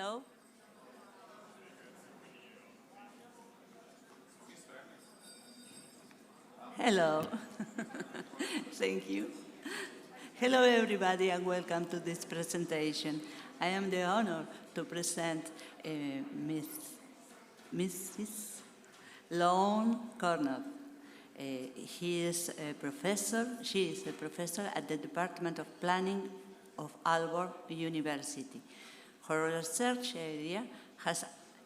Hello. Hello. Thank you. Hello, everybody, and welcome to this presentation. I am the honor to present Mrs. Lone Cornell. She is a professor at the Department of Planning of Aalborg University. Her research area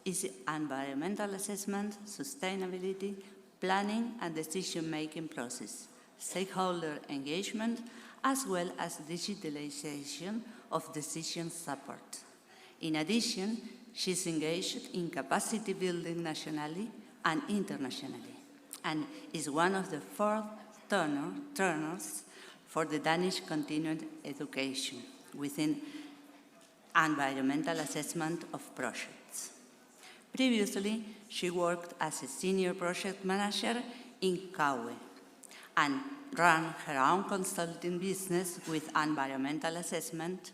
is environmental assessment, sustainability, planning and decision-making process, stakeholder engagement, as well as digitalization of decision support. In addition, she's engaged in capacity building nationally and internationally, and is one of the 4 turners for the Danish continuing education within environmental assessment of projects. Previously, she worked as a senior project manager in CAUE and ran her own consulting business with environmental assessment.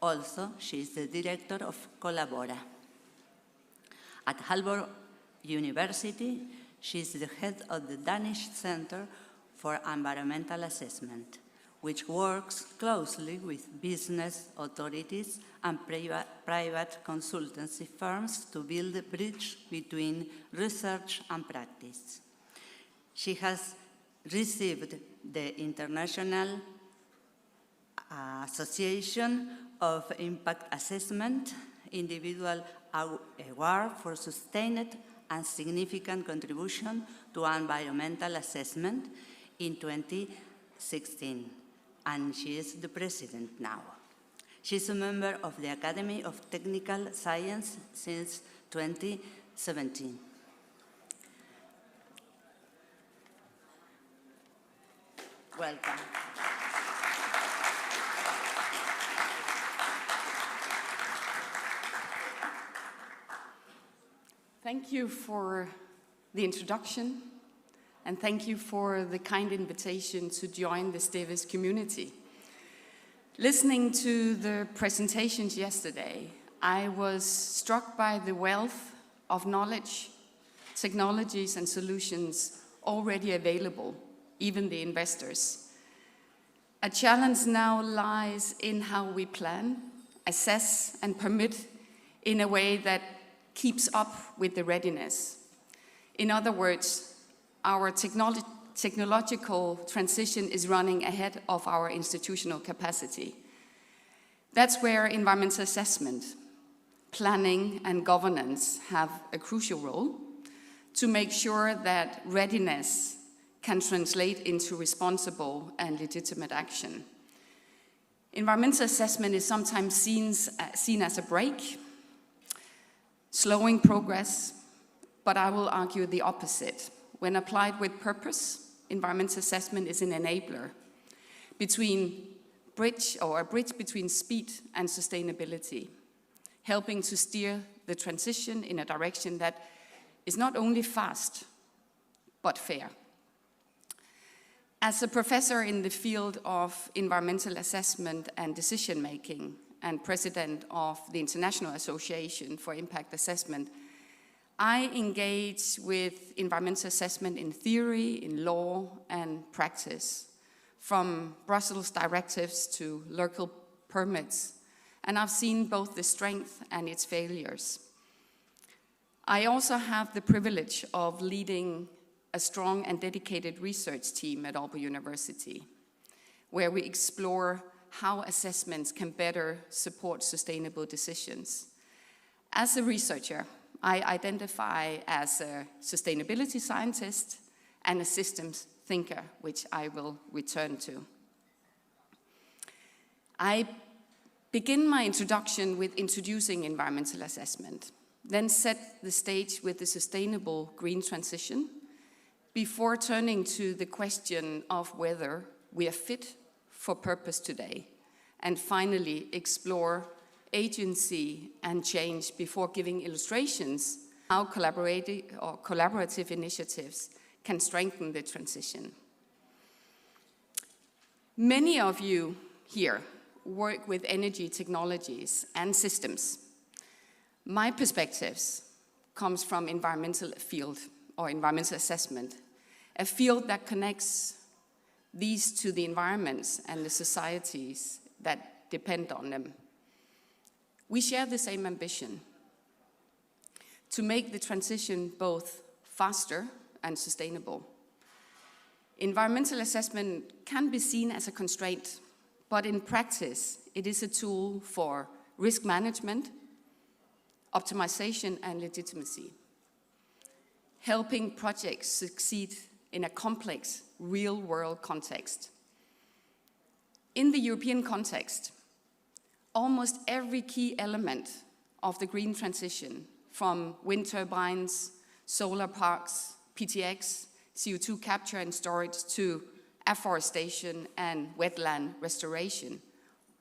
Also, she is the director of Collabora. At Aalborg University, she is the head of the Danish Center for Environmental Assessment, which works closely with business authorities and private consultancy firms to build a bridge between research and practice. She has received the International Association of Impact Assessment Individual Award for Sustained and Significant Contribution to Environmental Assessment in 2016. And she is the president now. She's a member of the Academy of Technical Science since 2017. Welcome. Thank you for the introduction. And thank you for the kind invitation to join the SDEWES community. Listening to the presentations yesterday, I was struck by the wealth of knowledge, technologies and solutions already available, even the investors. A challenge now lies in how we plan, assess and permit in a way that keeps up with the readiness. In other words, our technological transition is running ahead of our institutional capacity. That's where environmental assessment, planning and governance have a crucial role to make sure that readiness can translate into responsible and legitimate action. Environmental assessment is sometimes seen as a brake, slowing progress, but I will argue the opposite. When applied with purpose, environmental assessment is an enabler a bridge between speed and sustainability, helping to steer the transition in a direction that is not only fast, but fair. As a professor in the field of environmental assessment and decision-making and president of the International Association for Impact Assessment, I engage with environmental assessment in theory, in law, and practice, from Brussels directives to local permits, and I've seen both the strength and its failures. I also have the privilege of leading a strong and dedicated research team at Aalborg University, where we explore how assessments can better support sustainable decisions. As a researcher, I identify as a sustainability scientist and a systems thinker, which I will return to. I begin my introduction with introducing environmental assessment, then set the stage with the sustainable green transition, before turning to the question of whether we are fit for purpose today, and finally explore agency and change before giving illustrations how collaborative initiatives can strengthen the transition. Many of you here work with energy technologies and systems. My perspectives comes from environmental field or environmental assessment, a field that connects these to the environments and the societies that depend on them. We share the same ambition to make the transition both faster and sustainable. Environmental assessment can be seen as a constraint, but in practice, it is a tool for risk management, optimization, and legitimacy, helping projects succeed in a complex, real-world context. In the European context, almost every key element of the green transition, from wind turbines, solar parks, PTX, CO2 capture and storage, to afforestation and wetland restoration,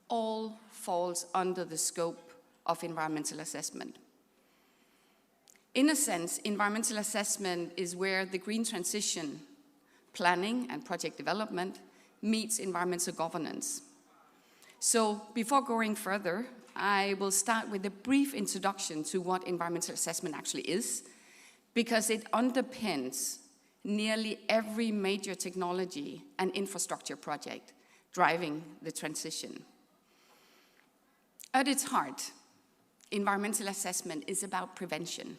all falls under the scope of environmental assessment. In a sense, environmental assessment is where the green transition planning and project development meets environmental governance. So before going further, I will start with a brief introduction to what environmental assessment actually is, because it underpins nearly every major technology and infrastructure project driving the transition. At its heart, environmental assessment is about prevention,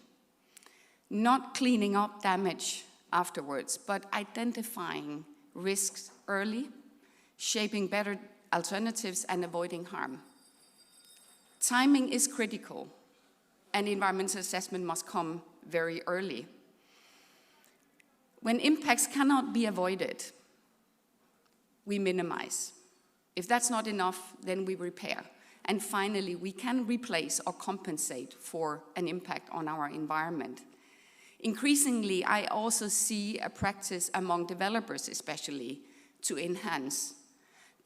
not cleaning up damage afterwards, but identifying risks early, shaping better alternatives, and avoiding harm. Timing is critical, and environmental assessment must come very early. When impacts cannot be avoided, we minimize. If that's not enough, then we repair. And finally, we can replace or compensate for an impact on our environment. Increasingly, I also see a practice among developers especially to enhance,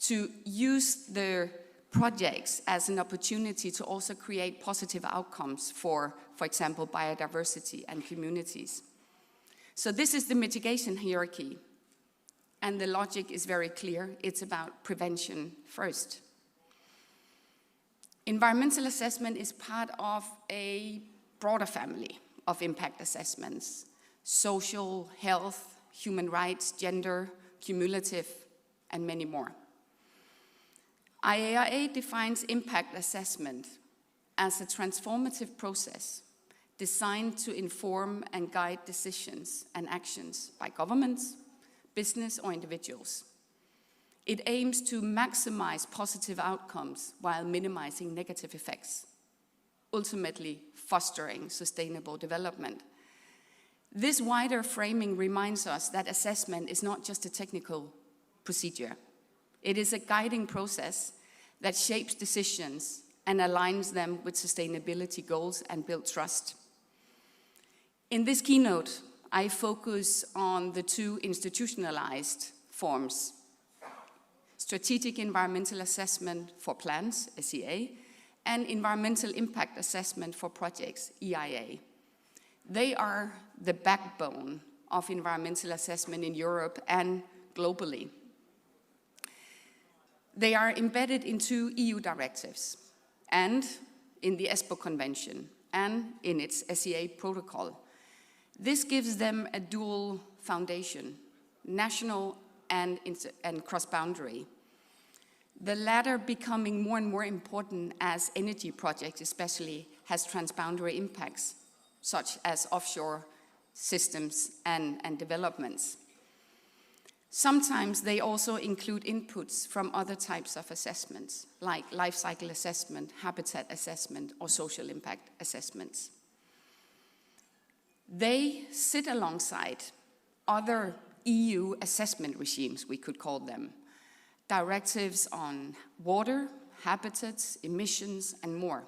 to use their projects as an opportunity to also create positive outcomes for example, biodiversity and communities. So this is the mitigation hierarchy, and the logic is very clear. It's about prevention first. Environmental assessment is part of a broader family of impact assessments: social, health, human rights, gender, cumulative, and many more. IARA defines impact assessment as a transformative process designed to inform and guide decisions and actions by governments, business, or individuals. It aims to maximize positive outcomes while minimizing negative effects, ultimately fostering sustainable development. This wider framing reminds us that assessment is not just a technical procedure. It is a guiding process that shapes decisions and aligns them with sustainability goals and builds trust. In this keynote, I focus on the two institutionalized forms: strategic environmental assessment for plans, SEA, and environmental impact assessment for projects, EIA. They are the backbone of environmental assessment in Europe and globally. They are embedded in two EU directives and in the ESPO Convention and in its SEA protocol. This gives them a dual foundation, national and cross-boundary. The latter becoming more and more important as energy projects especially has transboundary impacts, such as offshore systems and developments. Sometimes they also include inputs from other types of assessments, like life cycle assessment, habitat assessment, or social impact assessments. They sit alongside other EU assessment regimes, we could call them, directives on water, habitats, emissions, and more.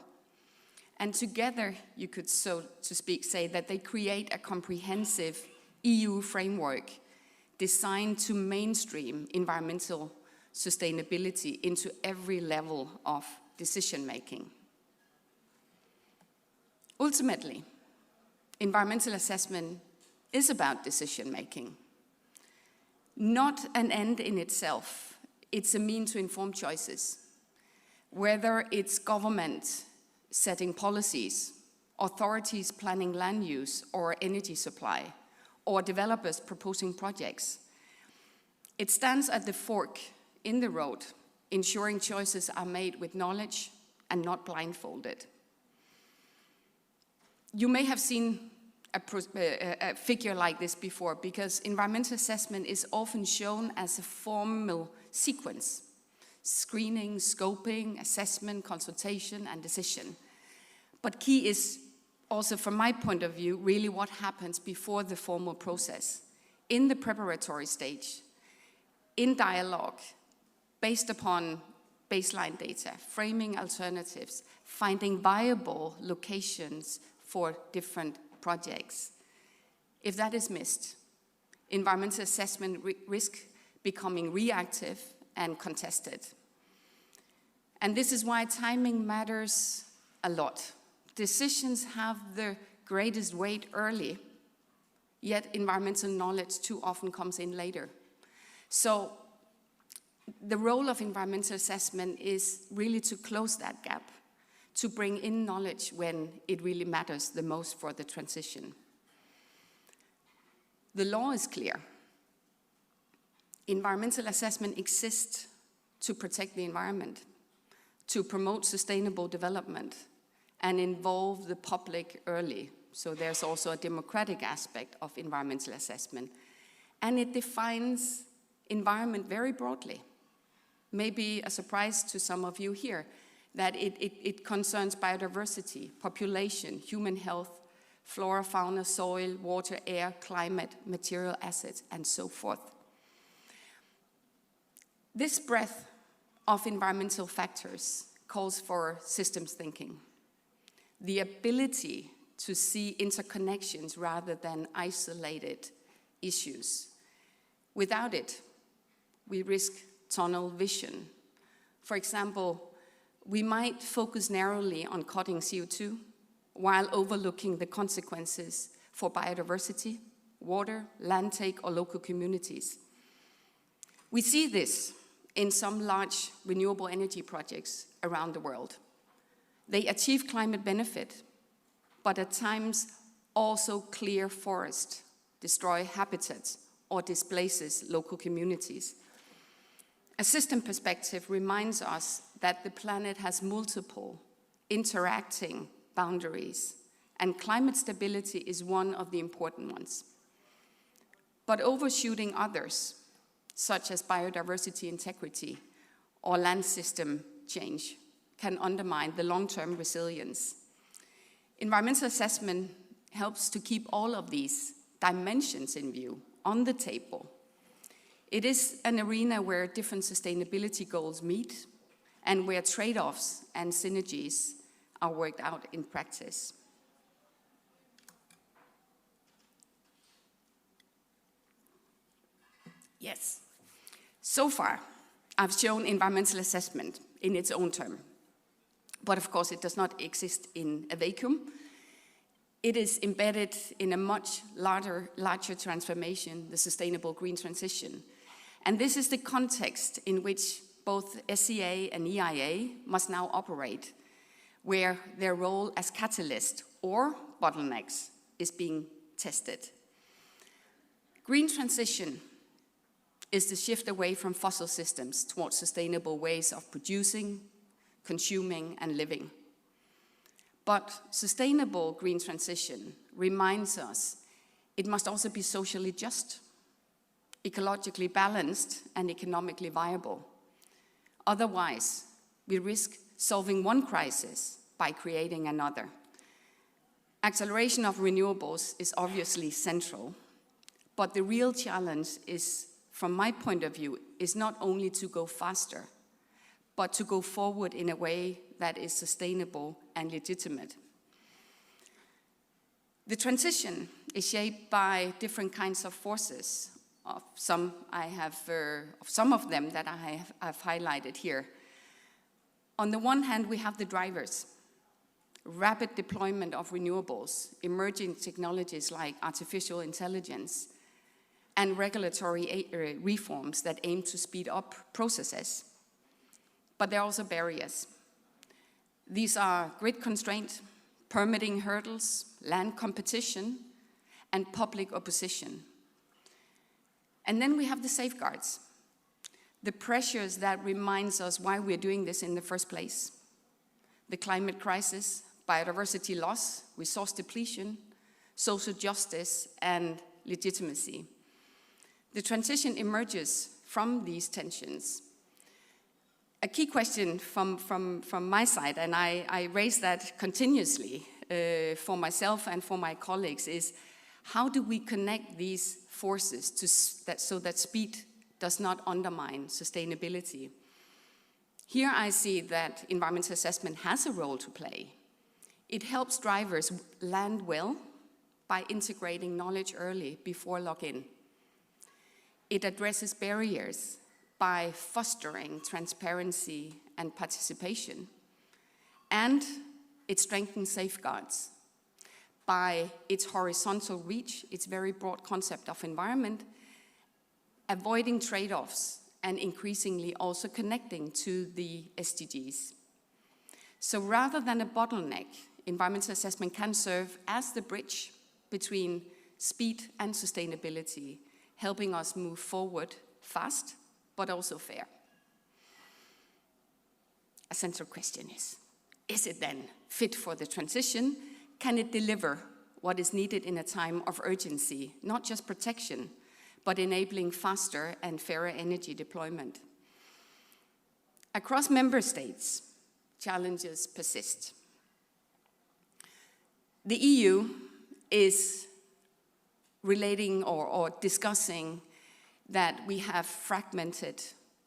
And together, you could, so to speak, say that they create a comprehensive EU framework designed to mainstream environmental sustainability into every level of decision-making. Ultimately, environmental assessment is about decision-making. Not an end in itself, it's a means to inform choices. Whether it's government setting policies, authorities planning land use or energy supply, or developers proposing projects. It stands at the fork in the road, ensuring choices are made with knowledge and not blindfolded. You may have seen a figure like this before, because environmental assessment is often shown as a formal sequence: screening, scoping, assessment, consultation, and decision. But key is also, from my point of view, really what happens before the formal process, in the preparatory stage, in dialogue, based upon baseline data, framing alternatives, finding viable locations for different projects. If that is missed, environmental assessment risk becoming reactive and contested. And this is why timing matters a lot. Decisions have the greatest weight early, yet environmental knowledge too often comes in later. So the role of environmental assessment is really to close that gap, to bring in knowledge when it really matters the most for the transition. The law is clear. Environmental assessment exists to protect the environment, to promote sustainable development, and involve the public early. So there's also a democratic aspect of environmental assessment. And it defines environment very broadly. Maybe a surprise to some of you here, that it concerns biodiversity, population, human health, flora, fauna, soil, water, air, climate, material assets, and so forth. This breadth of environmental factors calls for systems thinking, the ability to see interconnections rather than isolated issues. Without it, we risk tunnel vision. For example, we might focus narrowly on cutting CO2 while overlooking the consequences for biodiversity, water, land take, or local communities. We see this in some large renewable energy projects around the world. They achieve climate benefit, but at times also clear forest, destroy habitats, or displaces local communities. A system perspective reminds us that the planet has multiple interacting boundaries, and climate stability is one of the important ones. But overshooting others, such as biodiversity integrity or land system change, can undermine the long-term resilience. Environmental assessment helps to keep all of these dimensions in view, on the table. It is an arena where different sustainability goals meet and where trade-offs and synergies are worked out in practice. Yes. So far, I've shown environmental assessment in its own term. But of course, it does not exist in a vacuum. It is embedded in a much larger transformation, the sustainable green transition. And this is the context in which both SCA and EIA must now operate, where their role as catalyst or bottlenecks is being tested. Green transition is the shift away from fossil systems towards sustainable ways of producing, consuming, and living. But sustainable green transition reminds us it must also be socially just, ecologically balanced, and economically viable. Otherwise, we risk solving one crisis by creating another. Acceleration of renewables is obviously central, but the real challenge is, from my point of view, is not only to go faster, but to go forward in a way that is sustainable and legitimate. The transition is shaped by different kinds of forces. Of some of them that I've highlighted here. On the one hand, we have the drivers, rapid deployment of renewables, emerging technologies like artificial intelligence, and regulatory reforms that aim to speed up processes. But there are also barriers. These are grid constraint, permitting hurdles, land competition, and public opposition. And then we have the safeguards, the pressures that reminds us why we're doing this in the first place. The climate crisis, biodiversity loss, resource depletion, social justice, and legitimacy. The transition emerges from these tensions. A key question from my side, and I raise that continuously for myself and for my colleagues, is how do we connect these forces so that speed does not undermine sustainability? Here I see that environmental assessment has a role to play. It helps drivers land well by integrating knowledge early before lock-in. It addresses barriers by fostering transparency and participation. And it strengthens safeguards by its horizontal reach, its very broad concept of environment, avoiding trade-offs and increasingly also connecting to the SDGs. So rather than a bottleneck, environmental assessment can serve as the bridge between speed and sustainability, helping us move forward fast, but also fair. A central question is it then fit for the transition? Can it deliver what is needed in a time of urgency, not just protection, but enabling faster and fairer energy deployment? Across member states, challenges persist. The EU is relating or discussing that we have fragmented,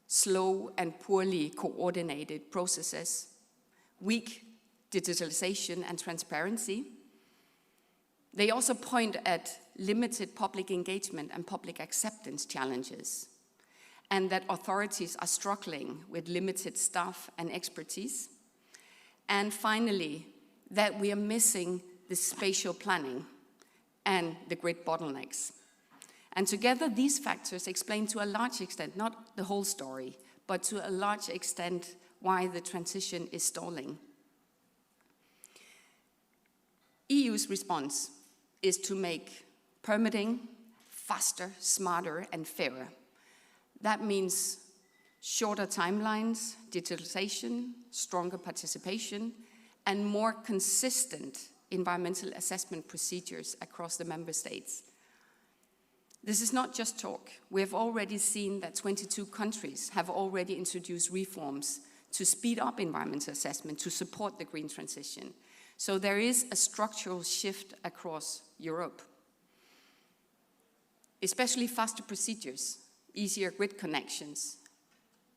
slow and poorly coordinated processes, weak digitalization and transparency. They also point at limited public engagement and public acceptance challenges, and that authorities are struggling with limited staff and expertise. And finally, that we are missing the spatial planning and the grid bottlenecks. And together, these factors explain to a large extent, not the whole story, but to a large extent why the transition is stalling. EU's response is to make permitting faster, smarter, and fairer. That means shorter timelines, digitalization, stronger participation, and more consistent environmental assessment procedures across the member states. This is not just talk. We have already seen that 22 countries have already introduced reforms to speed up environmental assessment to support the green transition. So there is a structural shift across Europe. Especially faster procedures, easier grid connections,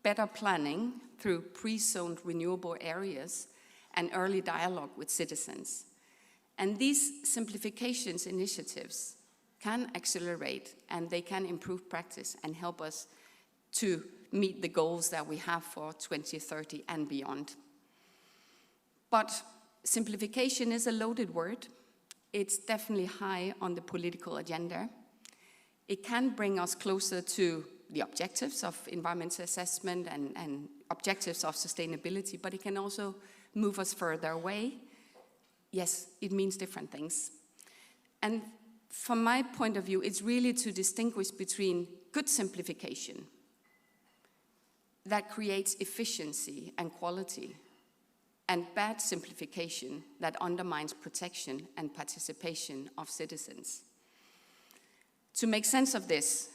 better planning through pre-zoned renewable areas, and early dialogue with citizens. And these simplifications initiatives can accelerate and they can improve practice and help us to meet the goals that we have for 2030 and beyond. But simplification is a loaded word. It's definitely high on the political agenda. It can bring us closer to the objectives of environmental assessment and objectives of sustainability, but it can also move us further away. Yes, it means different things. And from my point of view, it's really to distinguish between good simplification that creates efficiency and quality, and bad simplification that undermines protection and participation of citizens. To make sense of this,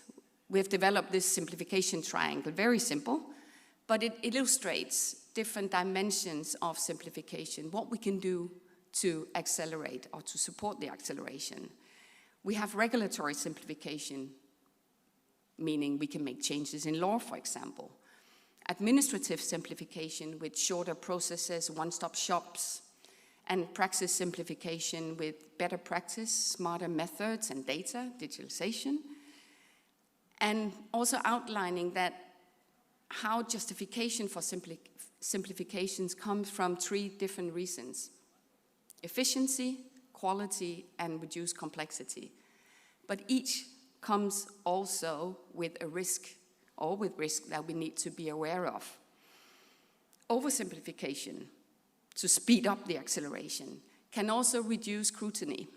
we have developed this simplification triangle, very simple, but it illustrates different dimensions of simplification, what we can do to accelerate or to support the acceleration. We have regulatory simplification, meaning we can make changes in law, for example. Administrative simplification with shorter processes, one-stop shops, and praxis simplification with better practice, smarter methods and data, digitalization, and also outlining that how justification for simplifications comes from 3 different reasons: efficiency, quality, and reduced complexity. But each comes also with a risk, or with risk that we need to be aware of. Oversimplification, to speed up the acceleration, can also reduce scrutiny.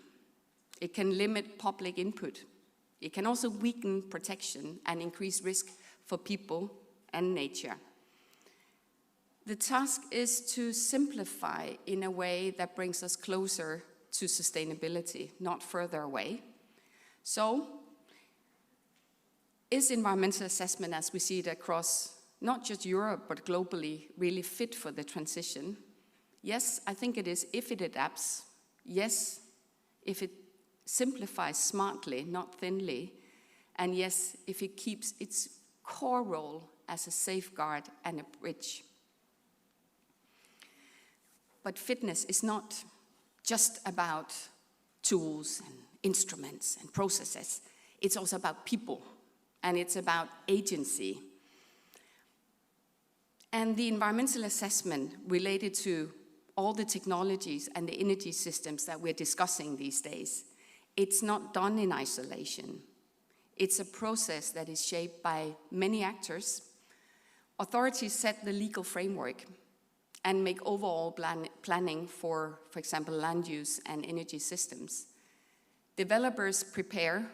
It can limit public input. It can also weaken protection and increase risk for people and nature. The task is to simplify in a way that brings us closer to sustainability, not further away. So, is environmental assessment, as we see it across not just Europe, but globally, really fit for the transition? Yes, I think it is, if it adapts. Yes, if it simplifies smartly, not thinly. And yes, if it keeps its core role as a safeguard and a bridge. But fitness is not just about tools and instruments and processes. It's also about people, and it's about agency. And the environmental assessment related to all the technologies and the energy systems that we're discussing these days, it's not done in isolation. It's a process that is shaped by many actors. Authorities set the legal framework and make overall planning for example, land use and energy systems. Developers prepare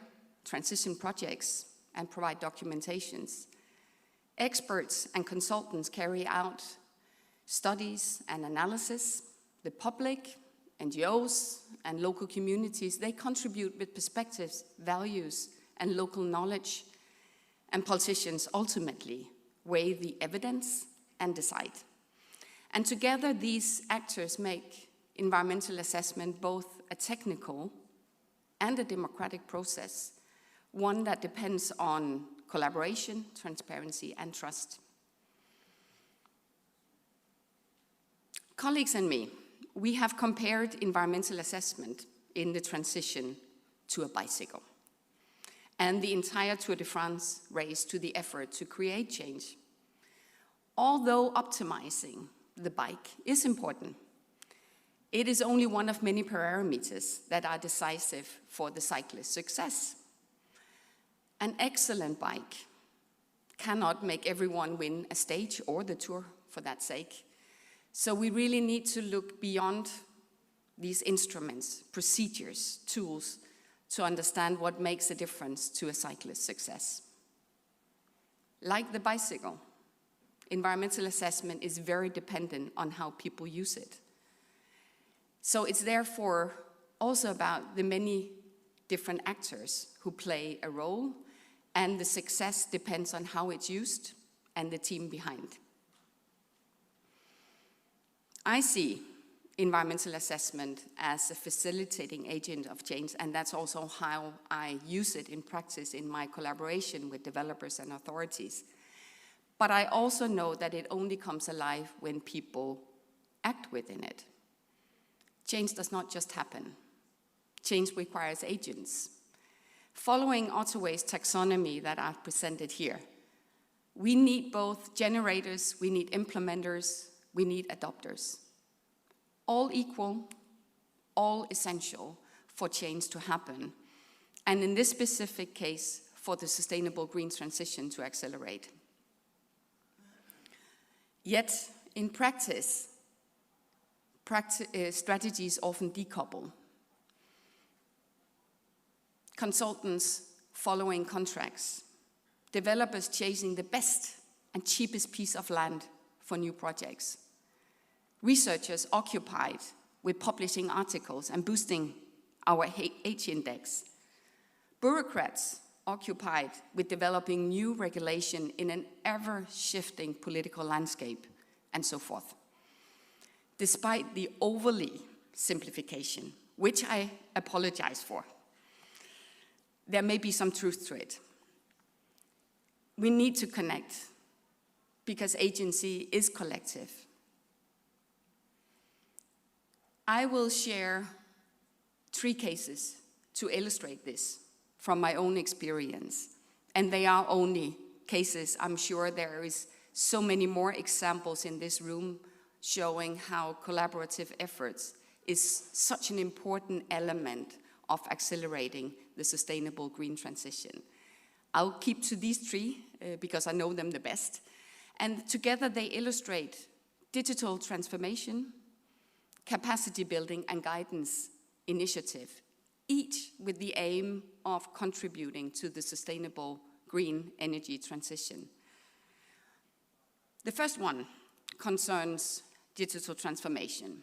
transition projects and provide documentations. Experts and consultants carry out studies and analysis. The public, NGOs, and local communities, they contribute with perspectives, values, and local knowledge. And politicians ultimately weigh the evidence and decide. And together, these actors make environmental assessment both a technical and a democratic process, one that depends on collaboration, transparency, and trust. Colleagues and me, we have compared environmental assessment in the transition to a bicycle, and the entire Tour de France race to the effort to create change. Although optimizing the bike is important, it is only one of many parameters that are decisive for the cyclist's success. An excellent bike cannot make everyone win a stage or the Tour for that sake. So we really need to look beyond these instruments, procedures, tools, to understand what makes a difference to a cyclist's success. Like the bicycle, environmental assessment is very dependent on how people use it. So it's therefore also about the many different actors who play a role, and the success depends on how it's used and the team behind. I see environmental assessment as a facilitating agent of change, and that's also how I use it in practice in my collaboration with developers and authorities. But I also know that it only comes alive when people act within it. Change does not just happen. Change requires agents. Following Ottaway's taxonomy that I've presented here, we need both generators, we need implementers, we need adopters. All equal, all essential for change to happen, and in this specific case, for the sustainable green transition to accelerate. Yet, in practice, strategies often decouple. Consultants following contracts, developers chasing the best and cheapest piece of land for new projects, researchers occupied with publishing articles and boosting our H index, bureaucrats occupied with developing new regulation in an ever-shifting political landscape, and so forth. Despite the overly simplification, which I apologize for, there may be some truth to it. We need to connect, because agency is collective. I will share 3 cases to illustrate this from my own experience. And they are only cases. I'm sure there is so many more examples in this room showing how collaborative efforts is such an important element of accelerating the sustainable green transition. I'll keep to these 3 because I know them the best. And together they illustrate digital transformation, capacity building and guidance initiative, each with the aim of contributing to the sustainable green energy transition. The first one concerns digital transformation.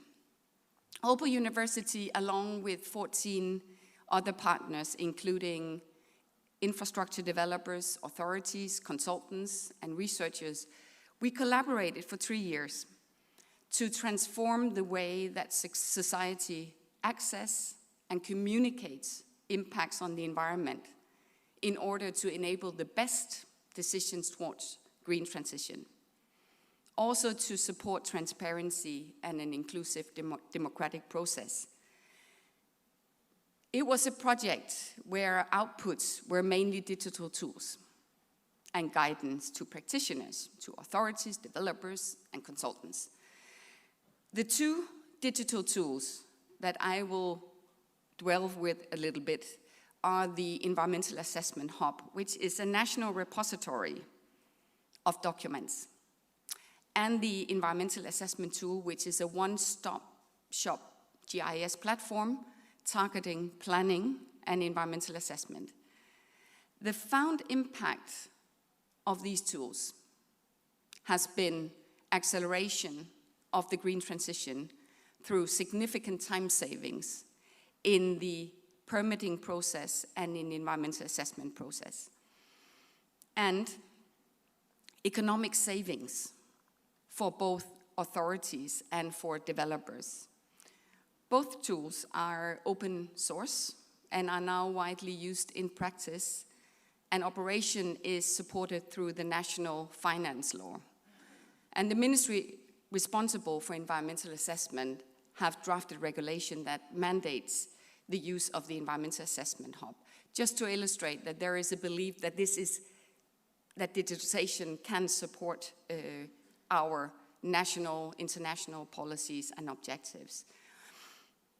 Aalborg University, along with 14 other partners, including infrastructure developers, authorities, consultants, and researchers, we collaborated for 3 years to transform the way that society access and communicates impacts on the environment in order to enable the best decisions towards green transition. Also to support transparency and an inclusive democratic process. It was a project where outputs were mainly digital tools and guidance to practitioners, to authorities, developers, and consultants. The two digital tools that I will dwell with a little bit are the Environmental Assessment Hub, which is a national repository of documents, and the Environmental Assessment Tool, which is a one-stop shop GIS platform targeting planning and environmental assessment. The found impact of these tools has been acceleration of the green transition through significant time savings in the permitting process and in the environmental assessment process, and economic savings for both authorities and for developers. Both tools are open source and are now widely used in practice, and operation is supported through the national finance law. And the ministry responsible for environmental assessment have drafted regulation that mandates the use of the Environmental Assessment Hub, just to illustrate that there is a belief that that digitization can support our national, international policies and objectives.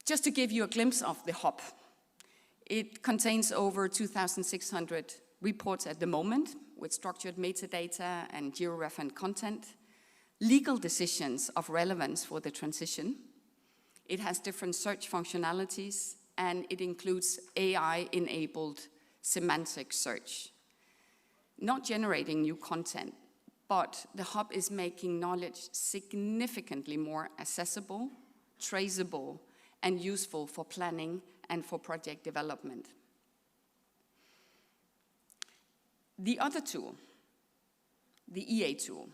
Just to give you a glimpse of the hub, it contains over 2,600 reports at the moment with structured metadata and georeferenced content, legal decisions of relevance for the transition. It has different search functionalities, and it includes AI-enabled semantic search. Not generating new content, but the hub is making knowledge significantly more accessible, traceable, and useful for planning and for project development. The other tool, the EA tool,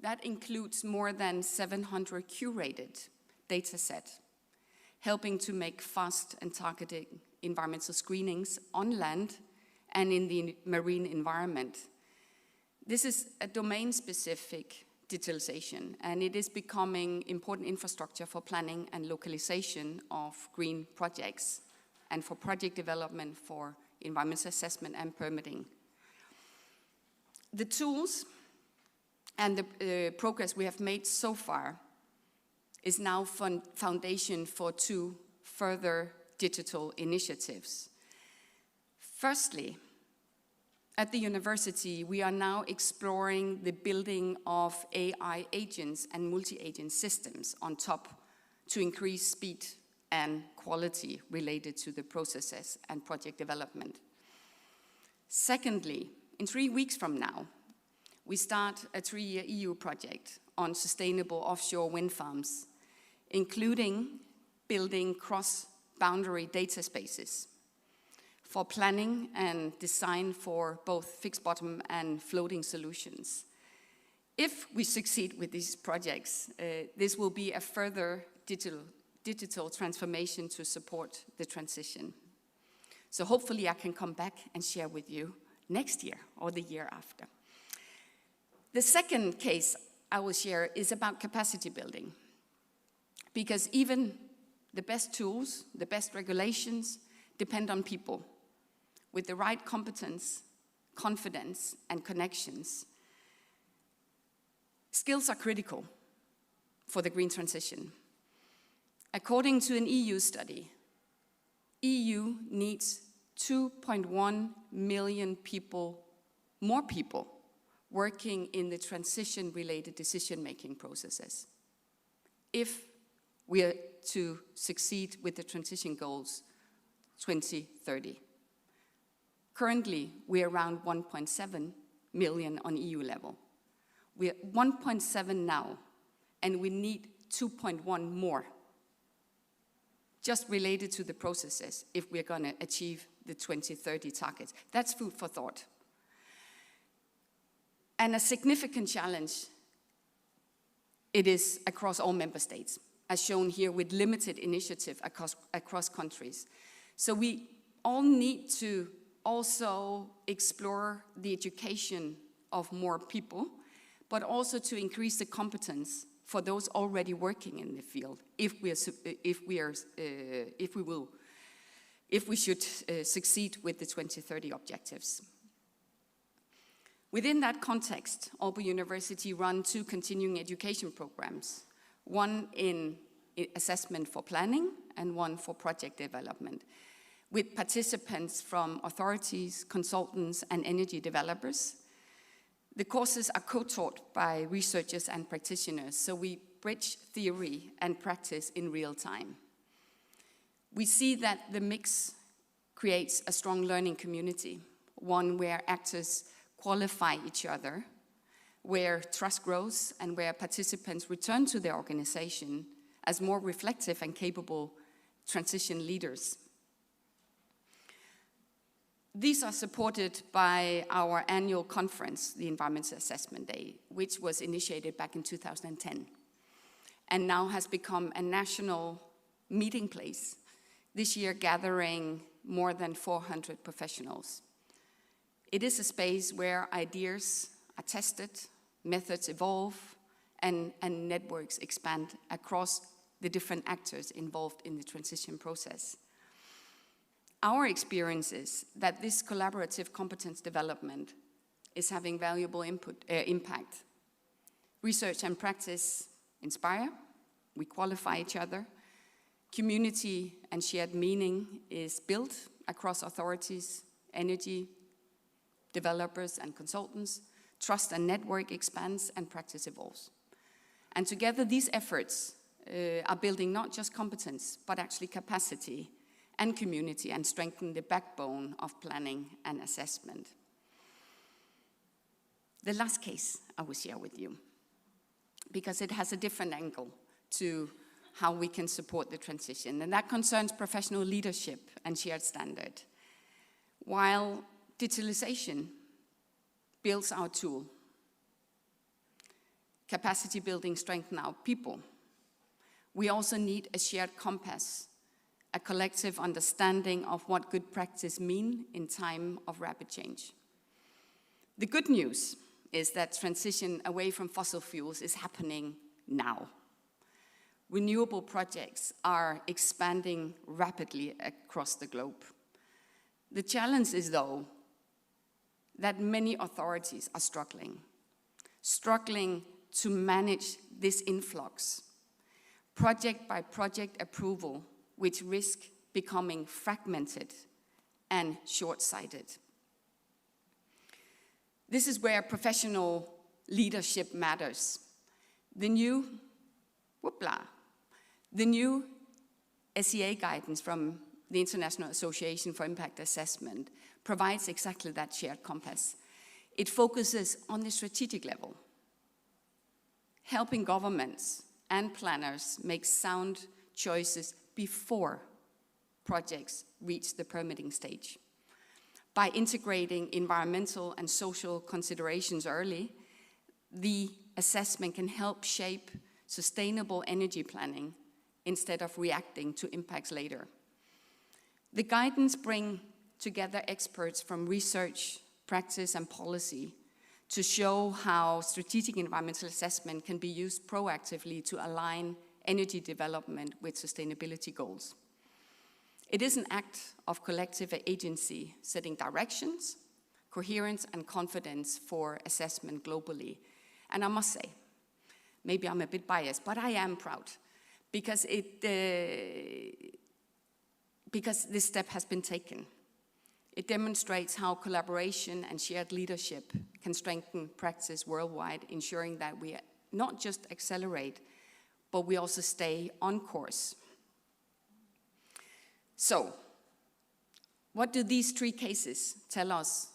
that includes more than 700 curated data sets, helping to make fast and targeted environmental screenings on land and in the marine environment. This is a domain-specific digitalization, and it is becoming important infrastructure for planning and localization of green projects and for project development, for environmental assessment and permitting. The tools and the progress we have made so far is now foundation for 2 further digital initiatives. Firstly, at the university, we are now exploring the building of AI agents and multi-agent systems on top to increase speed and quality related to the processes and project development. Secondly, in 3 weeks from now, we start a 3-year EU project on sustainable offshore wind farms, including building cross-boundary data spaces for planning and design for both fixed bottom and floating solutions. If we succeed with these projects, this will be a further digital transformation to support the transition. So hopefully I can come back and share with you next year or the year after. The second case I will share is about capacity building, because even the best tools, the best regulations depend on people with the right competence, confidence, and connections. Skills are critical for the green transition. According to an EU study, EU needs 2.1 million people, more people, working in the transition-related decision-making processes if we are to succeed with the transition goals 2030. Currently, we're around 1.7 million on EU level. We're 1.7 now, and we need 2.1 more, just related to the processes, if we're going to achieve the 2030 targets. That's food for thought. And a significant challenge it is across all member states, as shown here with limited initiative across countries. So we all need to also explore the education of more people, but also to increase the competence for those already working in the field, if we should succeed with the 2030 objectives. Within that context, Aalborg University run 2 continuing education programs, one in assessment for planning and one for project development, with participants from authorities, consultants, and energy developers. The courses are co-taught by researchers and practitioners, so we bridge theory and practice in real time. We see that the mix creates a strong learning community, one where actors qualify each other, where trust grows, and where participants return to their organization as more reflective and capable transition leaders. These are supported by our annual conference, the Environmental Assessment Day, which was initiated back in 2010, and now has become a national meeting place, this year gathering more than 400 professionals. It is a space where ideas are tested, methods evolve, and networks expand across the different actors involved in the transition process. Our experience is that this collaborative competence development is having valuable impact. Research and practice inspire, we qualify each other, community and shared meaning is built across authorities, energy, developers and consultants, trust and network expands, and practice evolves. And together these efforts are building not just competence, but actually capacity and community, and strengthen the backbone of planning and assessment. The last case I will share with you, because it has a different angle to how we can support the transition, and that concerns professional leadership and shared standard. While digitalization builds our tool, capacity building strengthens our people, we also need a shared compass, a collective understanding of what good practice mean in time of rapid change. The good news is that transition away from fossil fuels is happening now. Renewable projects are expanding rapidly across the globe. The challenge is, though, that many authorities are struggling to manage this influx, project by project approval, which risk becoming fragmented and short-sighted. This is where professional leadership matters. The new SEA guidance from the International Association for Impact Assessment provides exactly that shared compass. It focuses on the strategic level, helping governments and planners make sound choices before projects reach the permitting stage. By integrating environmental and social considerations early, the assessment can help shape sustainable energy planning instead of reacting to impacts later. The guidance brings together experts from research, practice, and policy to show how strategic environmental assessment can be used proactively to align energy development with sustainability goals. It is an act of collective agency, setting directions, coherence, and confidence for assessment globally. And I must say, maybe I'm a bit biased, but I am proud because this step has been taken. It demonstrates how collaboration and shared leadership can strengthen practice worldwide, ensuring that we not just accelerate, but we also stay on course So, what do these three cases tell us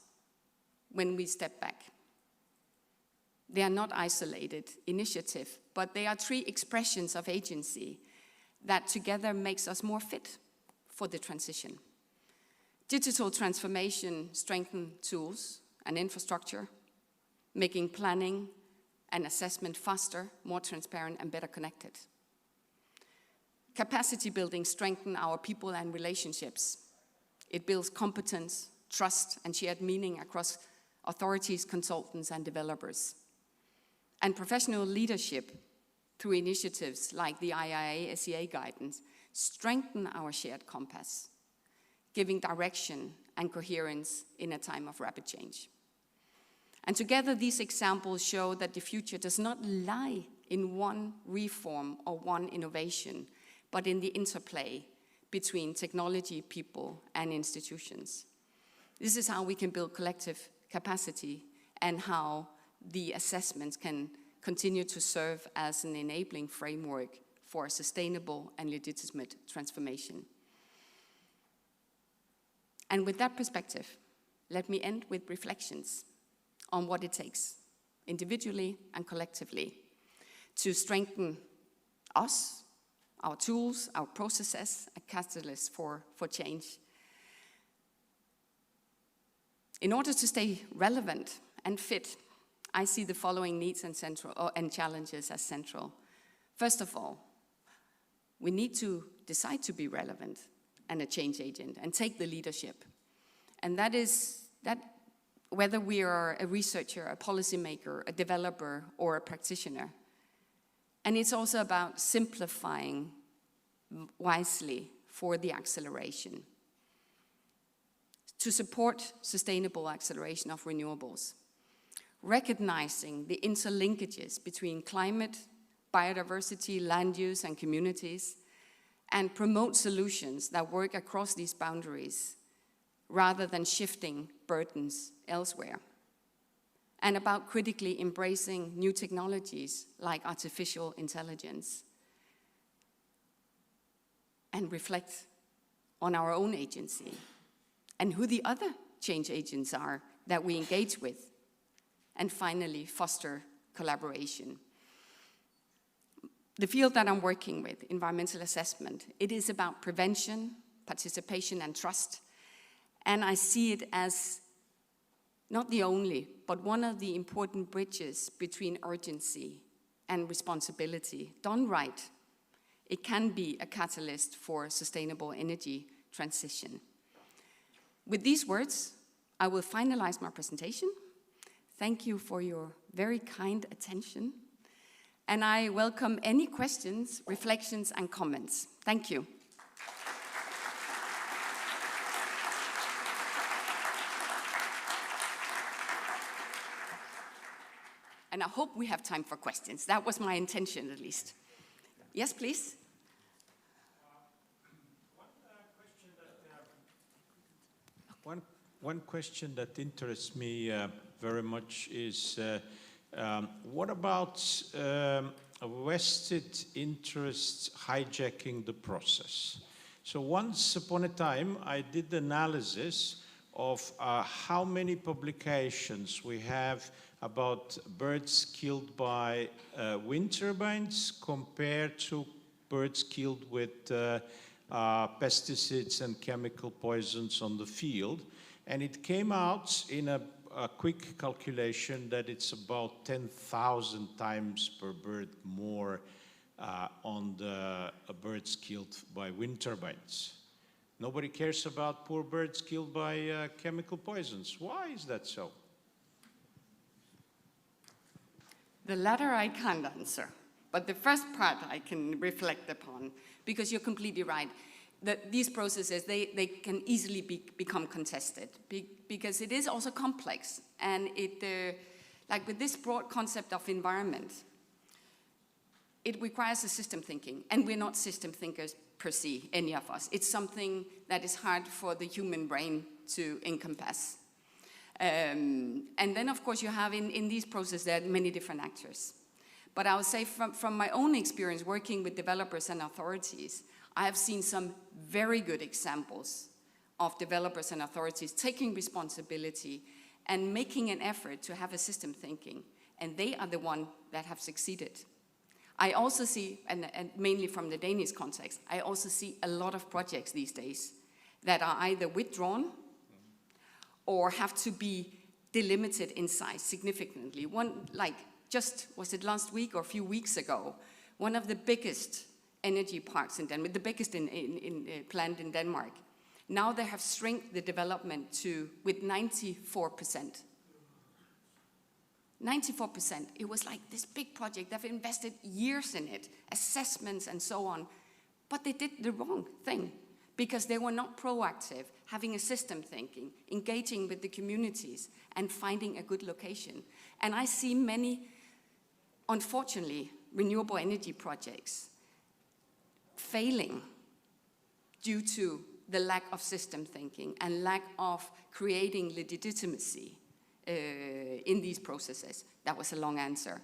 when we step back? They are not isolated initiatives, but they are three expressions of agency that together makes us more fit for the transition. Digital transformation strengthens tools and infrastructure, making planning and assessment faster, more transparent, and better connected. Capacity building strengthens our people and relationships. It builds competence, trust, and shared meaning across authorities, consultants, and developers. And professional leadership through initiatives like the IIA SEA guidance strengthen our shared compass, giving direction and coherence in a time of rapid change. And together, these examples show that the future does not lie in one reform or one innovation, but in the interplay between technology, people, and institutions. This is how we can build collective capacity and how the assessments can continue to serve as an enabling framework for sustainable and legitimate transformation. And with that perspective, let me end with reflections on what it takes, individually and collectively, to strengthen us, our tools, our processes, and catalysts for change. In order to stay relevant and fit, I see the following needs and challenges as central. First of all, we need to decide to be relevant and a change agent and take the leadership. And that is that whether we are a researcher, a policymaker, a developer, or a practitioner. And it's also about simplifying wisely for the acceleration to support sustainable acceleration of renewables, recognizing the interlinkages between climate, biodiversity, land use, and communities, and promote solutions that work across these boundaries rather than shifting burdens elsewhere. And about critically embracing new technologies like artificial intelligence and reflect on our own agency and who the other change agents are that we engage with. And finally, foster collaboration. The field that I'm working with, environmental assessment, it is about prevention, participation, and trust. And I see it as not the only, but one of the important bridges between urgency and responsibility. Done right, it can be a catalyst for sustainable energy transition. With these words, I will finalize my presentation. Thank you for your very kind attention. And I welcome any questions, reflections, and comments. Thank you. And I hope we have time for questions. That was my intention, at least. Yes, please. One question that interests me very much is what about vested interests hijacking the process? So once upon a time, I did analysis of how many publications we have about birds killed by wind turbines compared to birds killed with pesticides and chemical poisons on the field. And it came out in a quick calculation that it's about 10,000 times per bird more on the birds killed by wind turbines. Nobody cares about poor birds killed by chemical poisons. Why is that so? The latter I can't answer, but the first part I can reflect upon, because you're completely right. That these processes, they can easily become contested because it is also complex. And it, like with this broad concept of environment, it requires a system thinking. And we're not system thinkers per se, any of us. It's something that is hard for the human brain to encompass. And then, of course, you have in these processes, there are many different actors. But I would say from my own experience working with developers and authorities, I have seen some very good examples of developers and authorities taking responsibility and making an effort to have a system thinking, and they are the ones that have succeeded. I also see, and mainly from the Danish context, I also see a lot of projects these days that are either withdrawn or have to be delimited in size significantly. One, like just, was it last week or a few weeks ago, one of the biggest energy parks in Denmark, the biggest plant in Denmark, now they have shrunk the development to, with 94%. 94%. It was like this big project. They've invested years in it, assessments and so on. But they did the wrong thing because they were not proactive, having a system thinking, engaging with the communities and finding a good location. And I see many, unfortunately, renewable energy projects failing due to the lack of system thinking and lack of creating legitimacy in these processes. That was a long answer,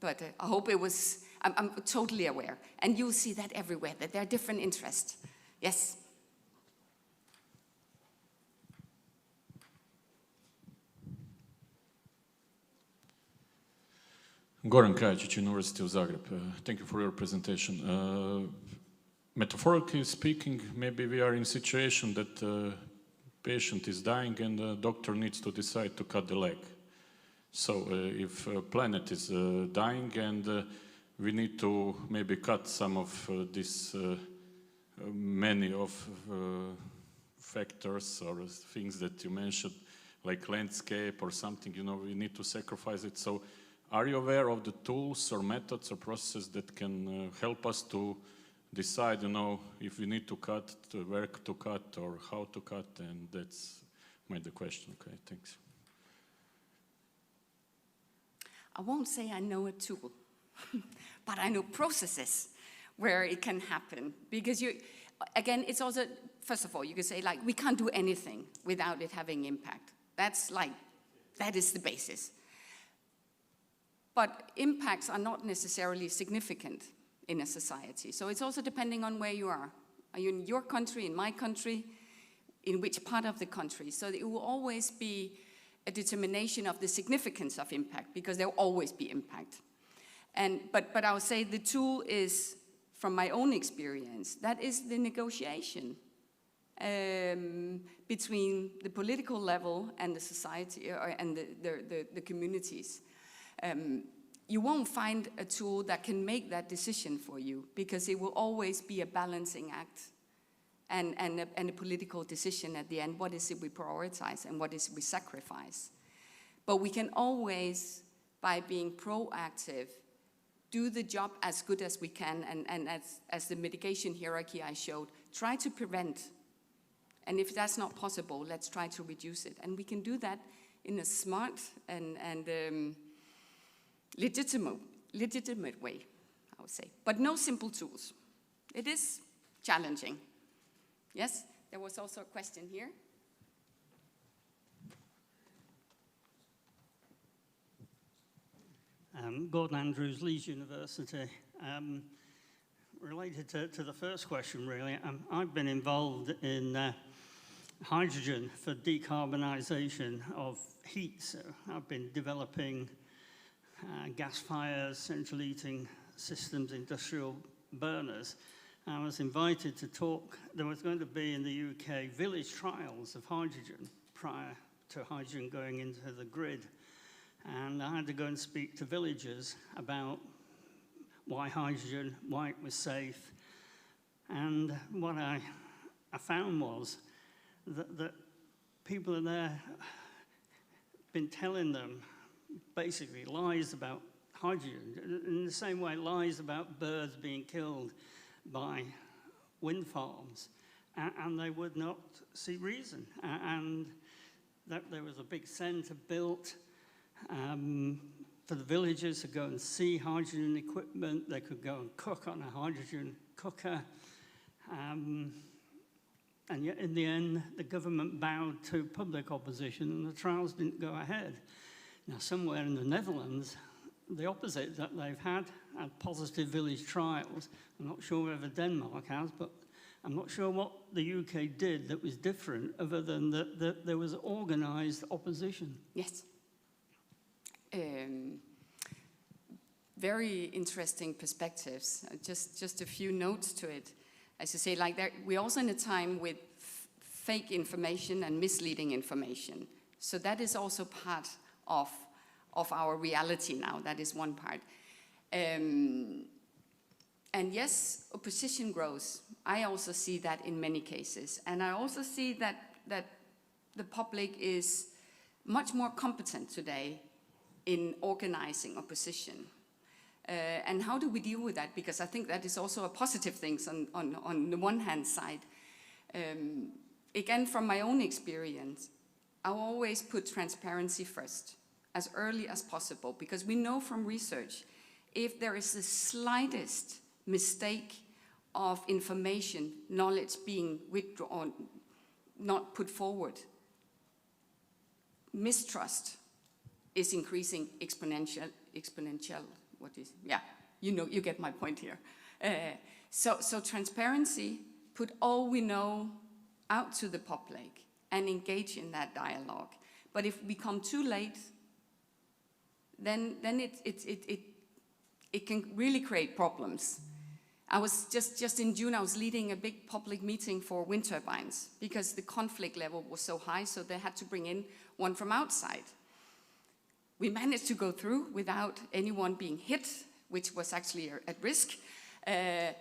but I hope it was, I'm totally aware. And you'll see that everywhere, that there are different interests. Yes? Goran Krajic, University of Zagreb. Thank you for your presentation. Metaphorically speaking, maybe we are in a situation that patient is dying and the doctor needs to decide to cut the leg. So if a planet is dying and we need to maybe cut some of these many of factors or things that you mentioned, like landscape or something, you know, we need to sacrifice it. So are you aware of the tools or methods or processes that can help us to decide, you know, if we need to cut, where to cut, or how to cut? And that's the question. Okay, thanks. I won't say I know a tool, but I know processes where it can happen. Because you, again, it's also, first of all, you can say, like, we can't do anything without it having impact. That's like, that is the basis. But impacts are not necessarily significant in a society. So it's also depending on where you are. Are you in your country, in my country, in which part of the country? So it will always be a determination of the significance of impact, because there will always be impact. But I would say the tool is, from my own experience, that is the negotiation between the political level and the society and the communities. You won't find a tool that can make that decision for you, because it will always be a balancing act and a political decision at the end. What is it we prioritize and what is it we sacrifice? But we can always, by being proactive, do the job as good as we can, and as the mitigation hierarchy I showed, try to prevent. And if that's not possible, let's try to reduce it. And we can do that in a smart and legitimate way, I would say. But no simple tools. It is challenging. Yes, there was also a question here. Gordon Andrews, Leeds University. Related to the first question, really, I've been involved in hydrogen for decarbonisation of heat. So I've been developing gas fires, central heating systems, industrial burners. I was invited to talk. There was going to be in the UK village trials of hydrogen prior to hydrogen going into the grid. And I had to go and speak to villagers about why hydrogen, why it was safe. And what I found was that people in there been telling them basically lies about hydrogen, in the same way lies about birds being killed by wind farms, and they would not see reason. And that there was a big centre built for the villagers to go and see hydrogen equipment. They could go and cook on a hydrogen cooker. And yet in the end, the government bowed to public opposition and the trials didn't go ahead. Now, somewhere in the Netherlands, the opposite, that they've had positive village trials. I'm not sure whether Denmark has, but I'm not sure what the UK did that was different, other than that there was organised opposition. Yes. Very interesting perspectives. Just a few notes to it. As you say, like we're also in a time with fake information and misleading information. So that is also part of our reality now. That is one part. And yes, opposition grows. I also see that in many cases. And I also see that the public is much more competent today in organizing opposition. And how do we deal with that? Because I think that is also a positive thing on the one hand side. Again, from my own experience, I always put transparency first, as early as possible, because we know from research, if there is the slightest mistake of information, knowledge being withdrawn, not put forward, mistrust is increasing exponential. What is? Yeah, you get my point here. So transparency, put all we know out to the public and engage in that dialogue. But if we come too late, then it can really create problems. I was just in June, I was leading a big public meeting for wind turbines because the conflict level was so high, so they had to bring in one from outside. We managed to go through without anyone being hit, which was actually at risk. And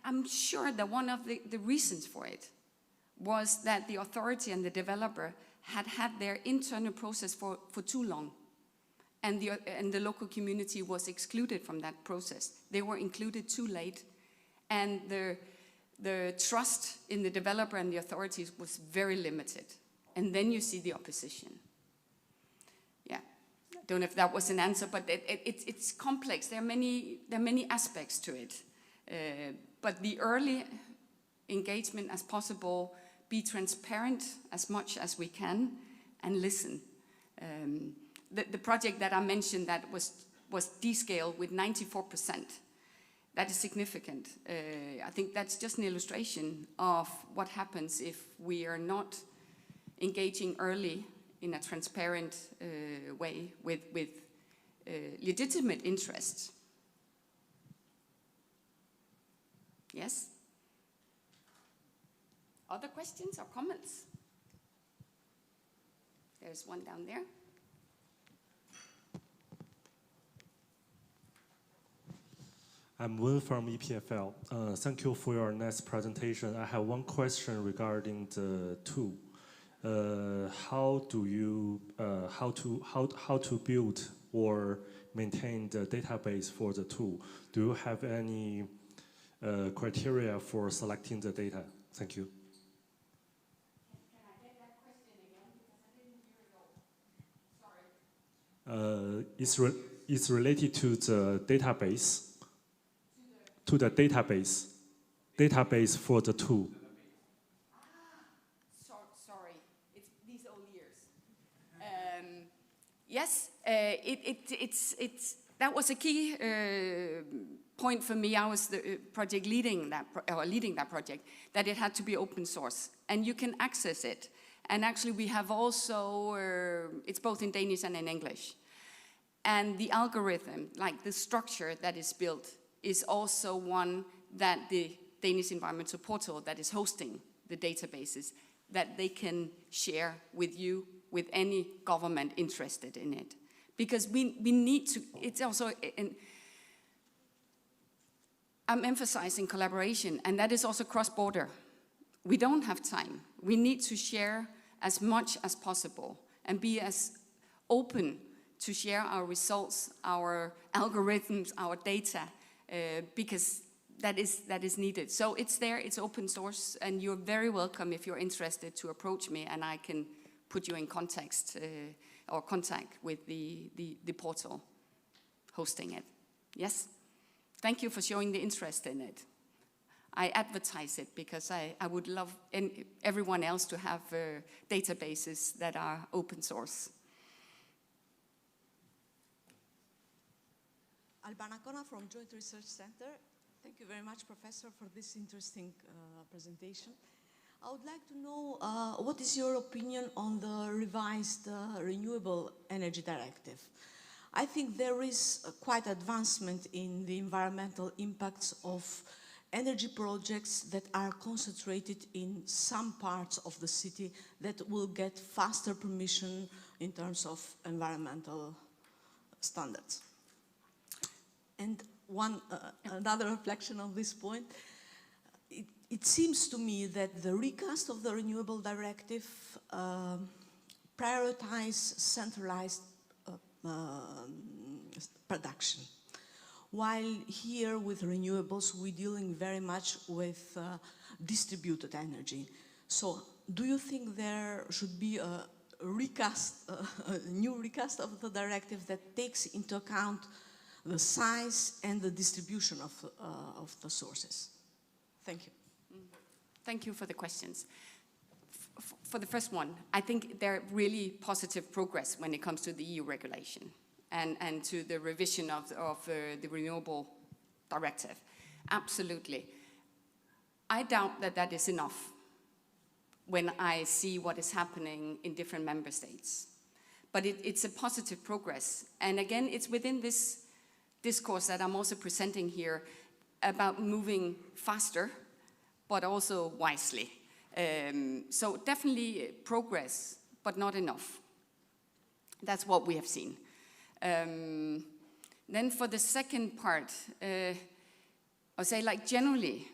I'm sure that one of the reasons for it was that the authority and the developer had their internal process for too long. And the local community was excluded from that process. They were included too late. And the trust in the developer and the authorities was very limited. And then you see the opposition. Yeah, I don't know if that was an answer, but it's complex. There are many aspects to it. But the early engagement as possible, be transparent as much as we can, and listen. The project that I mentioned that was descaled with 94%. That is significant. I think that's just an illustration of what happens if we are not engaging early in a transparent way with legitimate interests. Yes? Other questions or comments? There's one down there. I'm Will from EPFL. Thank you for your nice presentation. I have one question regarding the tool. How to build or maintain the database for the tool? Do you have any criteria for selecting the data? Thank you. Can I get that question again? Because I didn't hear it all. Sorry. It's related to the database. To the database for the tool. Sorry, it's these old years. Yes, that was a key point for me. I was the project leading that project. That it had to be open source, and you can access it. And actually, we have also it's both in Danish and in English. And the algorithm, like the structure that is built, is also one that the Danish Environmental Portal that is hosting the databases, that they can share with you, with any government interested in it. Because we need to, it's also, I'm emphasizing collaboration, and that is also cross-border. We don't have time. We need to share as much as possible and be as open to share our results, our algorithms, our data, because that is needed. So it's there, it's open source, and you're very welcome if you're interested to approach me, and I can put you in contact with the portal hosting it. Yes? Thank you for showing the interest in it. I advertise it because I would love everyone else to have databases that are open source. Albana Kona from Joint Research Center. Thank you very much, Professor, for this interesting presentation. I would like to know what is your opinion on the revised Renewable Energy Directive? I think there is quite advancement in the environmental impacts of energy projects that are concentrated in some parts of the city that will get faster permission in terms of environmental standards. And another reflection on this point, it seems to me that the recast of the Renewable Directive prioritize centralized production. While here with renewables, we're dealing very much with distributed energy. So do you think there should be a recast, a new recast of the directive that takes into account the size and the distribution of the sources? Thank you. Thank you for the questions. For the first one, I think there are really positive progress when it comes to the EU regulation and to the revision of the Renewable Directive. Absolutely. I doubt that that is enough when I see what is happening in different member states. But it's a positive progress. And again, it's within this discourse that I'm also presenting here about moving faster, but also wisely. So definitely progress, but not enough. That's what we have seen. Then for the second part, I'll say like generally,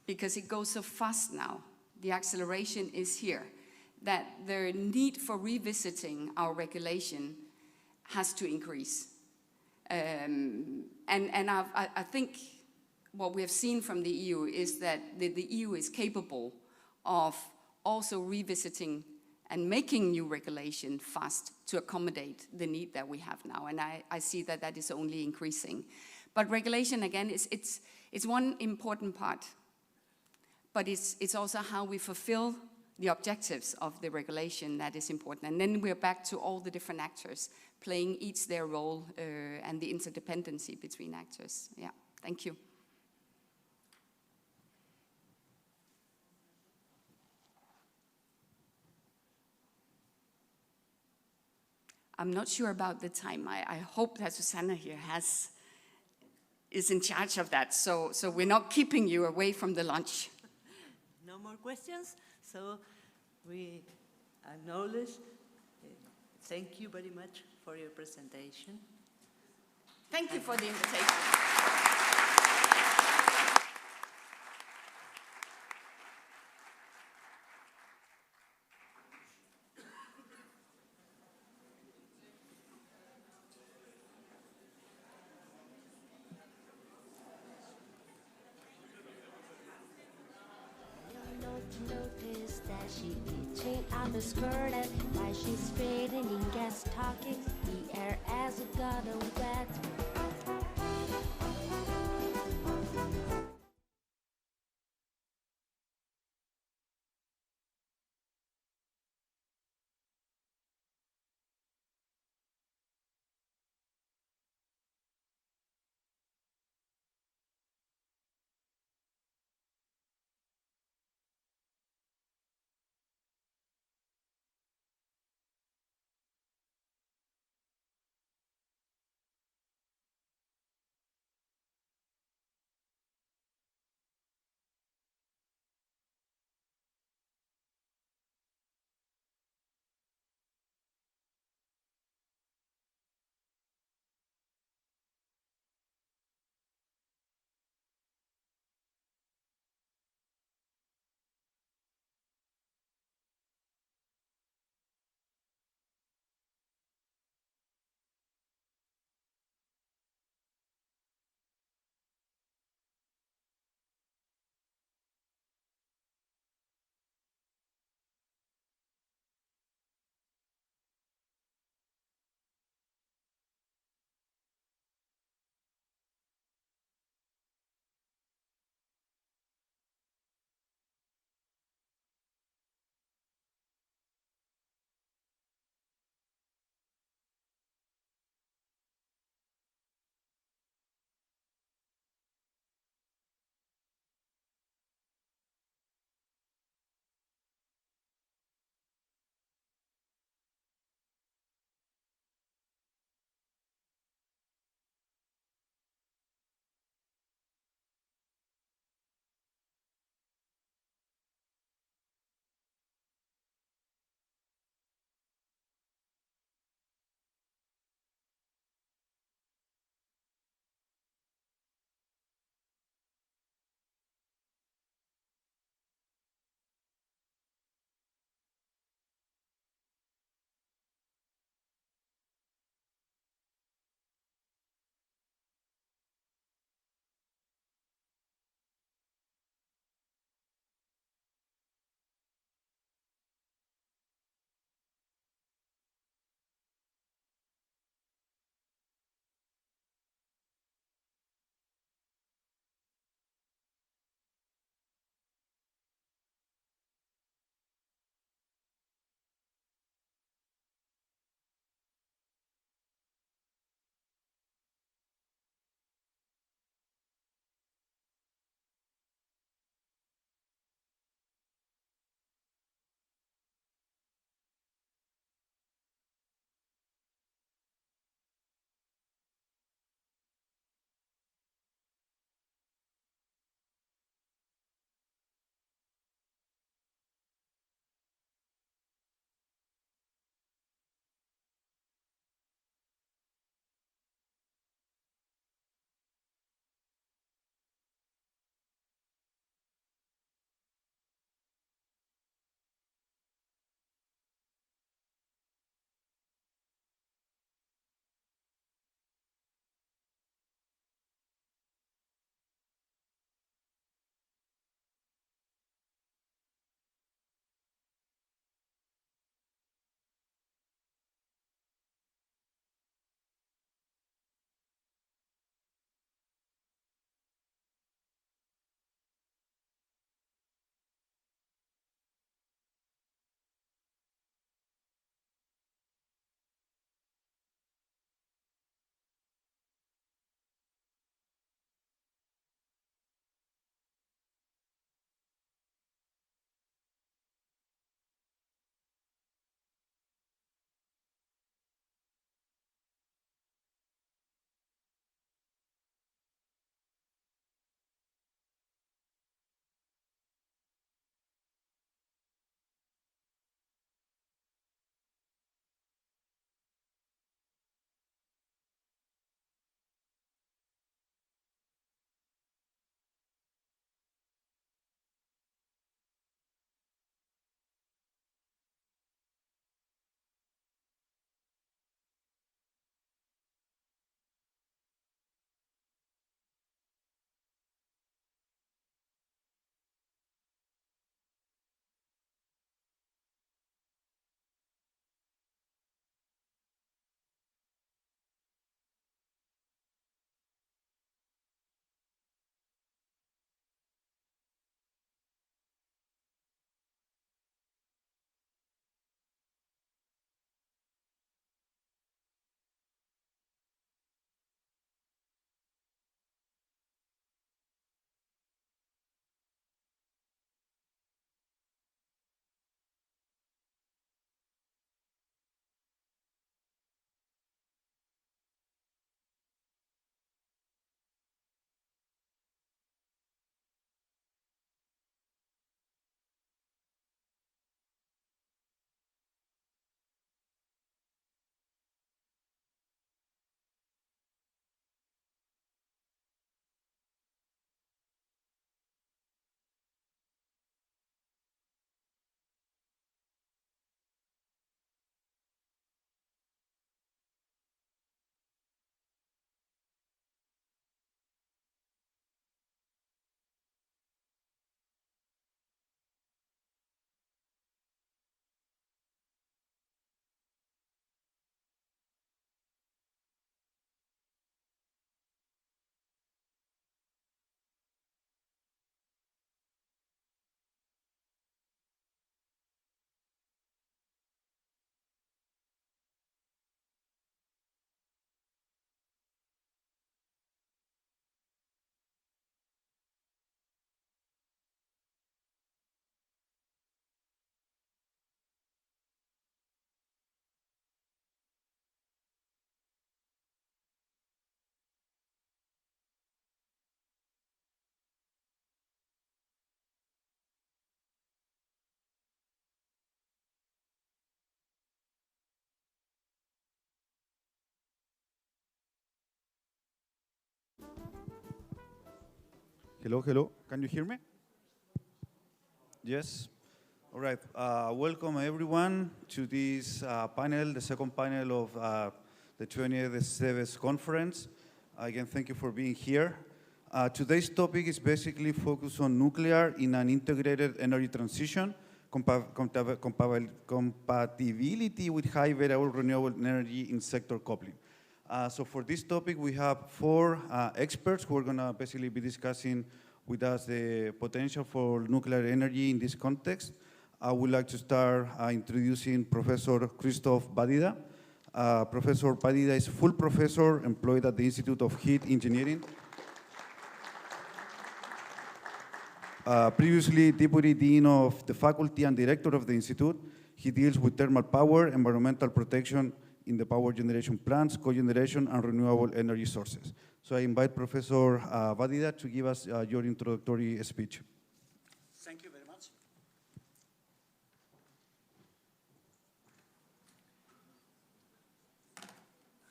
because it goes so fast now, the acceleration is here, that the need for revisiting our regulation has to increase. And I think what we have seen from the EU is that the EU is capable of also revisiting and making new regulation fast to accommodate the need that we have now. And I see that that is only increasing. But regulation, again, it's one important part. But it's also how we fulfill the objectives of the regulation that is important. And then we're back to all the different actors playing each their role and the interdependency between actors. Yeah, thank you. I'm not sure about the time. I hope that Susanna here is in charge of that, so we're not keeping you away from the lunch. No more questions, so we acknowledge. Thank you very much for your presentation. Thank you for the invitation. Notice that she reaching out the skirt and while she's straightening, guest talking, the air as it got wet. Hello, hello. Can you hear me? Yes. All right. Welcome everyone to this panel, the second panel of the 20th SDEWES conference. Again, thank you for being here. Today's topic is basically focused on nuclear in an integrated energy transition, compatibility with high variable renewable energy in sector coupling. So for this topic, we have 4 experts who are going to basically be discussing with us the potential for nuclear energy in this context. I would like to start introducing Professor Christoph Badida. Professor Badida is full professor employed at the Institute of Heat Engineering. Previously Deputy Dean of the Faculty and Director of the Institute, he deals with thermal power, environmental protection in the power generation plants, cogeneration, and renewable energy sources. So I invite Professor Badida to give us your introductory speech. Thank you very much.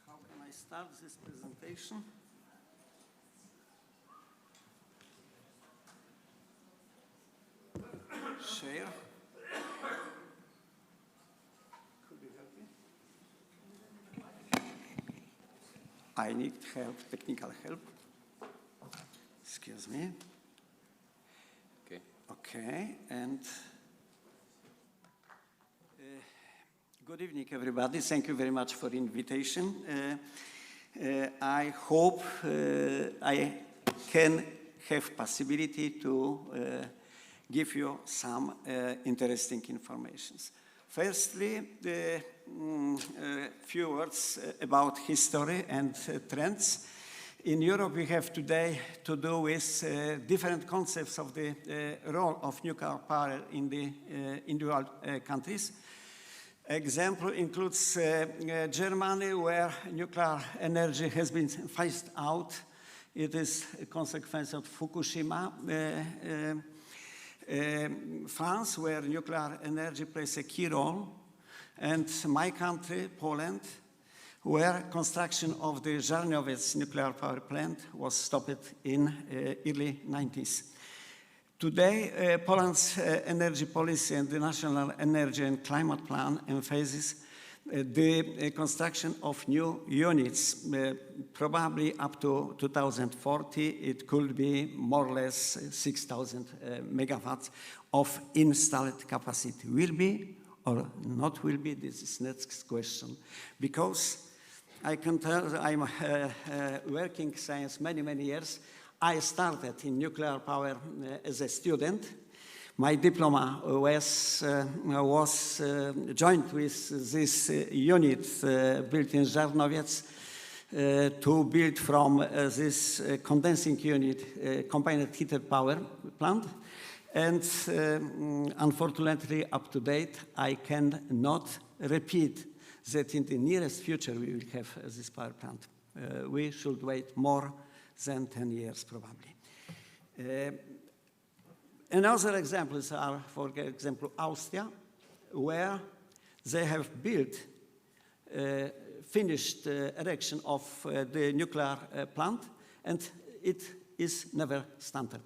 How can I start this presentation? Share. Could you help me? I need help, technical help. Excuse me. Okay, and good evening, everybody. Thank you very much for the invitation. I hope I can have possibility to give you some interesting informations. Firstly, a few words about history and trends. In Europe, we have today to do with different concepts of the role of nuclear power in the individual countries. Example includes Germany, where nuclear energy has been phased out. It is a consequence of Fukushima. France, where nuclear energy plays a key role. And my country, Poland, where construction of the Żarnowiec nuclear power plant was stopped in early 90s. Today, Poland's energy policy and the National Energy and Climate Plan emphasizes the construction of new units, probably up to 2040. It could be more or less 6,000 megawatts of installed capacity. Will be or not will be, this is next question. Because I can tell I'm working since many, many years. I started in nuclear power as a student. My diploma was joined with this unit built in Żarnowiec to build from this condensing unit combined heated power plant. And unfortunately, up to date, I cannot repeat that in the nearest future we will have this power plant. We should wait more than 10 years, probably. Another examples are, for example, Austria, where they have built, finished erection of the nuclear plant, and it is never started.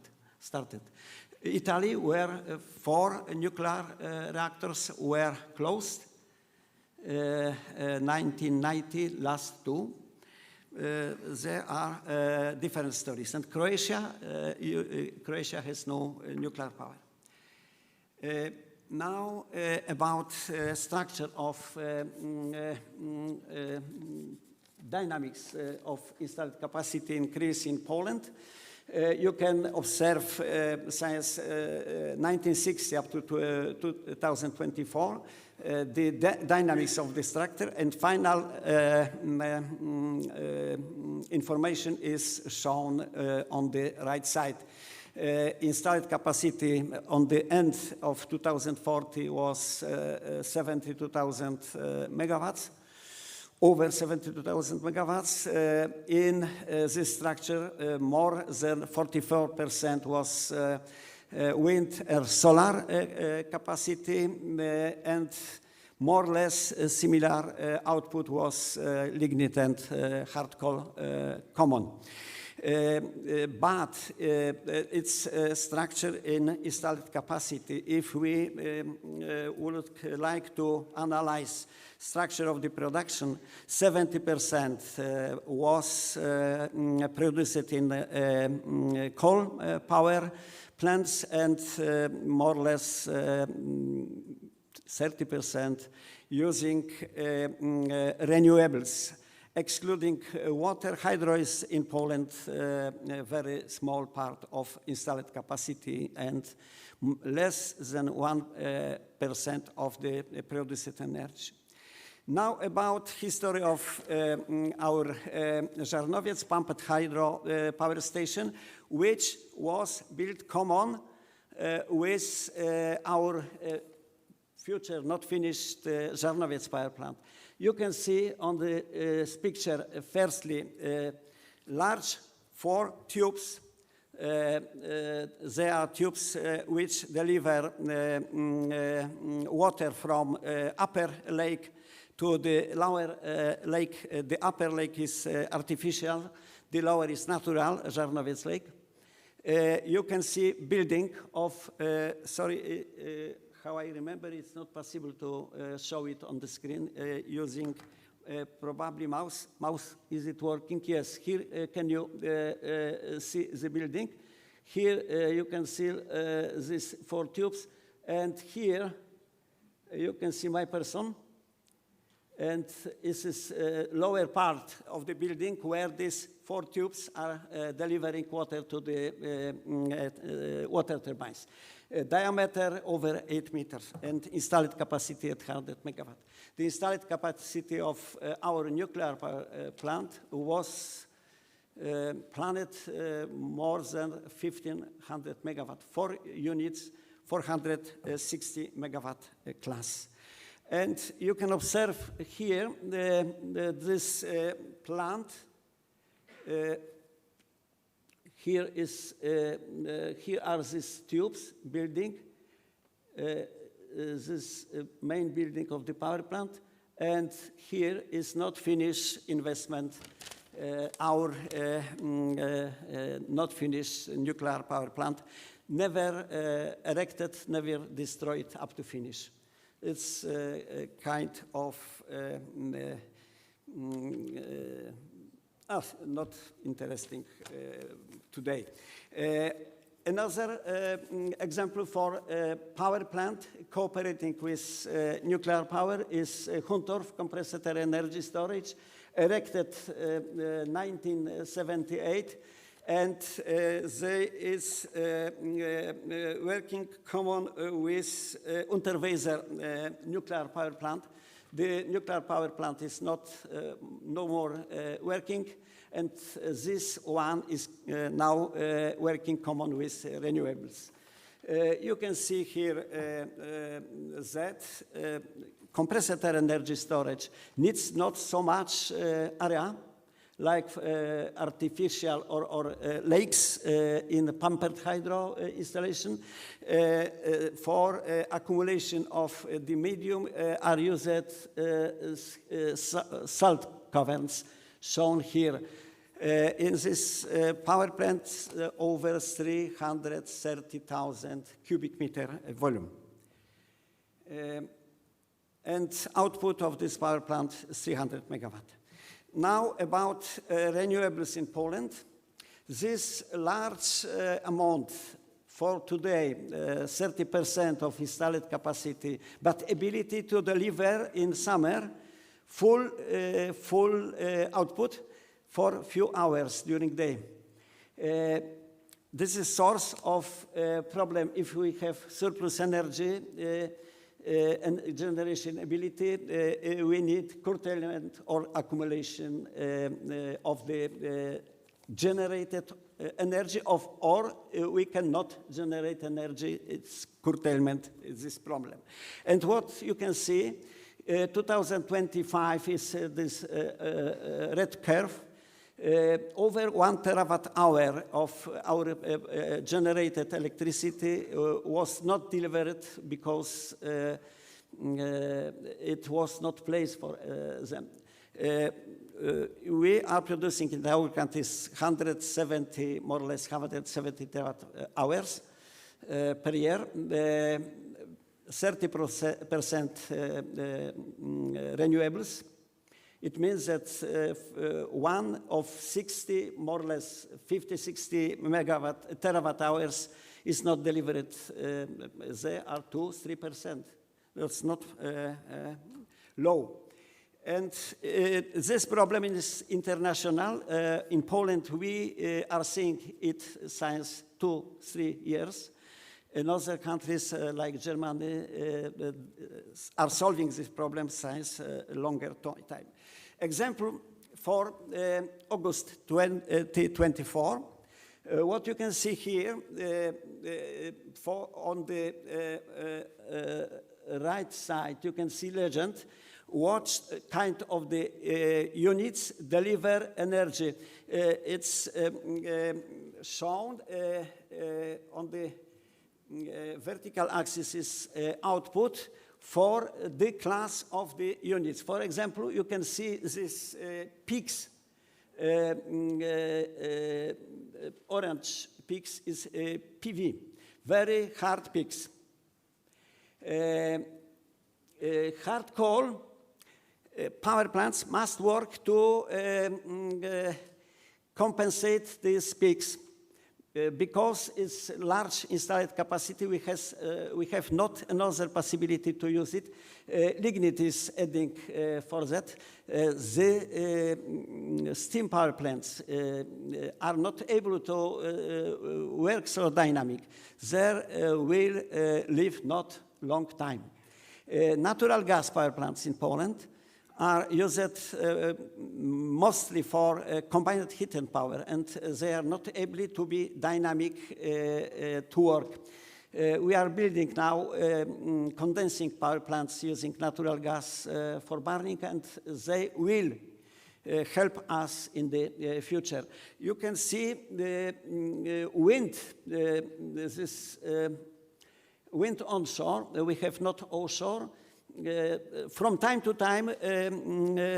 Italy, where 4 nuclear reactors were closed, 1990, last 2. There are different stories. And Croatia, Croatia has no nuclear power. Now about structure of dynamics of installed capacity increase in Poland. You can observe since 1960 up to 2024 the dynamics of the structure, and final information is shown on the right side. Installed capacity on the end of 2040 was 72,000 megawatts. Over 72,000 megawatts. In this structure, more than 44% was wind or solar capacity, and more or less similar output was lignite and hard coal common. but its structure in installed capacity. If we would like to analyze structure of the production, 70% was produced in coal power plants and more or less 30% using renewables. Excluding water, hydro is in Poland a very small part of installed capacity and less than 1% of the produced energy. Now about history of our Żarnowiec pumped hydro power station, which was built common with our future not finished Żarnowiec power plant. You can see on the picture, firstly, large 4 tubes. They are tubes which deliver water from upper lake to the lower lake. The upper lake is artificial, the lower is natural, Żarnowiec Lake. You can see building of, how I remember, it's not possible to show it on the screen using probably mouse. Mouse, is it working? Yes. Here, can you see the building? Here you can see these 4 tubes, and here you can see my person. And this is lower part of the building where these 4 tubes are delivering water to the water turbines. Diameter over 8 meters and installed capacity at 100 megawatt. The installed capacity of our nuclear power plant was planned more than 1,500 megawatt. 4 units, 460 megawatt class. And you can observe here this plant. Here are these tubes building, this main building of the power plant, and here is not finished investment, our not finished nuclear power plant, never erected, never destroyed up to finish. It's a kind of not interesting today. Another example for power plant cooperating with nuclear power is Huntorf compressed air energy storage, erected 1978, and they is working common with Unterweser nuclear power plant. The nuclear power plant is not no more working, and this one is now working common with renewables. You can see here that compressed air energy storage needs not so much area like artificial or lakes in the pumped hydro installation. For accumulation of the medium are used salt caverns, shown here. In this power plant, over 330,000 cubic meter volume. And output of this power plant is 300 megawatt. Now about renewables in Poland. This large amount for today, 30% of installed capacity, but ability to deliver in summer full output for few hours during the day. This is source of problem if we have surplus energy and generation ability, we need curtailment or accumulation of the generated energy or we cannot generate energy, it's curtailment, is this problem. And what you can see, 2025 is this red curve. Over 1 terawatt hour of our generated electricity was not delivered because it was not placed for them. we are producing in our countries 170, more or less 170 terawatt hours per year. 30% renewables. It means that one of 60, more or less 50, 60 terawatt hours is not delivered. They are 2-3%. That's not low. And this problem is international. In Poland, we are seeing it since 2-3 years. In other countries like Germany are solving this problem since a longer time. Example for August 2024. What you can see here on the right side, you can see legend. What kind of the units deliver energy? It's shown on the vertical axis is output for the class of the units. For example, you can see these peaks. Orange peaks is PV, very hard peaks. Hard coal power plants must work to compensate these peaks. Because it's large installed capacity, we have not another possibility to use it. Lignite is adding for that. The steam power plants are not able to work so dynamic. They will live not long time. Natural gas power plants in Poland are used mostly for combined heat and power, and they are not able to be dynamic to work. We are building now condensing power plants using natural gas for burning, and they will help us in the future. You can see the wind, this wind onshore. We have not offshore. From time to time,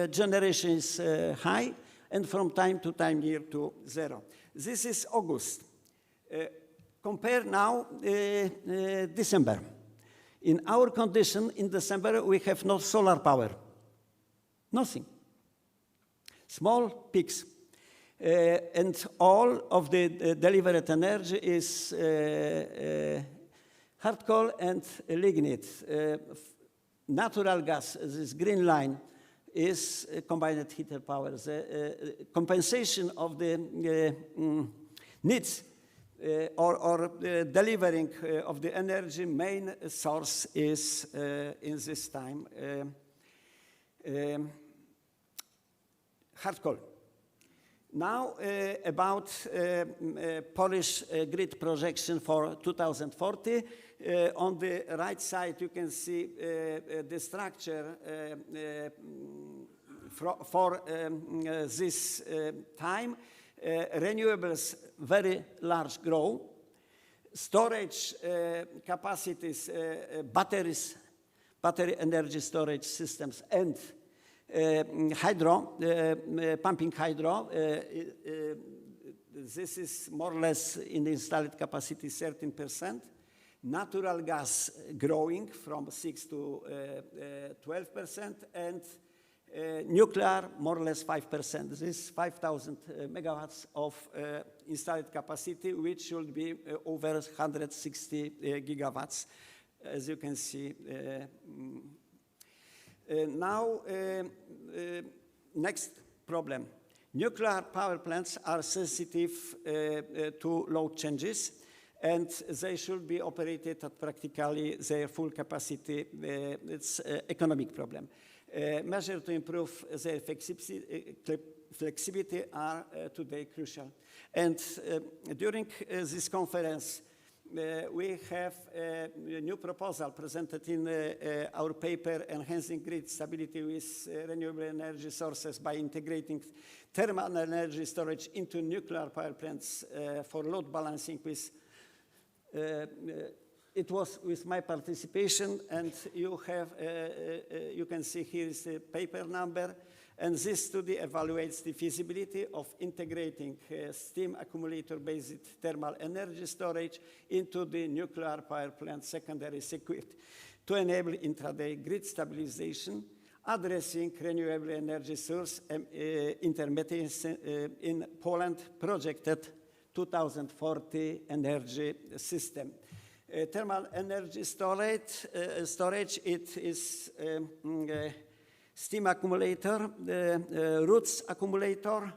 generation is high, and from time to time near to zero. This is August. Compare now December. In our condition, in December, we have no solar power. Nothing. Small peaks. And all of the delivered energy is hard coal and lignite. Natural gas, this green line, is combined heat and power. The compensation of the needs or delivering of the energy main source is in this time hard coal. Now about Polish grid projection for 2040. On the right side, you can see the structure for this time. Renewables, very large grow. Storage capacities, batteries, battery energy storage systems, and hydro, pumping hydro. This is more or less in the installed capacity 13%. Natural gas growing from 6 to 12%, and nuclear more or less 5%. This is 5,000 megawatts of installed capacity, which should be over 160 gigawatts, as you can see. Now, next problem. Nuclear power plants are sensitive to load changes, and they should be operated at practically their full capacity. It's an economic problem. Measures to improve their flexibility are today crucial. And during this conference, we have a new proposal presented in our paper, Enhancing Grid Stability with Renewable Energy Sources by Integrating Thermal Energy Storage into Nuclear Power Plants for Load Balancing with it was with my participation, and you have, you can see here is the paper number, And this study evaluates the feasibility of integrating steam accumulator-based thermal energy storage into the nuclear power plant secondary circuit to enable intraday grid stabilization, addressing renewable energy source intermittency in Poland projected 2040 energy system. Thermal energy storage, it is steam accumulator, roots accumulator,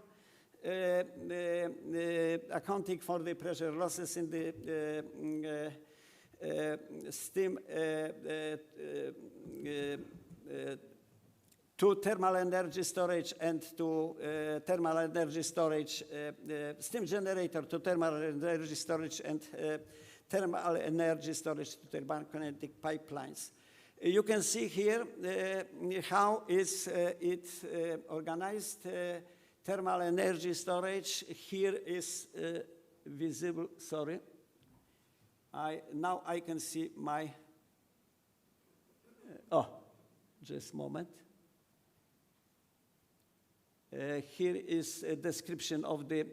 accounting for the pressure losses in the steam to thermal energy storage and to thermal energy storage, steam generator to thermal energy storage and thermal energy storage to thermal-connected pipelines. You can see here how is it organized. Thermal energy storage here is visible, sorry. Now I can see my, just a moment. Here is a description of the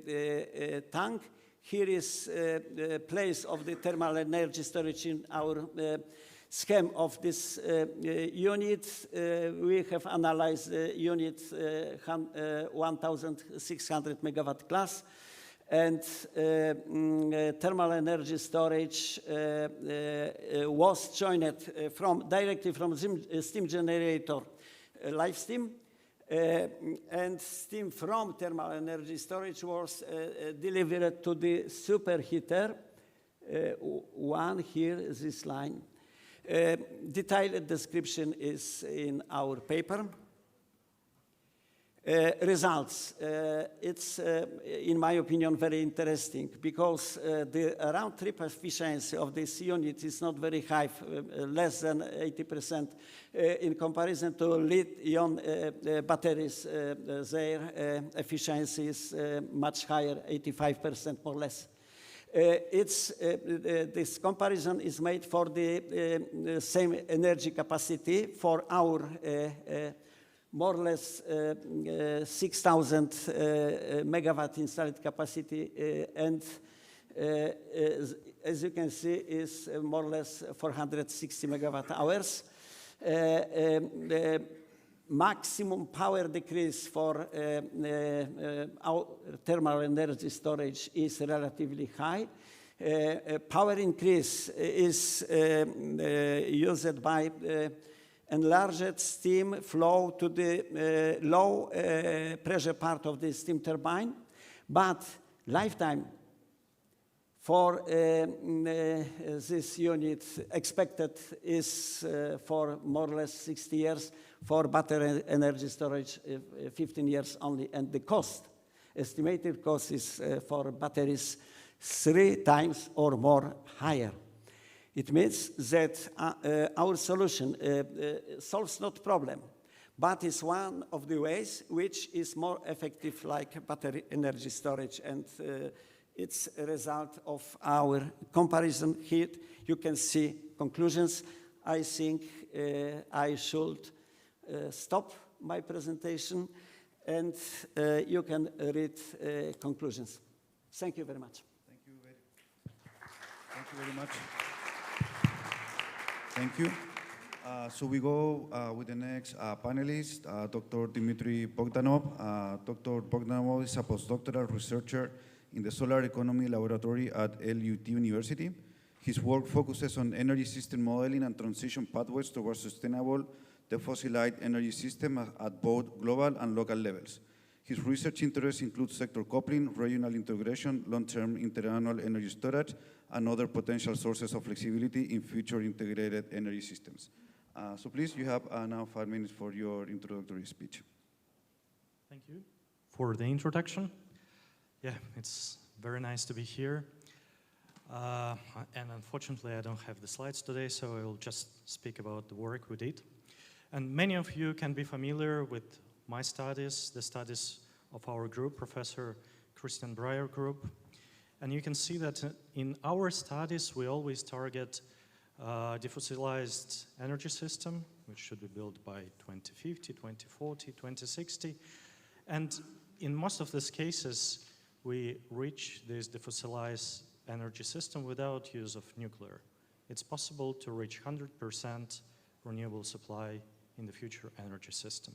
tank. Here is the place of the thermal energy storage in our scheme of this unit. We have analyzed the unit 1,600 megawatt class, and thermal energy storage was joined directly from steam generator, live steam, and steam from thermal energy storage was delivered to the superheater. One here, this line. Detailed description is in our paper. Results. It's, in my opinion, very interesting because the round-trip efficiency of this unit is not very high, less than 80% in comparison to lithium batteries. Their efficiency is much higher, 85% more or less. This comparison is made for the same energy capacity for our more or less 6,000 megawatt installed capacity, and as you can see, is more or less 460 megawatt hours. The maximum power decrease for our thermal energy storage is relatively high. Power increase is used by enlarged steam flow to the low pressure part of the steam turbine, but lifetime for this unit expected is for more or less 60 years, for battery energy storage 15 years only, and the cost, estimated cost is for batteries 3 times or more higher. It means that our solution solves not problem, but is one of the ways which is more effective like battery energy storage, and it's a result of our comparison here. You can see conclusions. I think I should stop my presentation, and you can read conclusions. Thank you very much. Thank you very much. Thank you. So we go with the next panelist, Dr. Dmitry Bogdanov. Dr. Bogdanov is a postdoctoral researcher in the Solar Economy Laboratory at LUT University. His work focuses on energy system modeling and transition pathways towards sustainable defossilized energy system at both global and local levels. His research interests include sector coupling, regional integration, long-term interannual energy storage, and other potential sources of flexibility in future integrated energy systems. So please, you have now 5 minutes for your introductory speech. Thank you for the introduction. Yeah, it's very nice to be here. And unfortunately, I don't have the slides today, so I will just speak about the work we did. And many of you can be familiar with my studies, the studies of our group, Professor Christian Breyer group. And you can see that in our studies, we always target defossilized energy system which should be built by 2050, 2040, 2060. And in most of these cases, we reach this defossilized energy system without use of nuclear. It's possible to reach 100% renewable supply in the future energy system.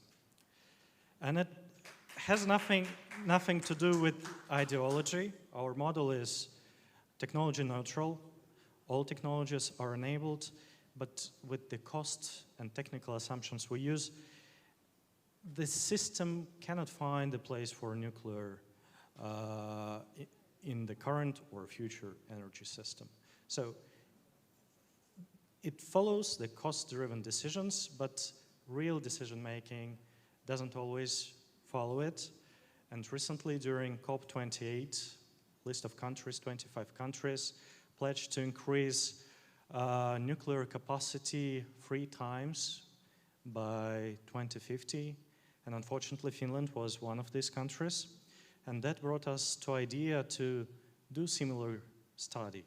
And it has nothing to do with ideology. Our model is technology neutral. All technologies are enabled, but with the cost and technical assumptions we use, the system cannot find a place for nuclear in the current or future energy system. So it follows the cost-driven decisions, but real decision-making doesn't always follow it. And recently, during COP28, list of countries, 25 countries, pledged to increase nuclear capacity 3 times by 2050. And unfortunately, Finland was one of these countries. And that brought us to idea to do similar study,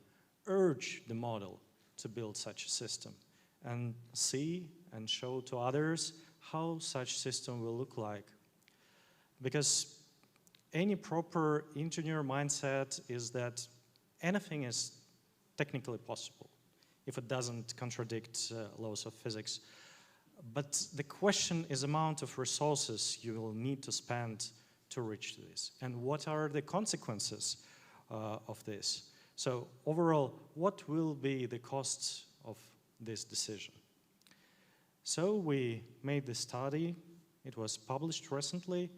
urge the model to build such a system, and see and show to others how such system will look like. Because any proper engineer mindset is that anything is technically possible if it doesn't contradict laws of physics. But the question is amount of resources you will need to spend to reach this, and what are the consequences of this. So overall, what will be the costs of this decision? So we made this study. It was published recently.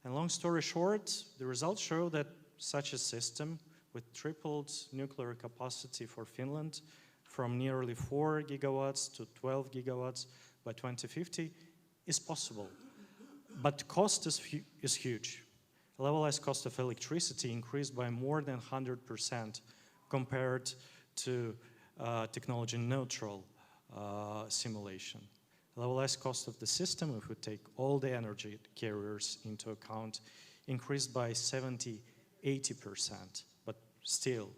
And long story short, the results show that such a system with tripled nuclear capacity for Finland from nearly 4 gigawatts to 12 gigawatts by 2050 is possible. But cost is huge. Levelized cost of electricity increased by more than 100% compared to technology neutral simulation. Levelized cost of the system, if we take all the energy carriers into account, increased by 70–80%, but still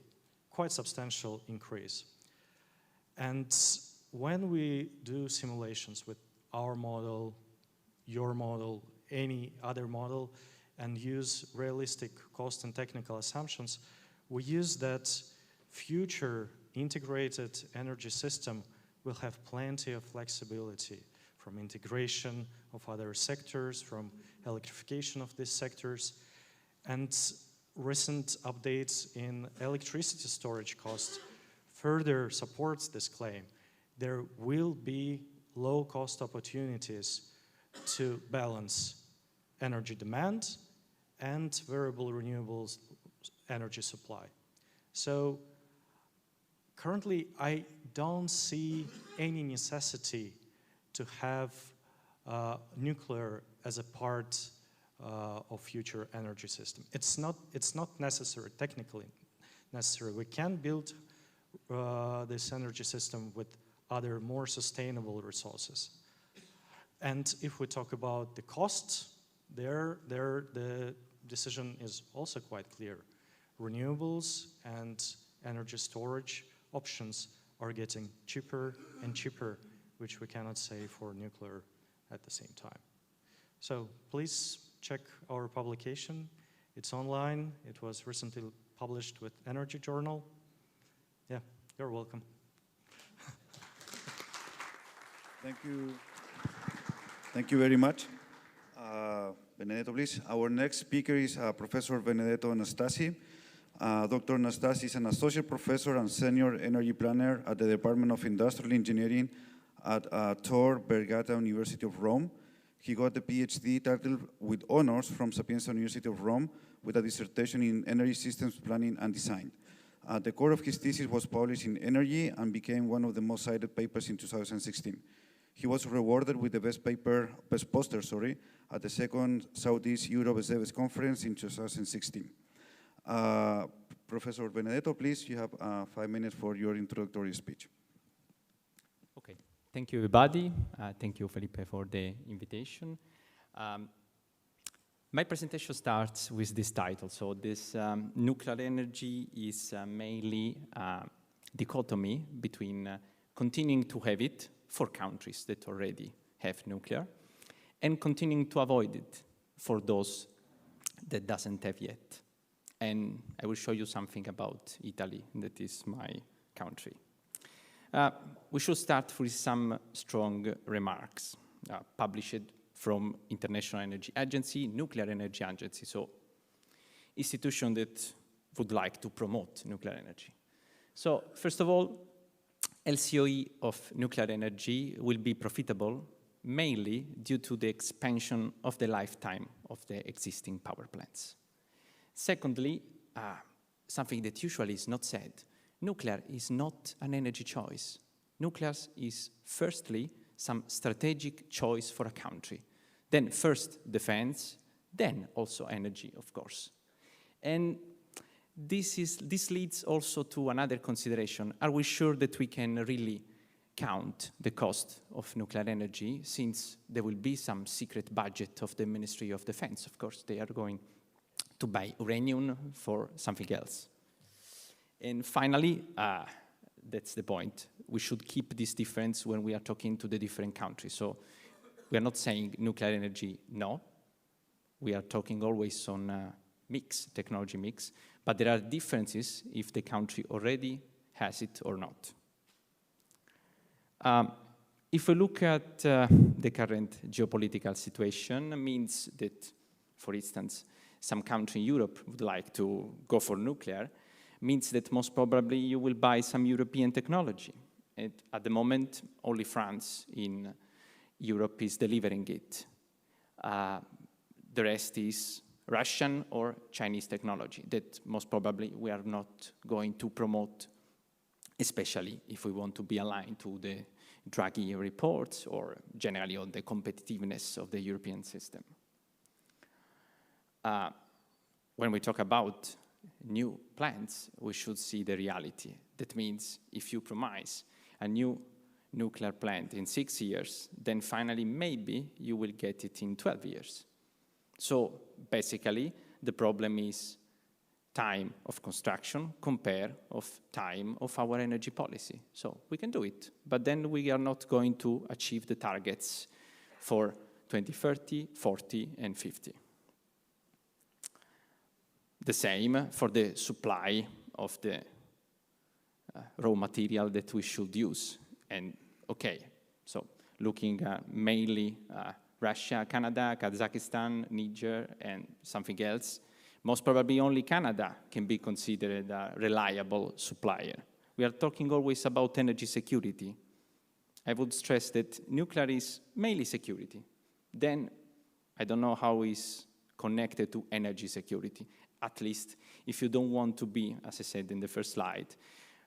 quite substantial increase. And when we do simulations with our model, your model, any other model, and use realistic cost and technical assumptions, we use that future integrated energy system will have plenty of flexibility from integration of other sectors, from electrification of these sectors, and recent updates in electricity storage cost further supports this claim. There will be low-cost opportunities to balance energy demand and variable renewables energy supply. So currently, I don't see any necessity to have nuclear as a part of future energy system. It's not necessary, technically necessary. We can build this energy system with other more sustainable resources. And if we talk about the costs, the decision is also quite clear. Renewables and energy storage options are getting cheaper and cheaper, which we cannot say for nuclear at the same time. So please check our publication. It's online. It was recently published with Energy Journal. Yeah, you're welcome. Thank you. Thank you very much. Benedetto, please. Our next speaker is Professor Benedetto Anastasi. Dr. Anastasi is an associate professor and senior energy planner at the Department of Industrial Engineering at Tor Vergata University of Rome. He got the PhD title with honors from Sapienza University of Rome with a dissertation in energy systems planning and design. The core of his thesis was published in Energy and became one of the most cited papers in 2016. He was rewarded with the best poster, at the second Southeast Europe SDEWES conference in 2016. Professor Benedetto, please, you have 5 minutes for your introductory speech. Okay, thank you everybody. Thank you, Felipe, for the invitation. My presentation starts with this title. So this nuclear energy is mainly a dichotomy between continuing to have it for countries that already have nuclear, and continuing to avoid it for those that doesn't have yet. And I will show you something about Italy, that is my country. We should start with some strong remarks published from International Energy Agency, Nuclear Energy Agency, so institution that would like to promote nuclear energy. So first of all, LCOE of nuclear energy will be profitable mainly due to the expansion of the lifetime of the existing power plants. Secondly, something that usually is not said, nuclear is not an energy choice. Nuclear is firstly some strategic choice for a country. Then first defense, then also energy, of course. And this leads also to another consideration. Are we sure that we can really count the cost of nuclear energy, since there will be some secret budget of the Ministry of Defense? Of course, they are going to buy uranium for something else. And finally, that's the point. We should keep this difference when we are talking to the different countries. So we are not saying nuclear energy, no. We are talking always on mix, technology mix, but there are differences if the country already has it or not. If we look at the current geopolitical situation, means that, for instance, some country in Europe would like to go for nuclear, means that most probably you will buy some European technology. And at the moment, only France in Europe is delivering it. The rest is Russian or Chinese technology that most probably we are not going to promote, especially if we want to be aligned to the Draghi reports or generally on the competitiveness of the European system. When we talk about new plants, we should see the reality. That means if you promise a new nuclear plant in 6 years, then finally maybe you will get it in 12 years. So basically, the problem is time of construction compared of time of our energy policy. So we can do it, but then we are not going to achieve the targets for 2030, 40, and 50. The same for the supply of the raw material that we should use. And okay, so looking mainly Russia, Canada, Kazakhstan, Niger, and something else, most probably only Canada can be considered a reliable supplier. We are talking always about energy security. I would stress that nuclear is mainly security. Then I don't know how it's connected to energy security, at least if you don't want to be, as I said in the first slide,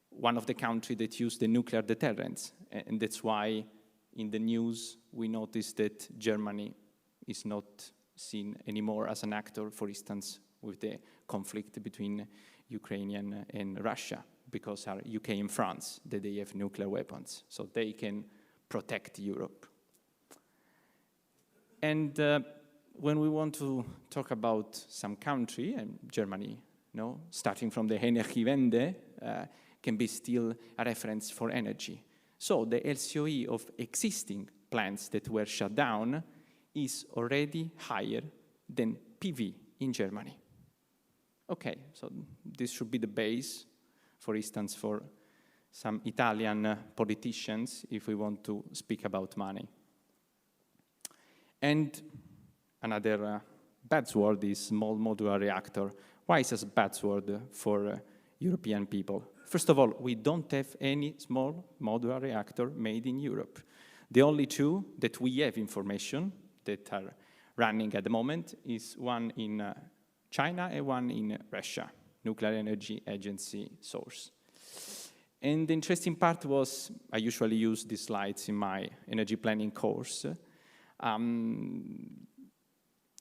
one of the countries that use the nuclear deterrents. And that's why in the news we noticed that Germany is not seen anymore as an actor, for instance, with the conflict between Ukraine and Russia, because our UK and France, that they have nuclear weapons, so they can protect Europe. And when we want to talk about some country, and Germany, no, starting from the Energiewende, can be still a reference for energy. So the LCOE of existing plants that were shut down is already higher than PV in Germany. Okay, so this should be the base, for instance, for some Italian politicians if we want to speak about money. And another buzzword is small modular reactor. Why is this a buzzword for European people? First of all, we don't have any small modular reactor made in Europe. The only two that we have information that are running at the moment is one in China and one in Russia, Nuclear Energy Agency source. And the interesting part was, I usually use these slides in my energy planning course.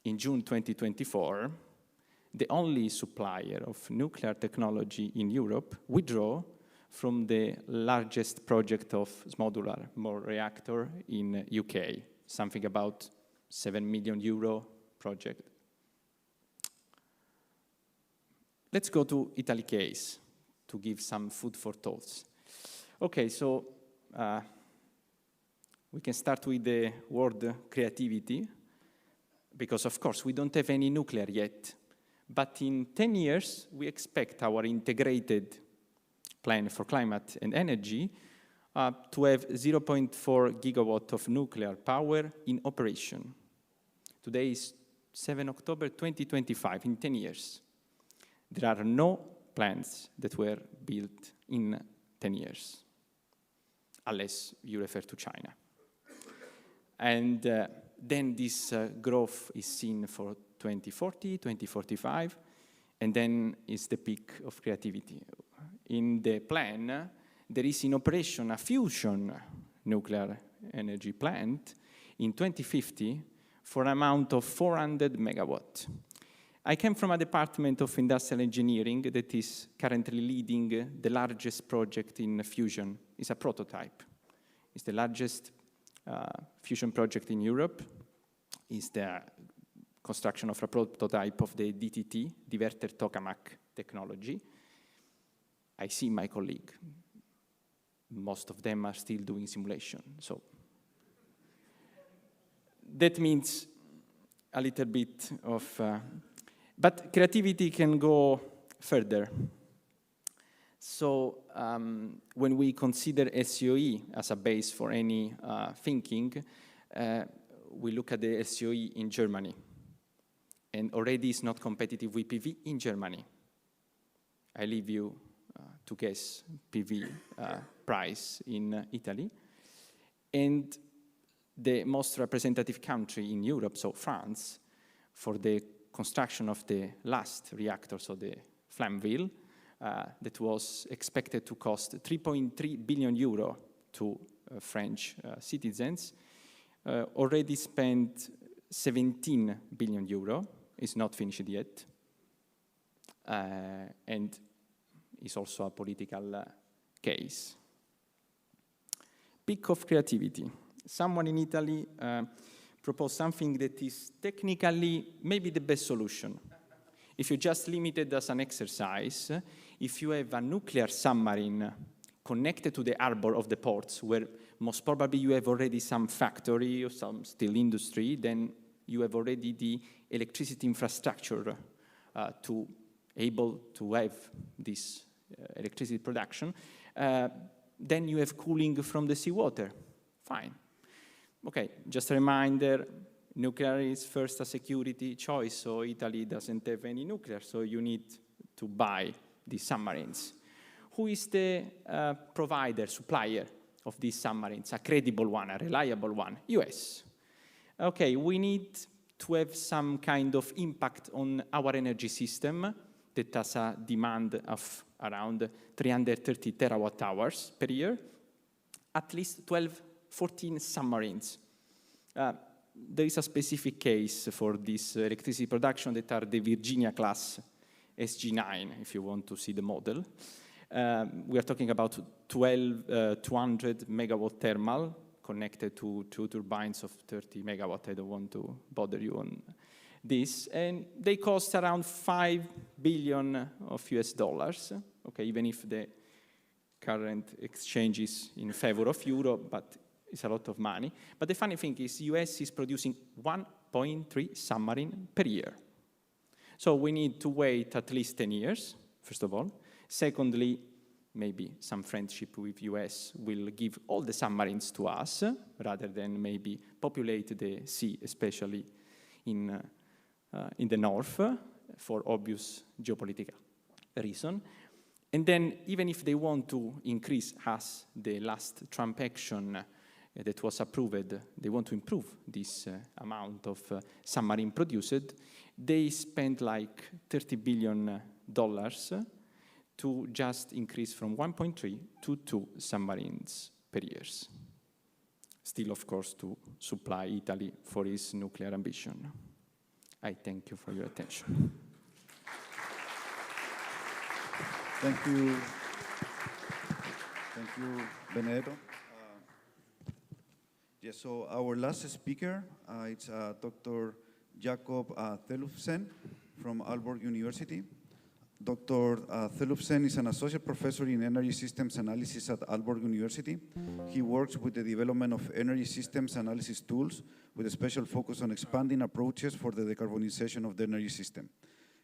In June 2024, the only supplier of nuclear technology in Europe withdrew from the largest project of small modular reactor in UK, something about €7 million project. Let's go to Italy case to give some food for thoughts. Okay, so We can start with the word creativity, because of course we don't have any nuclear yet. But in 10 years, we expect our integrated plan for climate and energy to have 0.4 gigawatt of nuclear power in operation. Today is 7 October 2025, in 10 years. There are no plants that were built in 10 years, unless you refer to China. And then this growth is seen for 2040, 2045, and then is the peak of creativity. In the plan, there is in operation a fusion nuclear energy plant in 2050 for an amount of 400 megawatt. I came from a department of industrial engineering that is currently leading the largest project in fusion. It's a prototype. It's the largest fusion project in Europe. It's the construction of a prototype of the DTT, diverter tokamak technology. I see my colleague. Most of them are still doing simulation, so that means a little bit of, but creativity can go further. So when we consider SOE as a base for any thinking, we look at the SOE in Germany, and already it's not competitive with PV in Germany. I leave you to guess PV price in Italy. And the most representative country in Europe, so France, for the construction of the last reactor, so the Flamanville, that was expected to cost 3.3 billion euro to French citizens, already spent 17 billion euro. It's not finished yet. And is also a political case. Peak of creativity. Someone in Italy proposed something that is technically maybe the best solution. If you just limit it as an exercise, if you have a nuclear submarine connected to the harbor of the ports, where most probably you have already some factory or some steel industry, then you have already the electricity infrastructure to able to have this electricity production, then you have cooling from the seawater. Fine. Okay, just a reminder, nuclear is first a security choice, so Italy doesn't have any nuclear, so you need to buy these submarines. Who is the provider, supplier of these submarines? A credible one, a reliable one? US. Okay, we need to have some kind of impact on our energy system that has a demand of around 330 terawatt hours per year, at least 14 submarines. There is a specific case for this electricity production that are the Virginia class SG9, if you want to see the model. We are talking about 200 megawatt thermal connected to two turbines of 30 megawatt. I don't want to bother you on this. And they cost around $5 billion of US dollars. Okay, even if the current exchange is in favor of euro, but it's a lot of money. But the funny thing is, US is producing 1.3 submarine per year. So we need to wait at least 10 years, first of all. Secondly, maybe some friendship with US will give all the submarines to us, rather than maybe populate the sea, especially in the north, for obvious geopolitical reason. And then, even if they want to increase, as the last Trump action that was approved, they want to improve this amount of submarine produced, they spend like $30 billion to just increase from 1.3 to 2 submarines per year. Still, of course, to supply Italy for its nuclear ambition. I thank you for your attention. Thank you. Thank you, Benedetto. Yes, so our last speaker, it's Dr. Jakob Tellufsen from Aalborg University. Dr. Thelupsen is an associate professor in energy systems analysis at Aalborg University. He works with the development of energy systems analysis tools with a special focus on expanding approaches for the decarbonization of the energy system.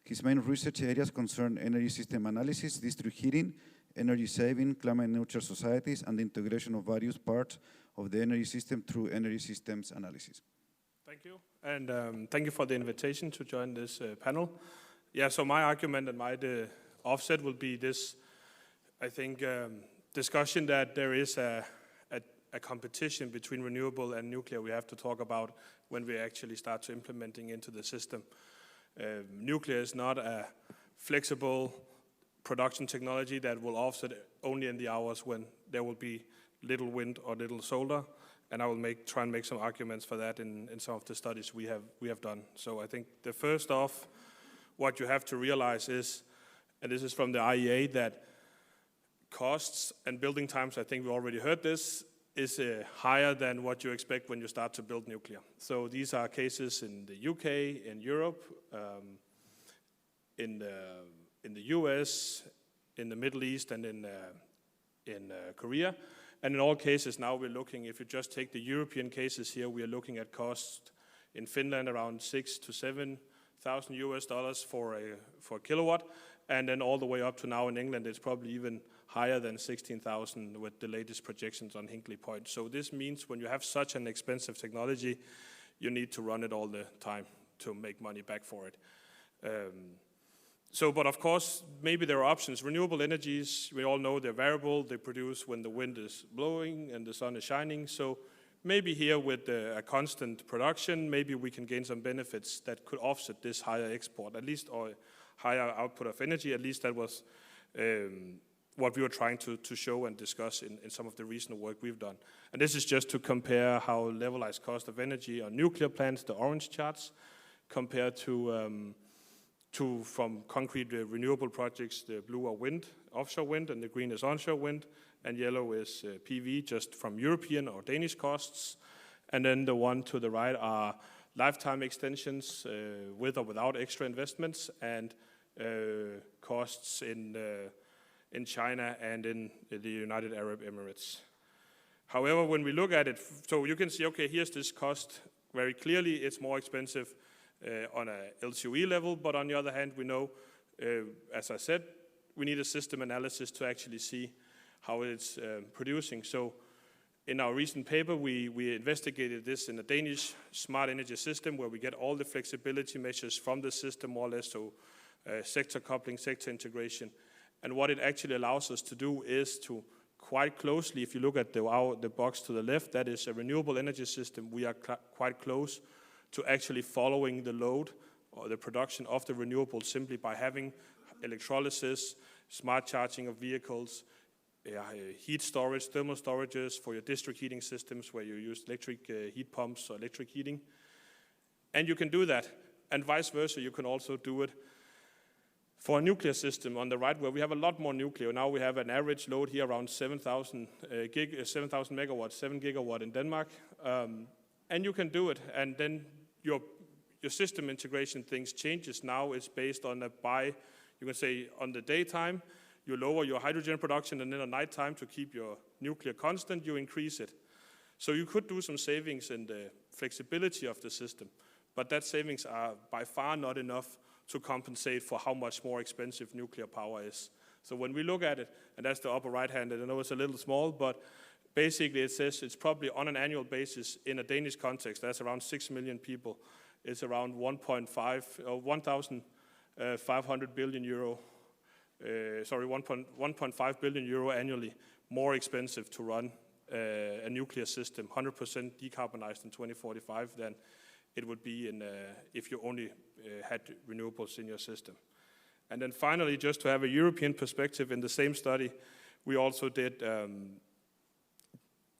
His main research areas concern energy system analysis, district heating, energy saving, climate neutral societies, and the integration of various parts of the energy system through energy systems analysis. Thank you, and thank you for the invitation to join this panel. Yeah, so my argument and my offset will be this, I think, discussion that there is a competition between renewable and nuclear we have to talk about when we actually start to implementing into the system. Nuclear is not a flexible production technology that will offset only in the hours when there will be little wind or little solar, and I will try and make some arguments for that in some of the studies we have done. So I think the first off, what you have to realize is, and this is from the IEA, that costs and building times, I think we already heard this, is higher than what you expect when you start to build nuclear. So these are cases in the UK, in Europe, in the US, in the Middle East, and in Korea. And in all cases now we're looking, if you just take the European cases here, we are looking at costs in Finland around $6,000 to $7,000 for a kilowatt, and then all the way up to now in England it's probably even higher than 16,000 with the latest projections on Hinkley Point. So this means when you have such an expensive technology, you need to run it all the time to make money back for it. But of course, maybe there are options. Renewable energies, we all know they're variable. They produce when the wind is blowing and the sun is shining. So maybe here with a constant production, maybe we can gain some benefits that could offset this higher export, at least, or higher output of energy. At least that was what we were trying to show and discuss in some of the recent work we've done. And this is just to compare how levelized cost of energy on nuclear plants, the orange charts, compared to from concrete renewable projects. The blue are wind, offshore wind, and the green is onshore wind, and yellow is PV, just from European or Danish costs. And then the one to the right are lifetime extensions with or without extra investments, and costs in China and in the United Arab Emirates. However, when we look at it, so you can see, okay, here's this cost. Very clearly, it's more expensive on a LCOE level, but on the other hand, we know, as I said, we need a system analysis to actually see how it's producing. So in our recent paper, we investigated this in a Danish smart energy system where we get all the flexibility measures from the system, more or less, so sector coupling, sector integration. And what it actually allows us to do is to quite closely, if you look at the box to the left, that is a renewable energy system, we are quite close to actually following the load or the production of the renewables simply by having electrolysis, smart charging of vehicles, heat storage, thermal storages for your district heating systems where you use electric heat pumps or electric heating. And you can do that. And vice versa, you can also do it for a nuclear system on the right, where we have a lot more nuclear. Now we have an average load here around 7,000 megawatts, 7 gigawatt in Denmark. And you can do it. And then your system integration things changes now. It's based on you can say on the daytime, you lower your hydrogen production, and then at nighttime, to keep your nuclear constant, you increase it. So you could do some savings in the flexibility of the system, but that savings are by far not enough to compensate for how much more expensive nuclear power is. So when we look at it, and that's the upper right hand, and I know it's a little small, but basically it says it's probably on an annual basis in a Danish context, that's around 6 million people, it's around 1,500 billion euro, 1.5 billion euro annually more expensive to run a nuclear system, 100% decarbonized in 2045 than it would be if you only had renewables in your system. And then finally, just to have a European perspective, in the same study, we also did,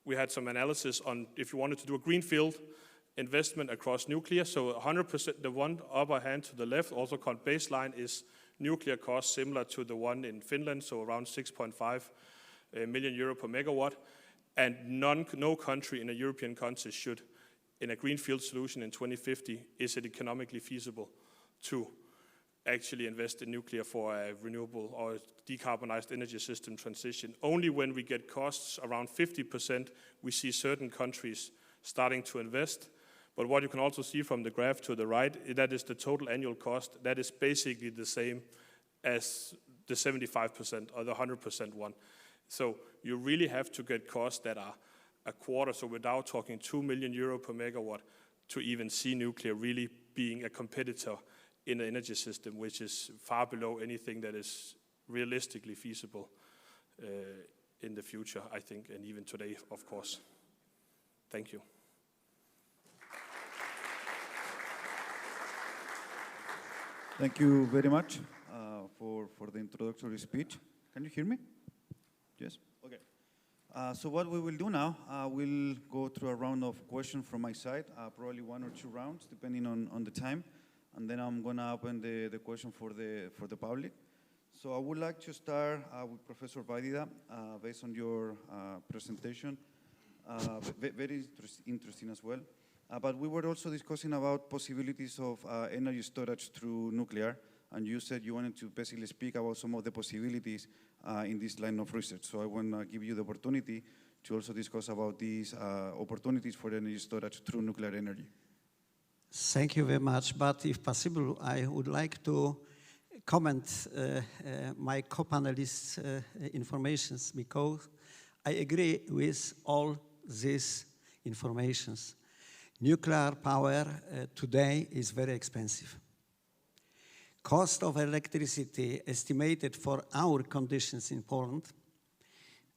we had some analysis on if you wanted to do a greenfield investment across nuclear. So 100%, the one upper hand to the left, also called baseline, is nuclear cost similar to the one in Finland, so around 6.5 million euro per megawatt. And no country in a European context should, in a greenfield solution in 2050, is it economically feasible to actually invest in nuclear for a renewable or decarbonized energy system transition. Only when we get costs around 50%, we see certain countries starting to invest. But what you can also see from the graph to the right, that is the total annual cost. That is basically the same as the 75% or the 100% one. So you really have to get costs that are a quarter, so we're now talking 2 million euro per megawatt to even see nuclear really being a competitor in the energy system, which is far below anything that is realistically feasible in the future, I think, and even today, of course. Thank you. Thank you very much for the introductory speech. Can you hear me? Yes? Okay. So what we will do now, we'll go through a round of questions from my side, probably 1 or 2 rounds, depending on the time. And then I'm going to open the question for the public. So I would like to start with Professor Vadida, based on your presentation. Very interesting as well. But we were also discussing about possibilities of energy storage through nuclear, and you said you wanted to basically speak about some of the possibilities in this line of research. So I want to give you the opportunity to also discuss about these opportunities for energy storage through nuclear energy. Thank you very much, but if possible, I would like to comment my co-panelists' informations, because I agree with all these informations. Nuclear power today is very expensive. Cost of electricity estimated for our conditions in Poland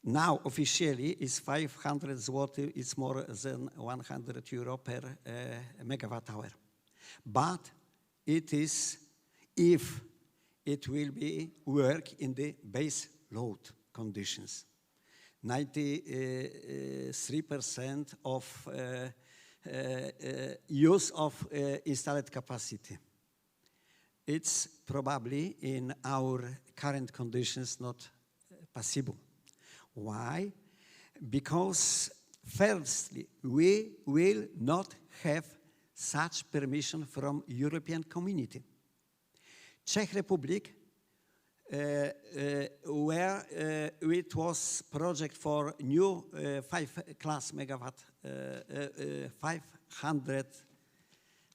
now officially is 500 zloty, it's more than 100 euro per megawatt hour. But it is if it will be work in the base load conditions. 93% of use of installed capacity. It's probably in our current conditions not possible. Why? Because firstly, we will not have such permission from European Community. Czech Republic, where it was project for new 500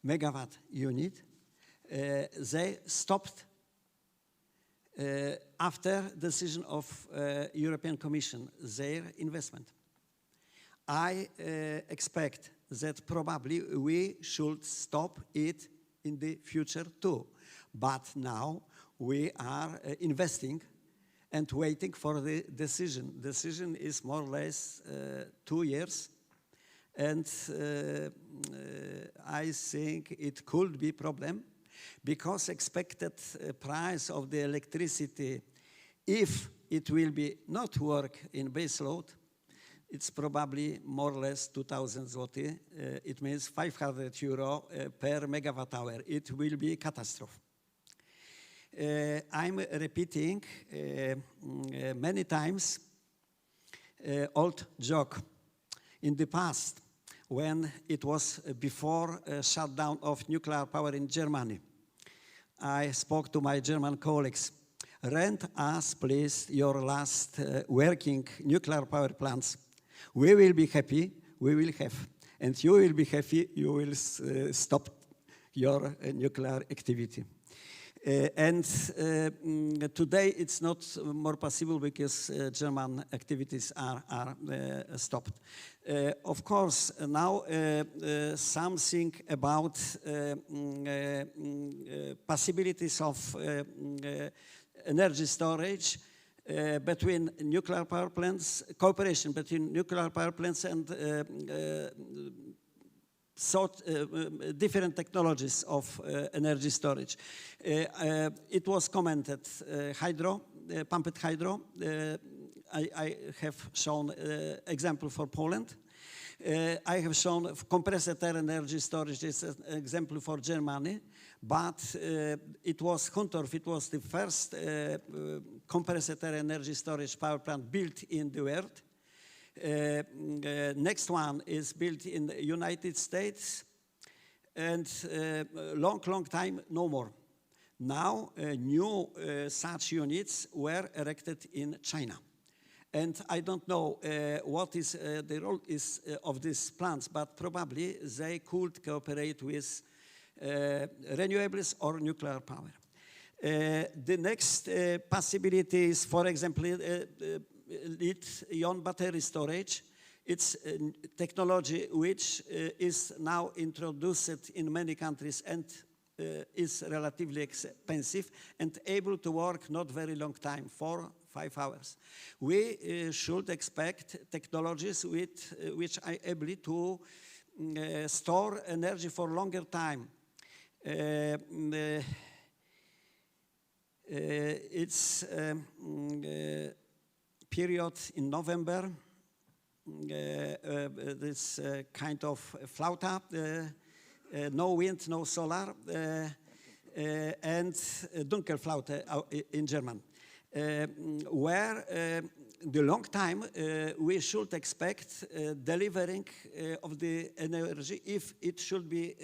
megawatt unit, they stopped after decision of European Commission their investment. I expect that probably we should stop it in the future too. But now we are investing and waiting for the decision. Decision is more or less 2 years. And I think it could be a problem, because expected price of the electricity, if it will be not work in base load, it's probably more or less 2,000 zloty. It means 500 euro per megawatt hour. It will be a catastrophe. I'm repeating many times old joke. In the past, when it was before shutdown of nuclear power in Germany, I spoke to my German colleagues, rent us please your last working nuclear power plants. We will be happy, we will have. And you will be happy, you will stop your nuclear activity. And today it's not more possible because German activities are stopped. Of course, now something about possibilities of energy storage between nuclear power plants, cooperation between nuclear power plants and different technologies of energy storage. It was commented hydro, pumped hydro. I have shown example for Poland. I have shown compressed air energy storage is an example for Germany, but it was Huntorf, it was the first compressed air energy storage power plant built in the world. Next one is built in the United States, and long time, no more. Now, new such units were erected in China. And I don't know what is the role is of these plants, but probably they could cooperate with renewables or nuclear power. The next possibility is, for example, lithium battery storage. It's a technology which is now introduced in many countries and is relatively expensive and able to work not very long time, 4-5 hours. We should expect technologies which are able to store energy for longer time. It's period in November. This kind of flauta, no wind, no solar, and Dunkelflaute in German, where the long time we should expect delivering of the energy. If it should be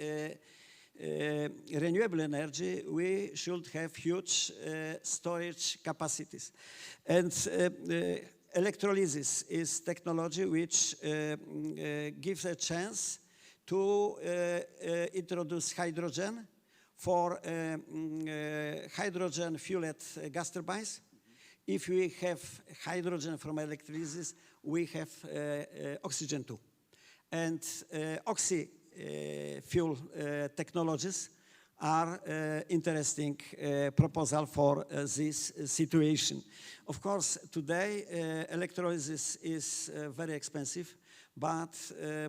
renewable energy, we should have huge storage capacities. And electrolysis is technology which gives a chance to introduce hydrogen for hydrogen-fueled gas turbines. If we have hydrogen from electrolysis, we have oxygen too. And oxy-fuel technologies are interesting proposal for this situation. Of course, today electrolysis is very expensive, but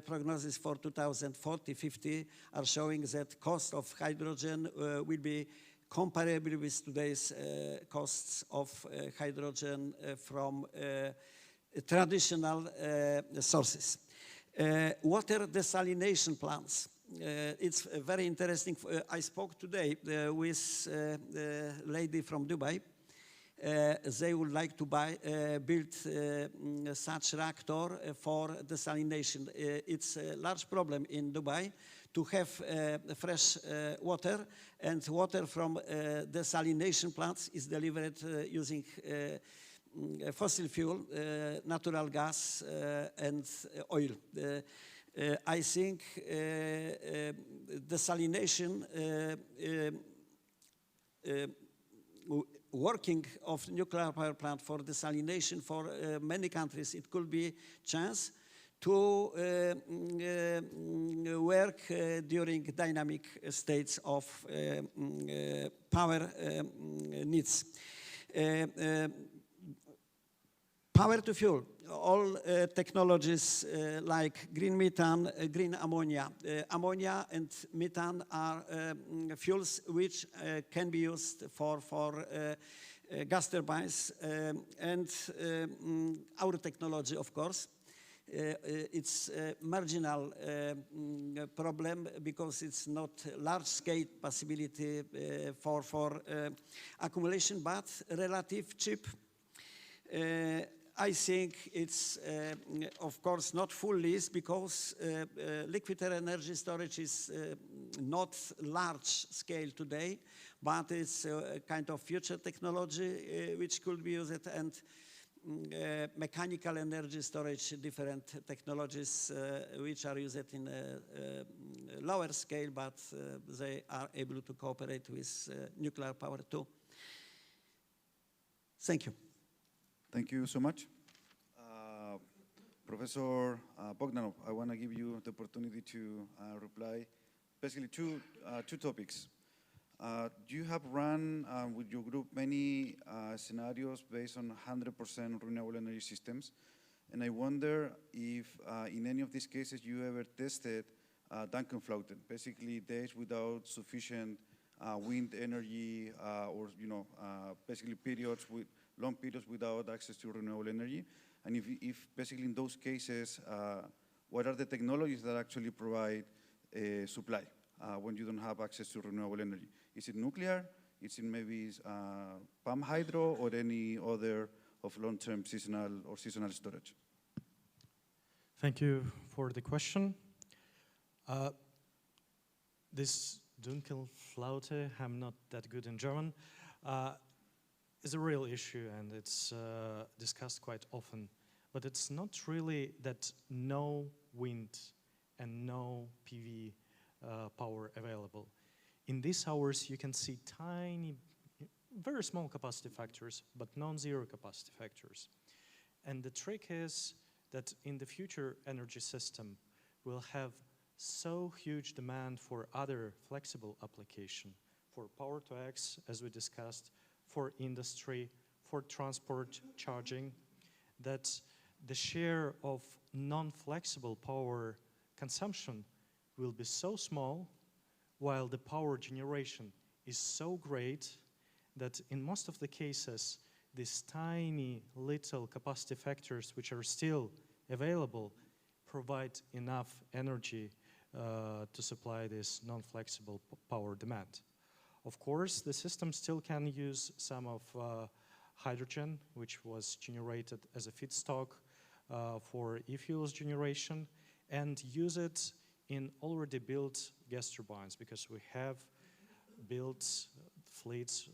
prognosis for 2040-50 are showing that cost of hydrogen will be comparable with today's costs of hydrogen from traditional sources. Water desalination plants. It's very interesting. I spoke today with a lady from Dubai. They would like to build such reactor for desalination. It's a large problem in Dubai to have fresh water, and water from desalination plants is delivered using fossil fuel, natural gas, and oil. I think desalination, working of nuclear power plant for desalination for many countries, it could be chance to work during dynamic states of power needs. Power to fuel, all technologies like green methane, green ammonia. Ammonia and methane are fuels which can be used for gas turbines, and our technology, of course. It's a marginal problem because it's not large-scale possibility for accumulation, but relative cheap. I think it's, of course, not full list because liquid energy storage is not large scale today, but it's a kind of future technology which could be used, and mechanical energy storage, different technologies which are used in a lower scale, but they are able to cooperate with nuclear power too. Thank you. Thank you so much. Professor Bogdanov, I want to give you the opportunity to reply. Basically, two topics. You have run with your group many scenarios based on 100% renewable energy systems. And I wonder if in any of these cases you ever tested Dunkelflauten, basically days without sufficient wind energy or, basically long periods without access to renewable energy. And if basically in those cases, what are the technologies that actually provide supply when you don't have access to renewable energy? Is it nuclear? Is it maybe pumped hydro or any other of long-term seasonal storage? Thank you for the question. This Dunkelflaute, I'm not that good in German, is a real issue, and it's discussed quite often. But it's not really that no wind and no PV power available. In these hours, you can see tiny, very small capacity factors, but non-zero capacity factors. And the trick is that in the future energy system, we'll have so huge demand for other flexible application, for power to X, as we discussed, for industry, for transport charging, that the share of non-flexible power consumption will be so small, while the power generation is so great that in most of the cases, these tiny little capacity factors which are still available provide enough energy to supply this non-flexible power demand. Of course, the system still can use some of hydrogen, which was generated as a feedstock for e-fuels generation, and use it in already built gas turbines, because we have built fleets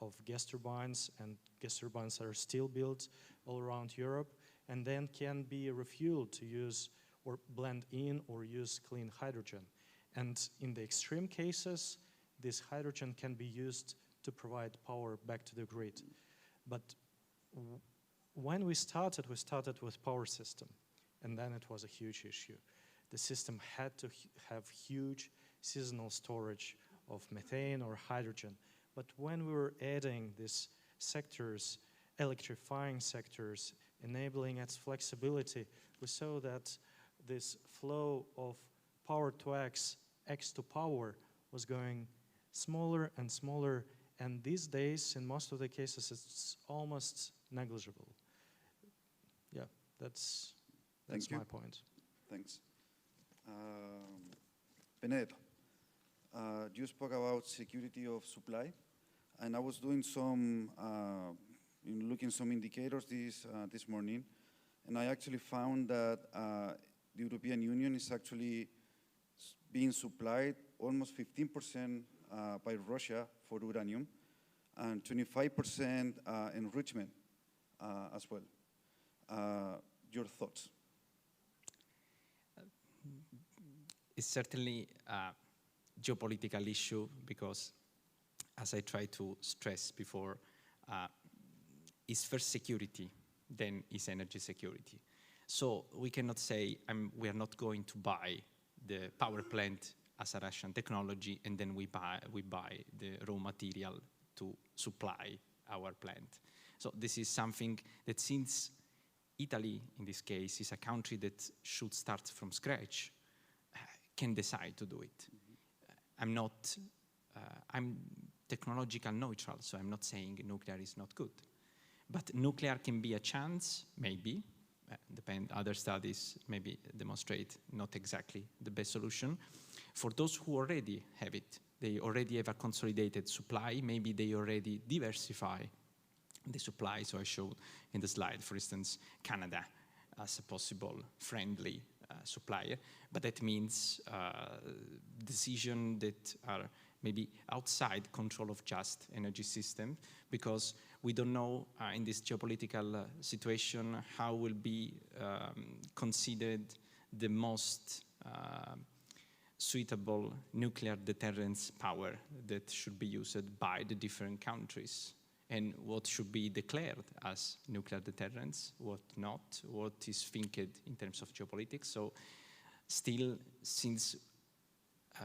of gas turbines, and gas turbines are still built all around Europe, and then can be refueled to use or blend in or use clean hydrogen. And in the extreme cases, this hydrogen can be used to provide power back to the grid. But when we started with power system, and then it was a huge issue. The system had to have huge seasonal storage of methane or hydrogen. But when we were adding these sectors, electrifying sectors, enabling its flexibility, we saw that this flow of power to X, X to power, was going smaller and smaller, and these days, in most of the cases, it's almost negligible. Yeah, that's my point. Thanks. Benedetto, you spoke about security of supply, and I was doing some, looking some indicators this morning, and I actually found that the European Union is actually being supplied almost 15% by Russia for uranium, and 25% enrichment as well. Your thoughts? It's certainly a geopolitical issue because, as I tried to stress before, it's first security, then is energy security. So we cannot say we are not going to buy the power plant as a Russian technology, and then we buy the raw material to supply our plant. So this is something that, since Italy, in this case, is a country that should start from scratch, can decide to do it. I'm technological neutral, so I'm not saying nuclear is not good. But nuclear can be a chance, maybe, other studies maybe demonstrate not exactly the best solution. For those who already have it, they already have a consolidated supply, maybe they already diversify the supply. So I showed in the slide, for instance, Canada as a possible friendly supplier, but that means decisions that are maybe outside control of just energy system, because we don't know in this geopolitical situation how will be considered the most suitable nuclear deterrence power that should be used by the different countries, and what should be declared as nuclear deterrence, what not, what is think in terms of geopolitics. So still, since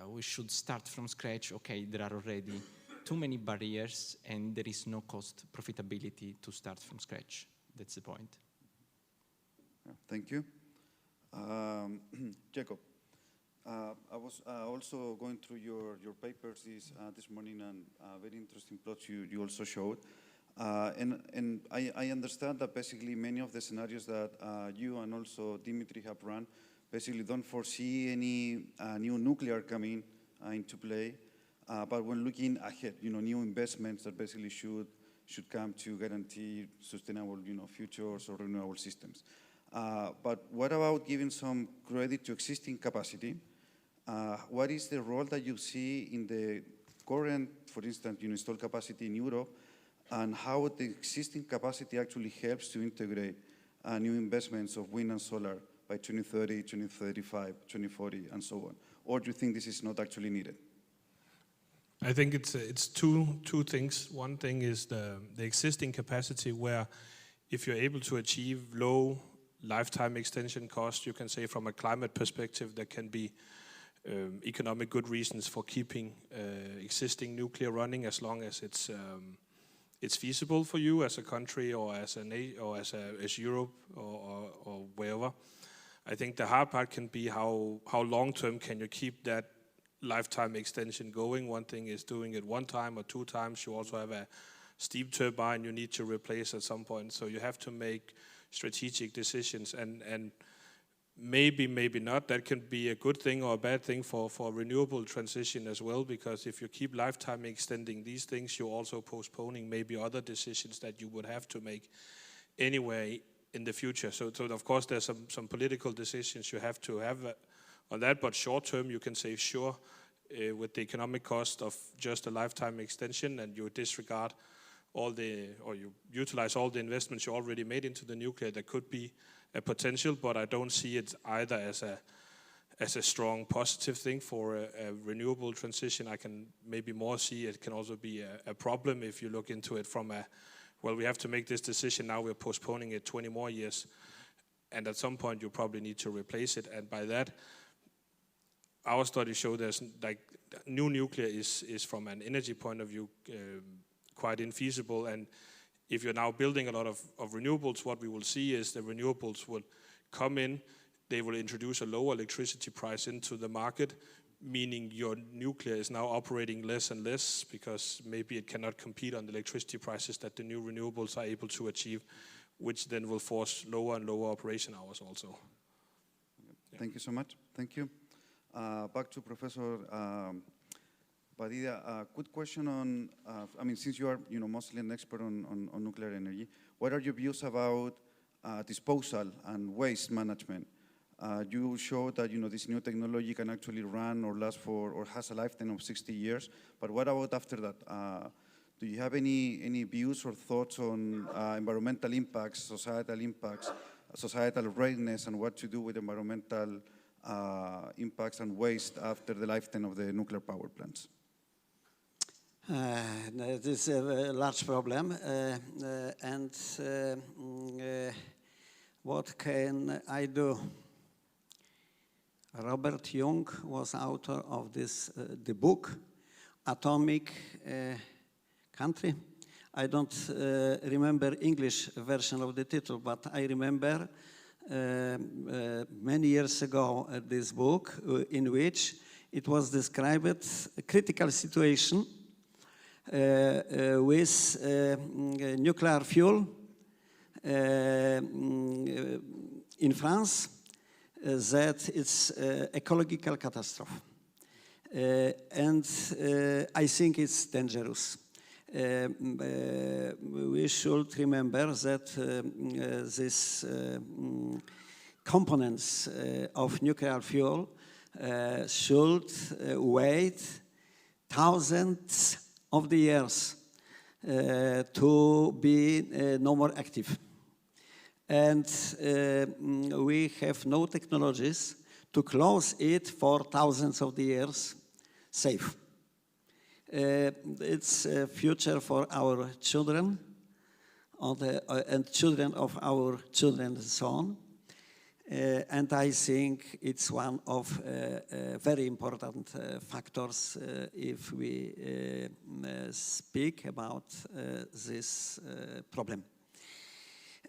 we should start from scratch, okay, there are already too many barriers and there is no cost profitability to start from scratch. That's the point. Thank you. Jacob, I was also going through your papers this morning, and very interesting plots you also showed. And I understand that basically many of the scenarios that you and also Dimitri have run basically don't foresee any new nuclear coming into play. But when looking ahead, new investments that basically should come to guarantee sustainable, futures or renewable systems. But what about giving some credit to existing capacity what is the role that you see in the current, for instance, installed capacity in Europe, and how the existing capacity actually helps to integrate new investments of wind and solar by 2030, 2035, 2040, and so on? Or do you think this is not actually needed? I think it's two things. One thing is the existing capacity, where if you're able to achieve low lifetime extension cost, you can say from a climate perspective, there can be economic good reasons for keeping existing nuclear running as long as it's feasible for you as a country or as Europe or wherever. I think the hard part can be how long term can you keep that lifetime extension going. One thing is doing it one time or two times. You also have a steam turbine you need to replace at some point. So you have to make strategic decisions, and maybe not. That can be a good thing or a bad thing for renewable transition as well, because if you keep lifetime extending these things, you're also postponing maybe other decisions that you would have to make anyway in the future. So of course there's some political decisions you have to have on that, but short term you can say sure with the economic cost of just a lifetime extension, and you disregard you utilize all the investments you already made into the nuclear. There could be a potential, but I don't see it either as a strong positive thing for a renewable transition. I can maybe more see it can also be a problem if you look into it from we have to make this decision now, we're postponing it 20 more years, and at some point you probably need to replace it, and by that our studies show there's new nuclear is from an energy point of view quite infeasible. And if you're now building a lot of renewables, what we will see is the renewables will come in, they will introduce a lower electricity price into the market, meaning your nuclear is now operating less and less because maybe it cannot compete on the electricity prices that the new renewables are able to achieve, which then will force lower and lower operation hours also. Yeah. Thank you so much. Thank you. Back to Professor Padilla, a good question on, since you are mostly an expert on nuclear energy, what are your views about disposal and waste management? You showed that this new technology can actually run or last or has a lifetime of 60 years, but what about after that? Do you have any views or thoughts on environmental impacts, societal readiness, and what to do with environmental impacts and waste after the lifetime of the nuclear power plants? This is a large problem, and what can I do? Robert Young was author of the book, Atomic Country. I don't remember English version of the title, but I remember many years ago this book in which it was described a critical situation with nuclear fuel in France, that it's ecological catastrophe. And I think it's dangerous. We should remember that these components of nuclear fuel should wait thousands of the years to be no more active. And we have no technologies to close it for thousands of the years safe. It's a future for our children and children of our children and so on. And I think it's one of very important factors if we speak about this problem.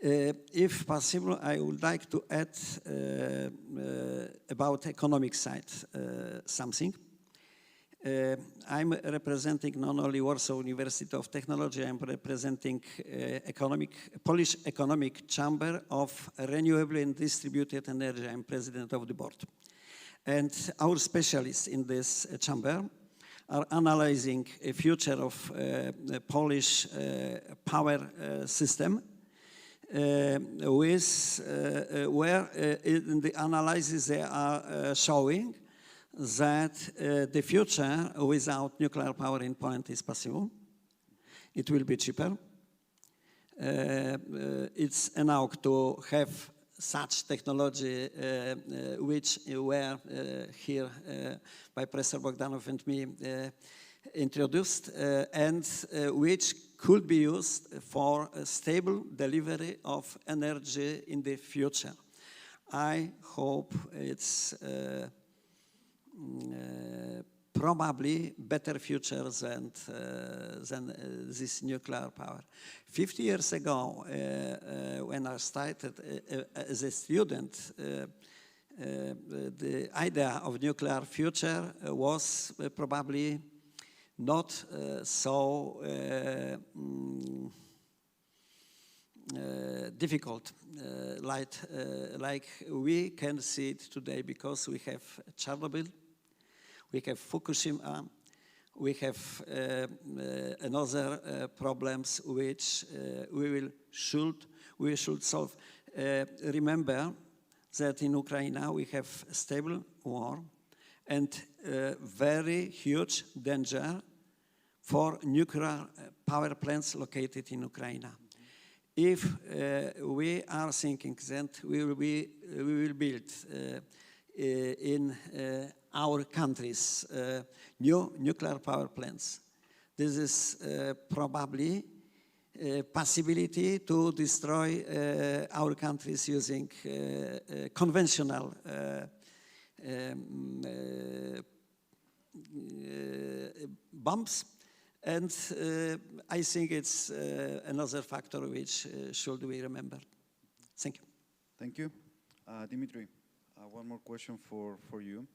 If possible, I would like to add about economic side something. I'm representing not only Warsaw University of Technology, I'm representing Polish Economic Chamber of Renewable and Distributed Energy. I'm president of the board. And our specialists in this chamber are analyzing a future of Polish power system, with where in the analysis they are showing that the future without nuclear power in Poland is possible. It will be cheaper. It's enough to have such technology which were here by Professor Bogdanov and me introduced and which could be used for a stable delivery of energy in the future. I hope it's probably better future than this nuclear power. 50 years ago, when I started as a student, the idea of nuclear future was probably not so difficult like we can see it today, because we have Chernobyl, we have Fukushima, we have another problems which we should solve. Remember that in Ukraine we have a stable war and very huge danger for nuclear power plants located in Ukraine. If we are thinking that we will build in our countries new nuclear power plants, this is probably a possibility to destroy our countries using conventional bombs. And I think it's another factor which should we remember. Thank you. Thank you. Dimitri, one more question for you.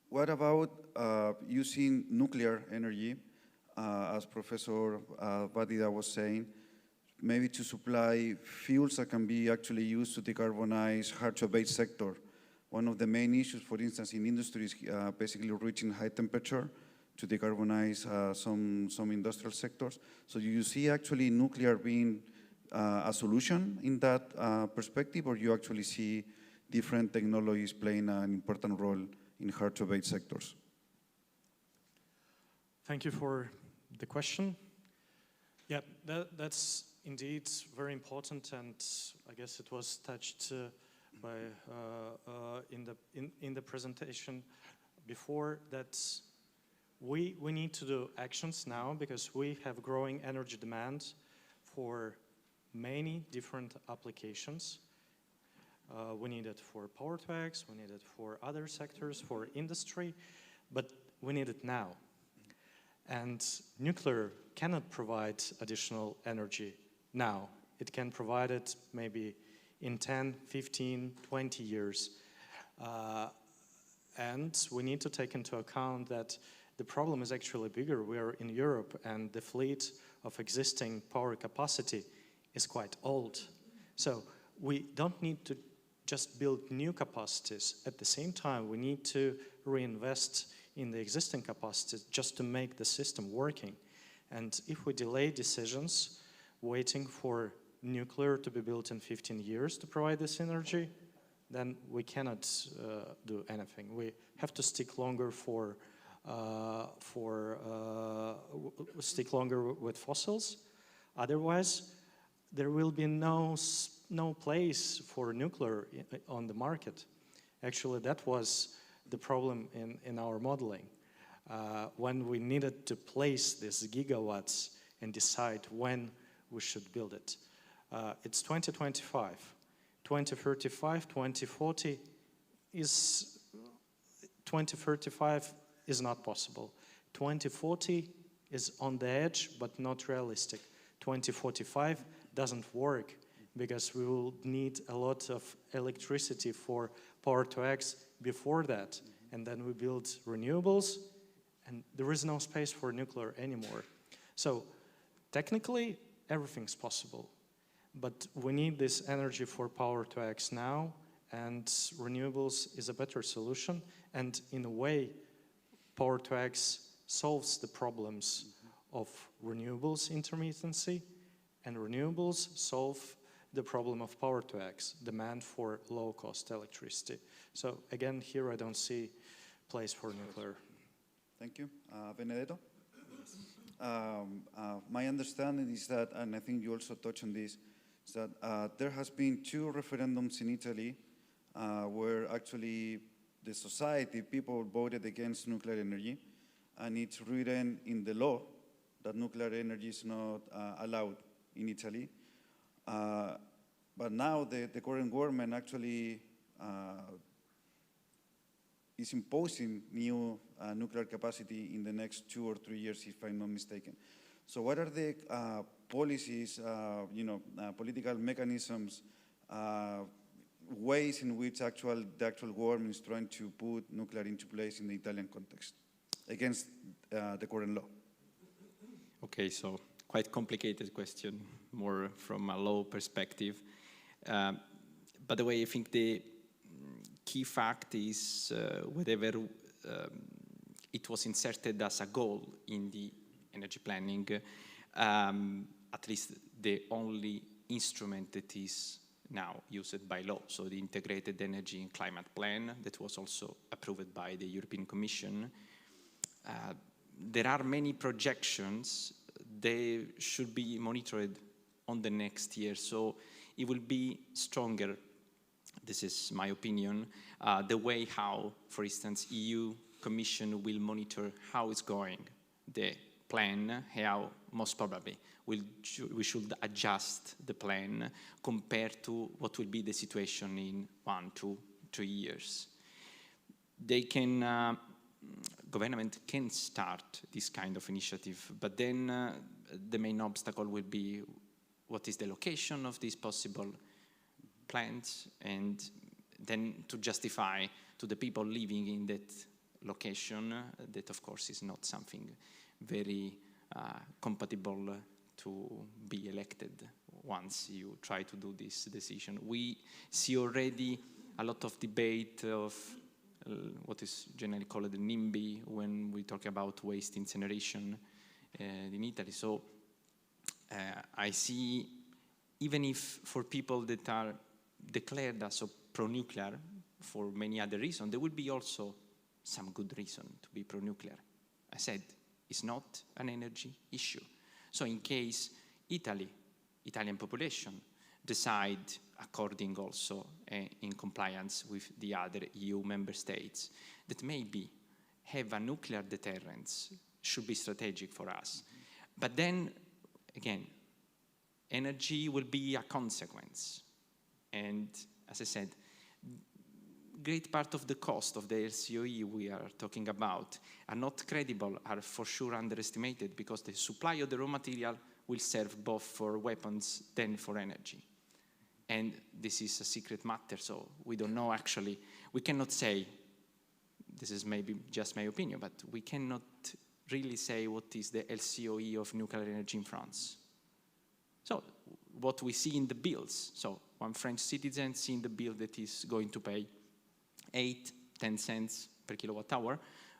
What about using nuclear energy, as Professor Badida was saying, maybe to supply fuels that can be actually used to decarbonize hard-to-abate sector? One of the main issues, for instance, in industry is basically reaching high temperature to decarbonize some industrial sectors. So do you see actually nuclear being a solution in that perspective, or you actually see different technologies playing an important role in hard-to-abate sectors? Thank you for the question. Yeah, that's indeed very important, and I guess it was touched by in the presentation before, that we need to do actions now, because we have growing energy demand for many different applications. We need it for power to X, we need it for other sectors, for industry, but we need it now. And nuclear cannot provide additional energy now. It can provide it maybe in 10, 15, 20 years. And we need to take into account that the problem is actually bigger. We are in Europe, and the fleet of existing power capacity is quite old. So we don't need to just build new capacities. At the same time, we need to reinvest in the existing capacities just to make the system working. And if we delay decisions, waiting for nuclear to be built in 15 years to provide this energy, then we cannot do anything. We have to stick longer stick longer with fossils. Otherwise, there will be no place for nuclear on the market. Actually, that was the problem in our modeling. When we needed to place these gigawatts and decide when we should build it. It's 2025. 2035, 2040 is 2035 is not possible. 2040 is on the edge, but not realistic. 2045 doesn't work, because we will need a lot of electricity for power to X before that. And then we build renewables, and there is no space for nuclear anymore. So technically, everything's possible. But we need this energy for power to X now, and renewables is a better solution. And in a way, power to X solves the problems of renewables intermittency, and renewables solve the problem of power to X, demand for low-cost electricity. So again, here I don't see place for nuclear. Thank you. Benedetto? My understanding is that, and I think you also touched on this, is that there has been 2 referendums in Italy where actually the society, people voted against nuclear energy, and it's written in the law that nuclear energy is not allowed in Italy. But now the current government actually is imposing new nuclear capacity in the next 2 or 3 years, if I'm not mistaken. So what are the policies, political mechanisms, ways in which the actual government is trying to put nuclear into place in the Italian context against the current law? Okay, so quite complicated question, more from a law perspective. By the way, I think the key fact is whatever it was inserted as a goal in the energy planning, at least the only instrument that is now used by law, so the Integrated Energy and Climate Plan that was also approved by the European Commission. There are many projections. They should be monitored on the next year, so it will be stronger. This is my opinion. The way how, for instance, EU Commission will monitor how it's going, the plan, how most probably we should adjust the plan compared to what will be the situation in 1, 2, 3 years. They can, government can start this kind of initiative, but then the main obstacle will be what is the location of these possible plants, and then to justify to the people living in that location that of course is not something very compatible to be elected once you try to do this decision. We see already a lot of debate of what is generally called the NIMBY when we talk about waste incineration in Italy. So I see, even if for people that are declared as pro-nuclear for many other reasons, there would be also some good reason to be pro-nuclear. I said, it's not an energy issue. So in case Italian population decide according also in compliance with the other EU member states that maybe have a nuclear deterrence should be strategic for us. But then, again, energy will be a consequence. And as I said, great part of the cost of the LCOE we are talking about are not credible, are for sure underestimated, because the supply of the raw material will serve both for weapons than for energy. And this is a secret matter, so we don't know actually. We cannot say, this is maybe just my opinion, but we cannot really say what is the LCOE of nuclear energy in France. So what we see in the bills, so one French citizen seeing the bill that is going to pay 8-10 cents per kilowatt hour,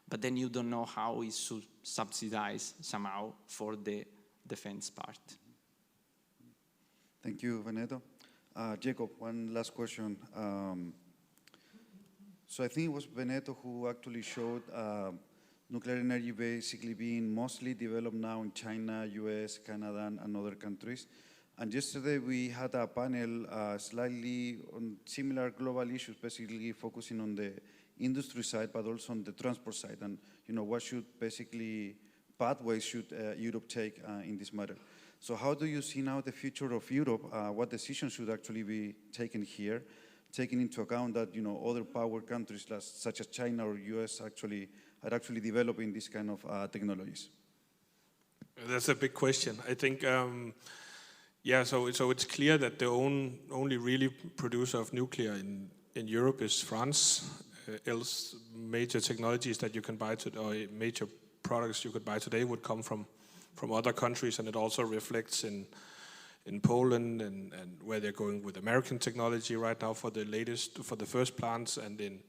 but then you don't know how it's subsidized somehow for the defense part. Thank you, Veneto. Jacob, one last question. So I think it was Veneto who actually showed nuclear energy basically being mostly developed now in China, US, Canada, and other countries. And yesterday we had a panel slightly on similar global issues, basically focusing on the industry side, but also on the transport side. And what should basically pathways should Europe take in this matter? So how do you see now the future of Europe? What decisions should actually be taken here, taking into account that other power countries such as China or US are actually developing this kind of technologies? That's a big question. I think. So it's clear that the only really producer of nuclear in Europe is France. Else, major technologies that you can buy today, or major products you could buy today, would come from other countries, and it also reflects in Poland and where they're going with American technology right now for the first plants, and in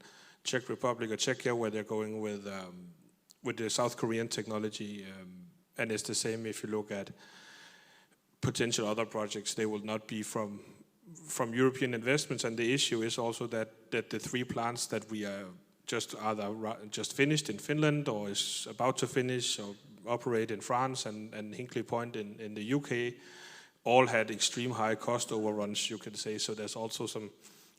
Czech Republic or Czechia where they're going with the South Korean technology, and it's the same if you look at potential other projects. They will not be from from European investments, and the issue is also that the 3 plants that we are just finished in Finland or is about to finish or operate in France and Hinkley Point in the UK all had extreme high cost overruns, you could say. So there's also some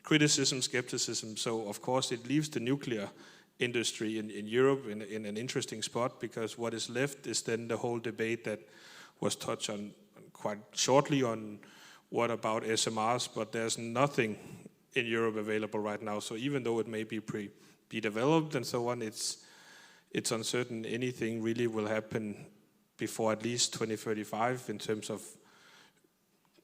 criticism, skepticism. So of course it leaves the nuclear industry in Europe in an interesting spot, because what is left is then the whole debate that was touched on quite shortly on what about SMRs, but there's nothing in Europe available right now. So even though it may be developed and so on, it's uncertain anything really will happen before at least 2035 in terms of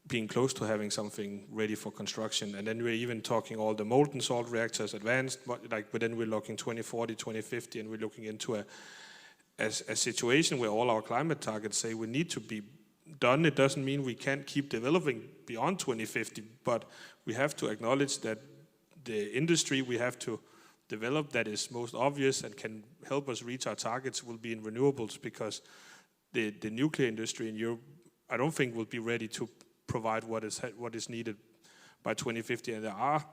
being close to having something ready for construction. And then we're even talking all the molten salt reactors advanced, but then we're looking 2040, 2050, and we're looking into a situation where all our climate targets say we need to be done. It doesn't mean we can't keep developing beyond 2050, but we have to acknowledge that the industry we have to develop that is most obvious and can help us reach our targets will be in renewables, because the nuclear industry in Europe, I don't think will be ready to provide what is needed by 2050. And there are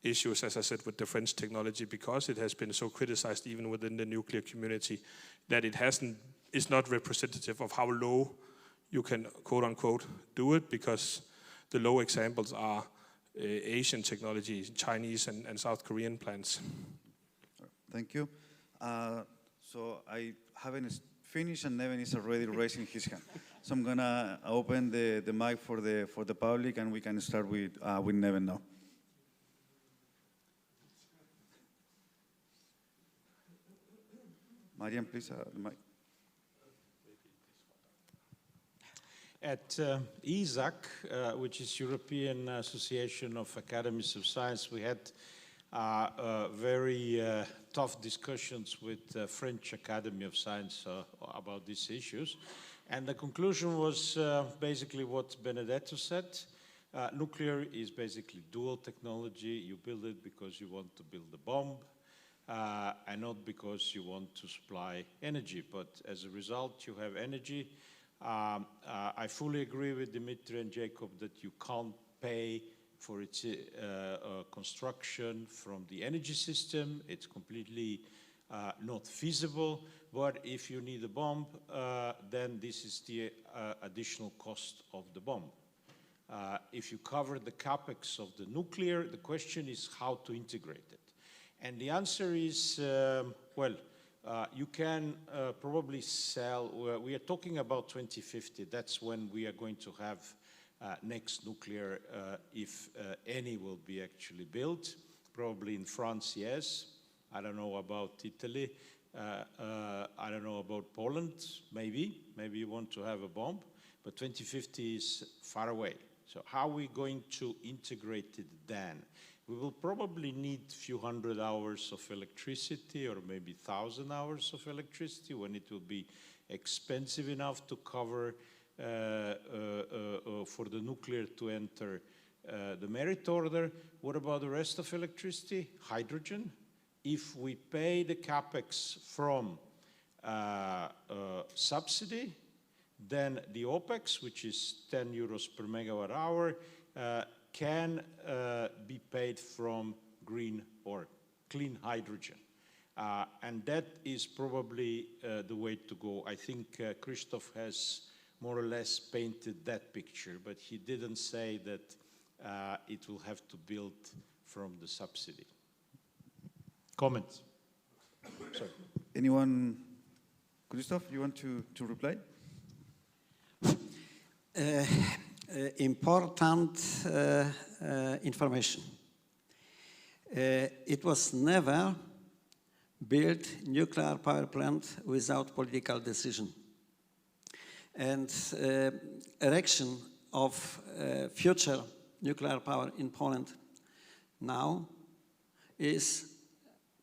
issues, as I said, with the French technology, because it has been so criticized even within the nuclear community, that it's not representative of how low you can, quote unquote, do it, because the low examples are Asian technology, Chinese and South Korean plants. Thank you. So I haven't finished, and Neven is already raising his hand. So I'm gonna open the mic for the public, and we can start with Neven now. Marian, please, the mic. At ESAC, which is European Association of Academies of Science, we had very tough discussions with the French Academy of Science about these issues. And the conclusion was basically what Benedetto said. Nuclear is basically dual technology. You build it because you want to build a bomb, and not because you want to supply energy. But as a result, you have energy. I fully agree with Dimitri and Jacob that you can't pay for its construction from the energy system. It's completely not feasible. But if you need a bomb, then this is the additional cost of the bomb. If you cover the capex of the nuclear, the question is how to integrate it. And the answer is, you can probably sell, we are talking about 2050, that's when we are going to have next nuclear, if any will be actually built. Probably in France, yes. I don't know about Italy. I don't know about Poland, maybe you want to have a bomb, but 2050 is far away. So how are we going to integrate it then? We will probably need a few hundred hours of electricity, or maybe 1,000 hours of electricity, when it will be expensive enough to cover for the nuclear to enter the merit order. What about the rest of electricity? Hydrogen. If we pay the capex from subsidy, then the OPEX, which is 10 euros per megawatt hour, can be paid from green or clean hydrogen. And that is probably the way to go. I think Christoph has more or less painted that picture, but he didn't say that it will have to build from the subsidy. Comments? Sorry. Anyone? Christoph, you want to reply? Important information. It was never built nuclear power plant without political decision. And erection of future nuclear power in Poland now is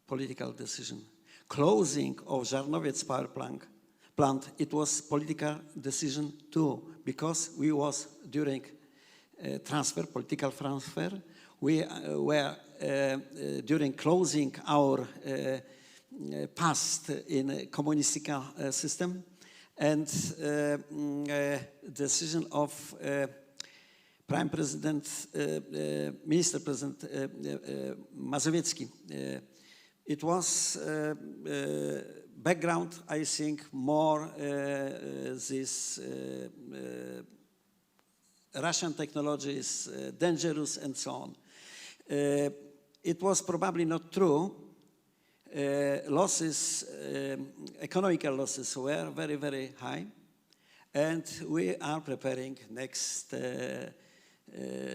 political decision. Closing of Żarnowiec power plant, it was political decision too, because we was during political transfer, we were during closing our past in a communist system, and decision of Prime President, Minister President Mazowiecki. It was background, I think, more this Russian technology is dangerous and so on. It was probably not true. Losses, economical losses were very, very high. And we are preparing next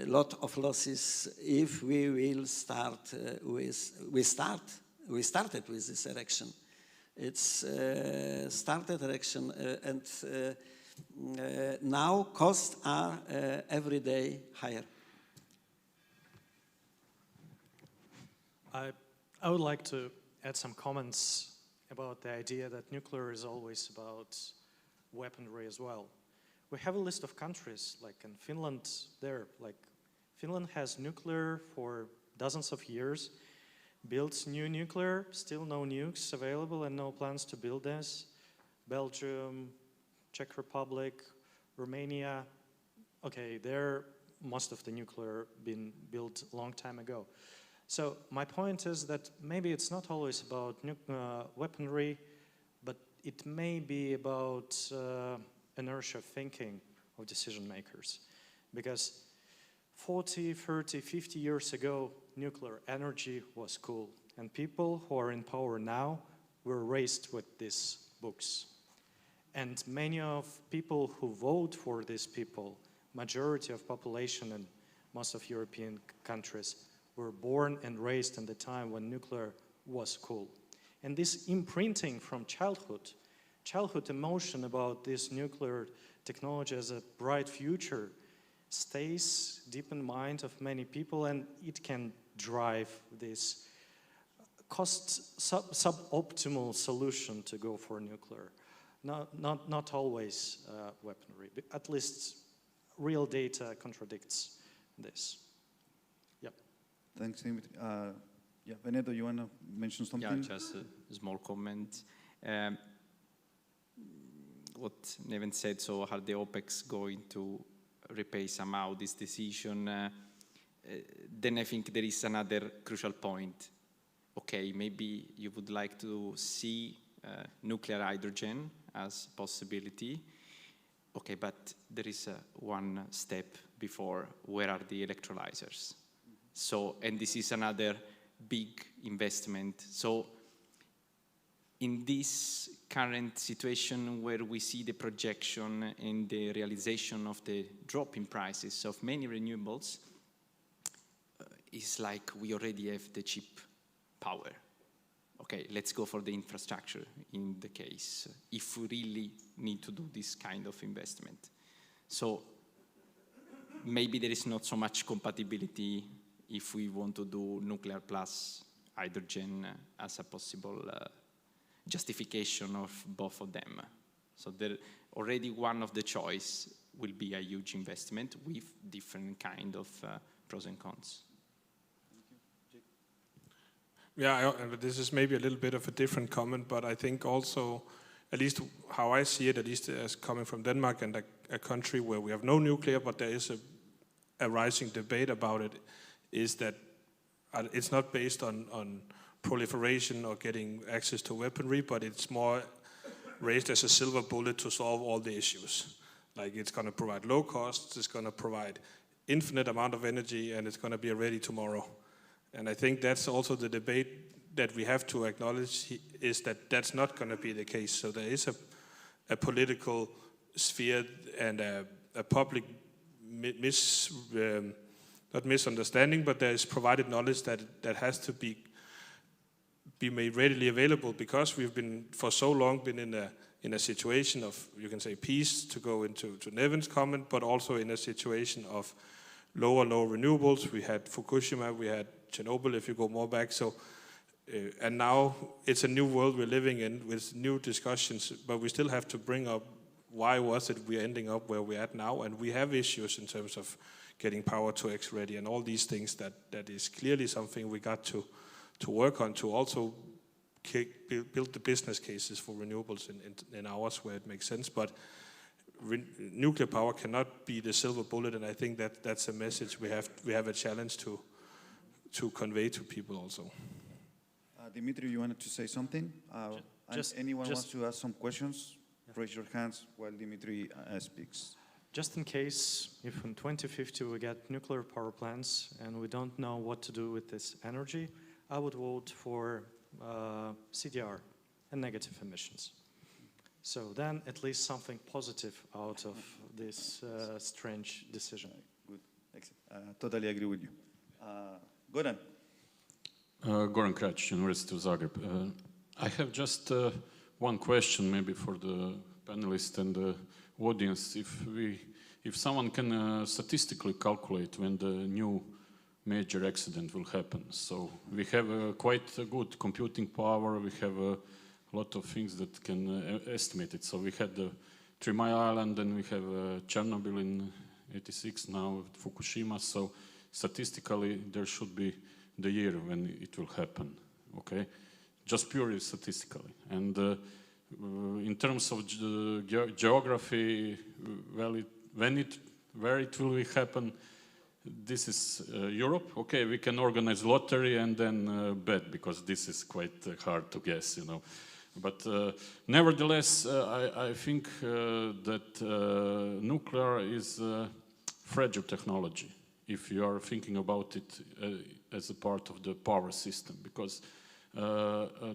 lot of losses if we will start we started with this erection. It's started erection and now costs are every day higher. I would like to add some comments about the idea that nuclear is always about weaponry as well. We have a list of countries, like in Finland, Finland has nuclear for dozens of years, builds new nuclear, still no nukes available and no plans to build this. Belgium, Czech Republic, Romania, okay, there most of the nuclear been built a long time ago. So my point is that maybe it's not always about weaponry, but it may be about inertia thinking of decision makers. Because 40, 30, 50 years ago, nuclear energy was cool. And people who are in power now were raised with these books. And many of people who vote for these people, majority of population in most of European countries, were born and raised in the time when nuclear was cool. And this imprinting from childhood emotion about this nuclear technology as a bright future stays deep in the mind of many people, and it can drive this suboptimal solution to go for nuclear. Not always weaponry, but at least real data contradicts this. Yep. Thanks, Dimitri. Yeah, Veneto, you want to mention something? Yeah, just a small comment. What Neven said, so are the OPEX going to repay somehow this decision? Then I think there is another crucial point. Okay, maybe you would like to see nuclear hydrogen as possibility. Okay, but there is one step before. Where are the electrolyzers? So, and this is another big investment. So in this current situation where we see the projection and the realization of the drop in prices of many renewables, it's like we already have the cheap power. Okay, let's go for the infrastructure in the case, if we really need to do this kind of investment. So maybe there is not so much compatibility if we want to do nuclear plus hydrogen as a possible justification of both of them. So there already one of the choice will be a huge investment with different kind of pros and cons. Yeah, this is maybe a little bit of a different comment, but I think also, at least how I see it, at least as coming from Denmark and a country where we have no nuclear, but there is a rising debate about it, is that it's not based on proliferation or getting access to weaponry, but it's more raised as a silver bullet to solve all the issues. Like it's going to provide low costs, it's going to provide infinite amount of energy, and it's going to be ready tomorrow. And I think that's also the debate that we have to acknowledge, is that that's not going to be the case. So there is a political sphere and a public not misunderstanding, but there is provided knowledge that has to be made readily available, because we've been for so long been in a situation of, you can say, peace, to go into Neven's comment, but also in a situation of low renewables. We had Fukushima, we had Chernobyl, if you go more back. So, and now it's a new world we're living in with new discussions, but we still have to bring up why was it we're ending up where we're at now, and we have issues in terms of getting power to X ready and all these things that is clearly something we got to work on, to also build the business cases for renewables in ours where it makes sense. But nuclear power cannot be the silver bullet, and I think that that's a message we have a challenge to convey to people also. Dimitri, you wanted to say something? Anyone wants to ask some questions? Raise your hands while Dimitri speaks. Just in case, if in 2050 we get nuclear power plants and we don't know what to do with this energy, I would vote for CDR and negative emissions. So then at least something positive out of this strange decision. Good, excellent. Totally agree with you. Goran. Goran Krajic, University of Zagreb. I have just one question maybe for the panelists and the audience. If someone can statistically calculate when the new major accident will happen. So we have quite a good computing power, we have a lot of things that can estimate it. So we had the 3 Mile Island, and we have Chernobyl in '86, now Fukushima. So statistically there should be the year when it will happen, okay? Just purely statistically. And in terms of geography, well, where it will happen, this is Europe. Okay, we can organize lottery and then bet, because this is quite hard to guess, you know. But nevertheless, I think that nuclear is fragile technology, if you are thinking about it as a part of the power system. Because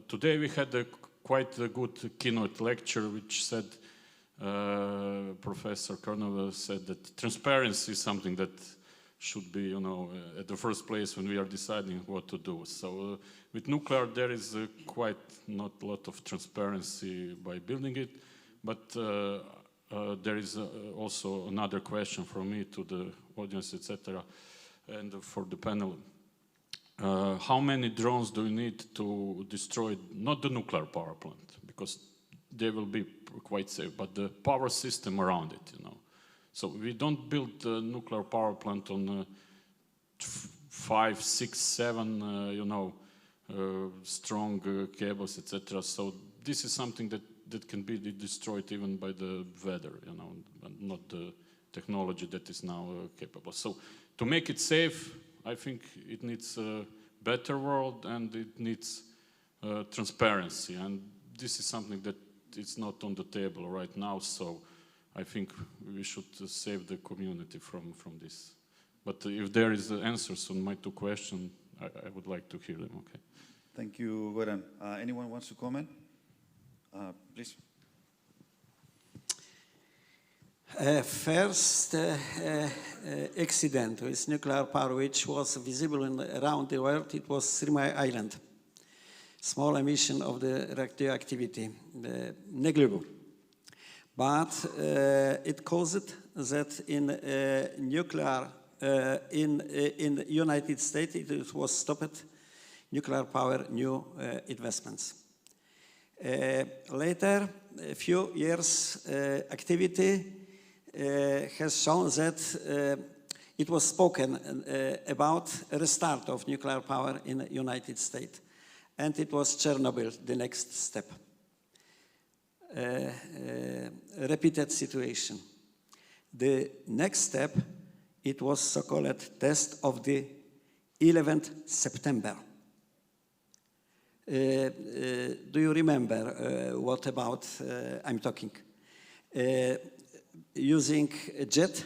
today we had quite a good keynote lecture which said, Professor Kornov said that transparency is something that should be, you know, at the first place when we are deciding what to do. So with nuclear there is quite not a lot of transparency by building it, but there is also another question from me to the audience, etc., and for the panel. How many drones do you need to destroy, not the nuclear power plant, because they will be quite safe, but the power system around it, you know? So we don't build a nuclear power plant on 5, 6, 7, you know, strong cables, etc. So this is something that can be destroyed even by the weather, you know, and not the technology that is now capable. So to make it safe, I think it needs a better world, and it needs transparency. And this is something that is not on the table right now. So I think we should save the community from this. But if there is answers on my 2 questions, I would like to hear them. Okay. Thank you, Goran. Anyone wants to comment? Please. First accident with nuclear power which was visible around the world, it was 3 Mile Island. Small emission of the radioactivity, negligible. But it caused that in nuclear, in United States, it was stopped nuclear power new investments. Later, a few years activity has shown that it was spoken about a restart of nuclear power in the United States. And it was Chernobyl, the next step. Repeated situation. The next step, it was so-called test of the 11th September. Do you remember what about I'm talking? Using a jet,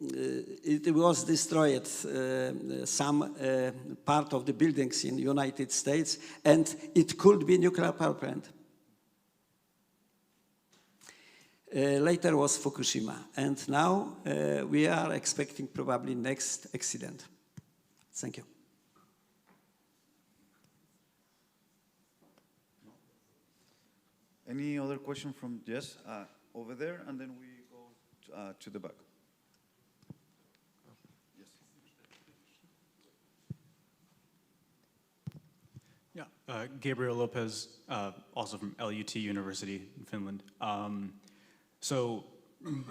it was destroyed some part of the buildings in the United States, and it could be nuclear power plant. Later was Fukushima, and now we are expecting probably next accident. Thank you. Any other question from Jess? Over there, and then we go to the back. Yes. Yeah, Gabriel Lopez, also from LUT University in Finland. So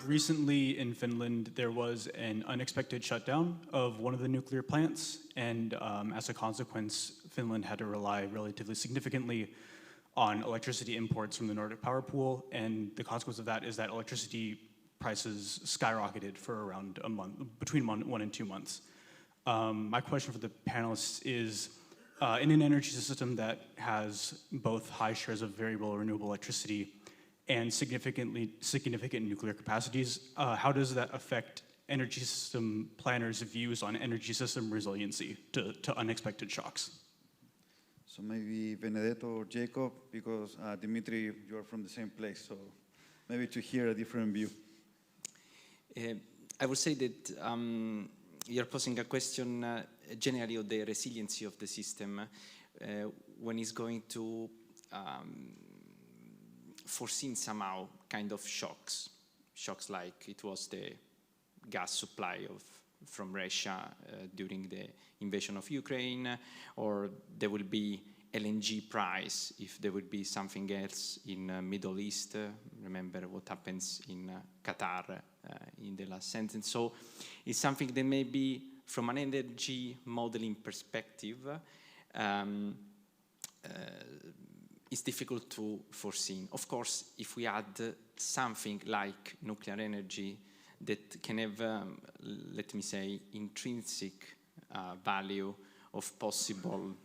recently in Finland, there was an unexpected shutdown of one of the nuclear plants, and as a consequence, Finland had to rely relatively significantly on electricity imports from the Nordic power pool, and the consequence of that is that electricity prices skyrocketed for around a month, between 1 and 2 months. My question for the panelists is, in an energy system that has both high shares of variable renewable electricity and significant nuclear capacities, how does that affect energy system planners' views on energy system resiliency to unexpected shocks? So maybe Benedetto or Jacob, because Dimitri, you are from the same place, so maybe to hear a different view. I would say that you're posing a question generally of the resiliency of the system when it's going to foresee somehow kind of shocks like it was the gas supply from Russia during the invasion of Ukraine, or there will be LNG price if there would be something else in Middle East. Remember what happens in Qatar in the last sentence. So it's something that maybe from an energy modeling perspective it's difficult to foresee. Of course, if we add something like nuclear energy that can have, let me say, intrinsic value of possible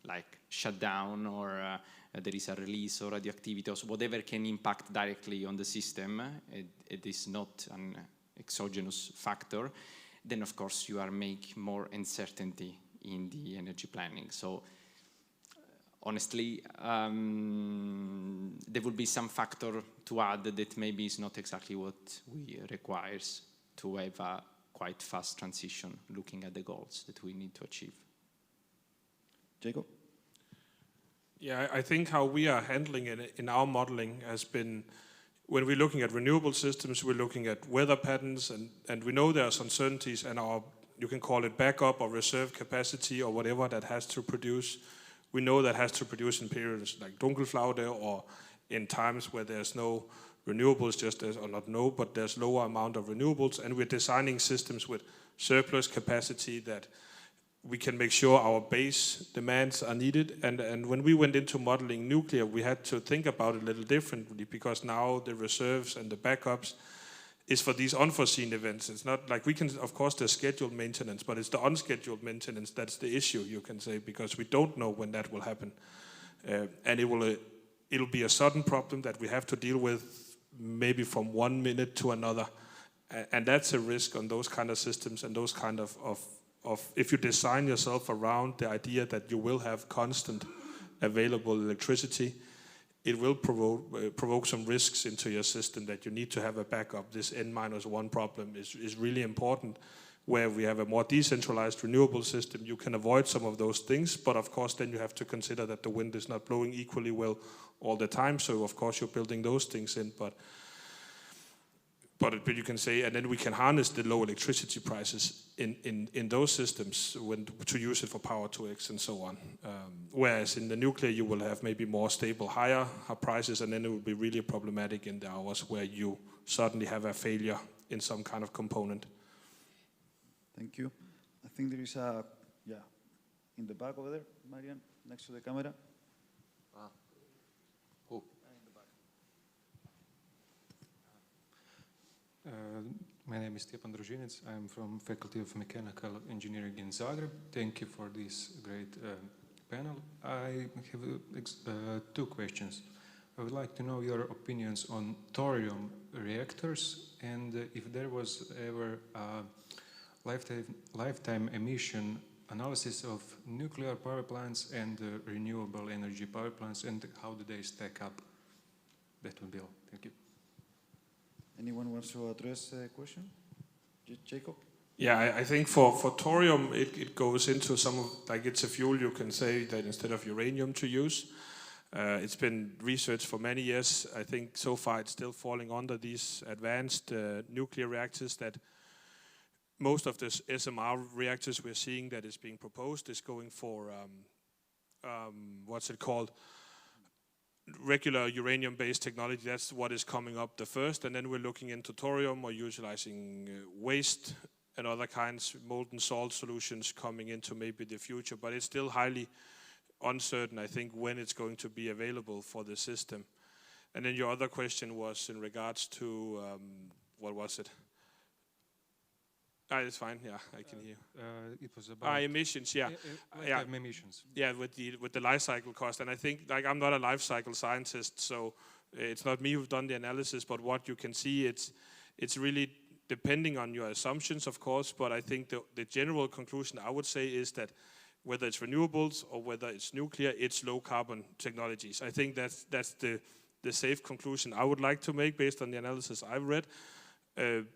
like shutdown, or there is a release or radioactivity or whatever can impact directly on the system, it is not an exogenous factor, then of course you are making more uncertainty in the energy planning. So honestly, there will be some factor to add that maybe is not exactly what we requires to have a quite fast transition, looking at the goals that we need to achieve. Jacob? Yeah, I think how we are handling it in our modeling has been, when we're looking at renewable systems, we're looking at weather patterns, and we know there's uncertainties, and our, you can call it backup or reserve capacity or whatever that has to produce. We know that has to produce in periods like Dunkelflaute or in times where there's no renewables, just as, or not no, but there's lower amount of renewables, and we're designing systems with surplus capacity that we can make sure our base demands are needed. And when we went into modeling nuclear, we had to think about it a little differently, because now the reserves and the backups is for these unforeseen events. It's not like we can, of course, there's scheduled maintenance, but it's the unscheduled maintenance that's the issue, you can say, because we don't know when that will happen. And it'll be a sudden problem that we have to deal with maybe from 1 minute to another. And that's a risk on those kind of systems and those kind of if you design yourself around the idea that you will have constant available electricity, it will provoke some risks into your system that you need to have a backup. This N-1 problem is really important. Where we have a more decentralized renewable system, you can avoid some of those things, but of course then you have to consider that the wind is not blowing equally well all the time, so of course you're building those things in, but you can say, and then we can harness the low electricity prices in those systems to use it for power to X and so on. Whereas in the nuclear you will have maybe more stable, higher prices, and then it will be really problematic in the hours where you suddenly have a failure in some kind of component. Thank you. I think there is a, in the back over there, Marian, next to the camera. Who? My name is Stjepan Družinec. I'm from Faculty of Mechanical Engineering in Zagreb. Thank you for this great panel. I have 2 questions. I would like to know your opinions on thorium reactors, and if there was ever a lifetime emission analysis of nuclear power plants and renewable energy power plants, and how do they stack up? That would be all. Thank you. Anyone wants to address the question? Jacob? Yeah, I think for thorium, it goes into some of, like it's a fuel you can say that instead of uranium to use. It's been researched for many years. I think so far it's still falling under these advanced nuclear reactors that most of the SMR reactors we're seeing that is being proposed is going for, what's it called? Regular uranium-based technology. That's what is coming up the first, and then we're looking into thorium or utilizing waste and other kinds, molten salt solutions coming into maybe the future, but it's still highly uncertain, I think, when it's going to be available for the system. And then your other question was in regards to, what was it? It's fine. Yeah, I can hear. It was about emissions. Yeah, emissions. Yeah, with the life cycle cost, and I think, like, I'm not a life cycle scientist, so it's not me who've done the analysis. But what you can see, it's really depending on your assumptions, of course. But I think the general conclusion I would say is that whether it's renewables or whether it's nuclear, it's low carbon technologies. I think that's the safe conclusion I would like to make based on the analysis I've read.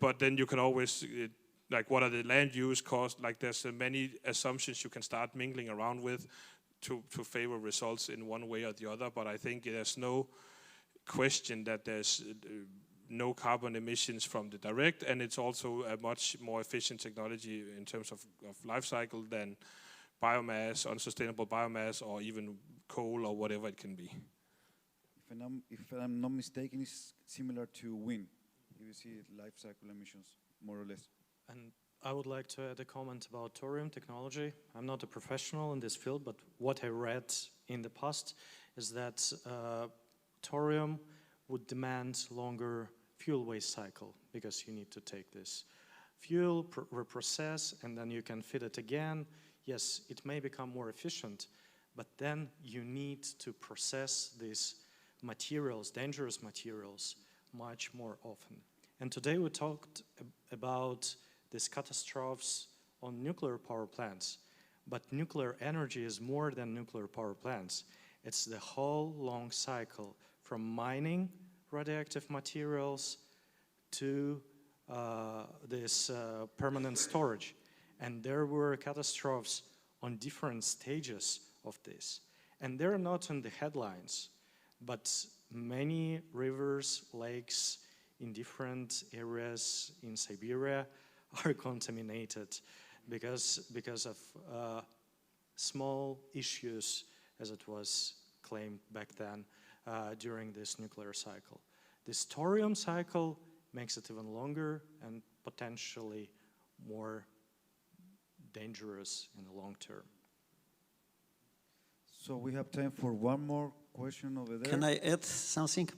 But then you can always like, what are the land use costs? Like, there's many assumptions you can start mingling around with to favor results in one way or the other. But I think there's no question that there's no carbon emissions from the direct, and it's also a much more efficient technology in terms of life cycle than biomass, unsustainable biomass, or even coal or whatever it can be. If I'm not mistaken, it's similar to wind. You see life cycle emissions, more or less. And I would like to add a comment about thorium technology. I'm not a professional in this field, but what I read in the past is that thorium would demand longer fuel waste cycle, because you need to take this fuel, reprocess, and then you can feed it again. Yes, it may become more efficient, but then you need to process these materials, dangerous materials, much more often. And today we talked about these catastrophes on nuclear power plants. But nuclear energy is more than nuclear power plants. It's the whole long cycle, from mining radioactive materials to this permanent storage. And there were catastrophes on different stages of this. And they're not in the headlines, but many rivers, lakes in different areas in Siberia are contaminated because of small issues, as it was claimed back then during this nuclear cycle. This thorium cycle makes it even longer and potentially more dangerous in the long term. So we have time for one more question over there. Can I add something?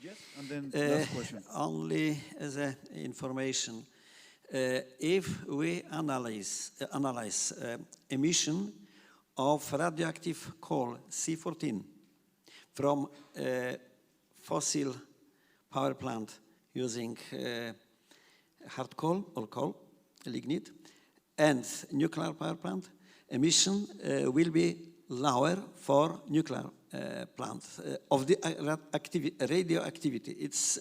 Yes, and then last question. Only as a information, if we analyze emission of radioactive coal C14 from fossil power plant using hard coal or coal, lignite, and nuclear power plant, emission will be lower for nuclear plant of the radioactivity. It's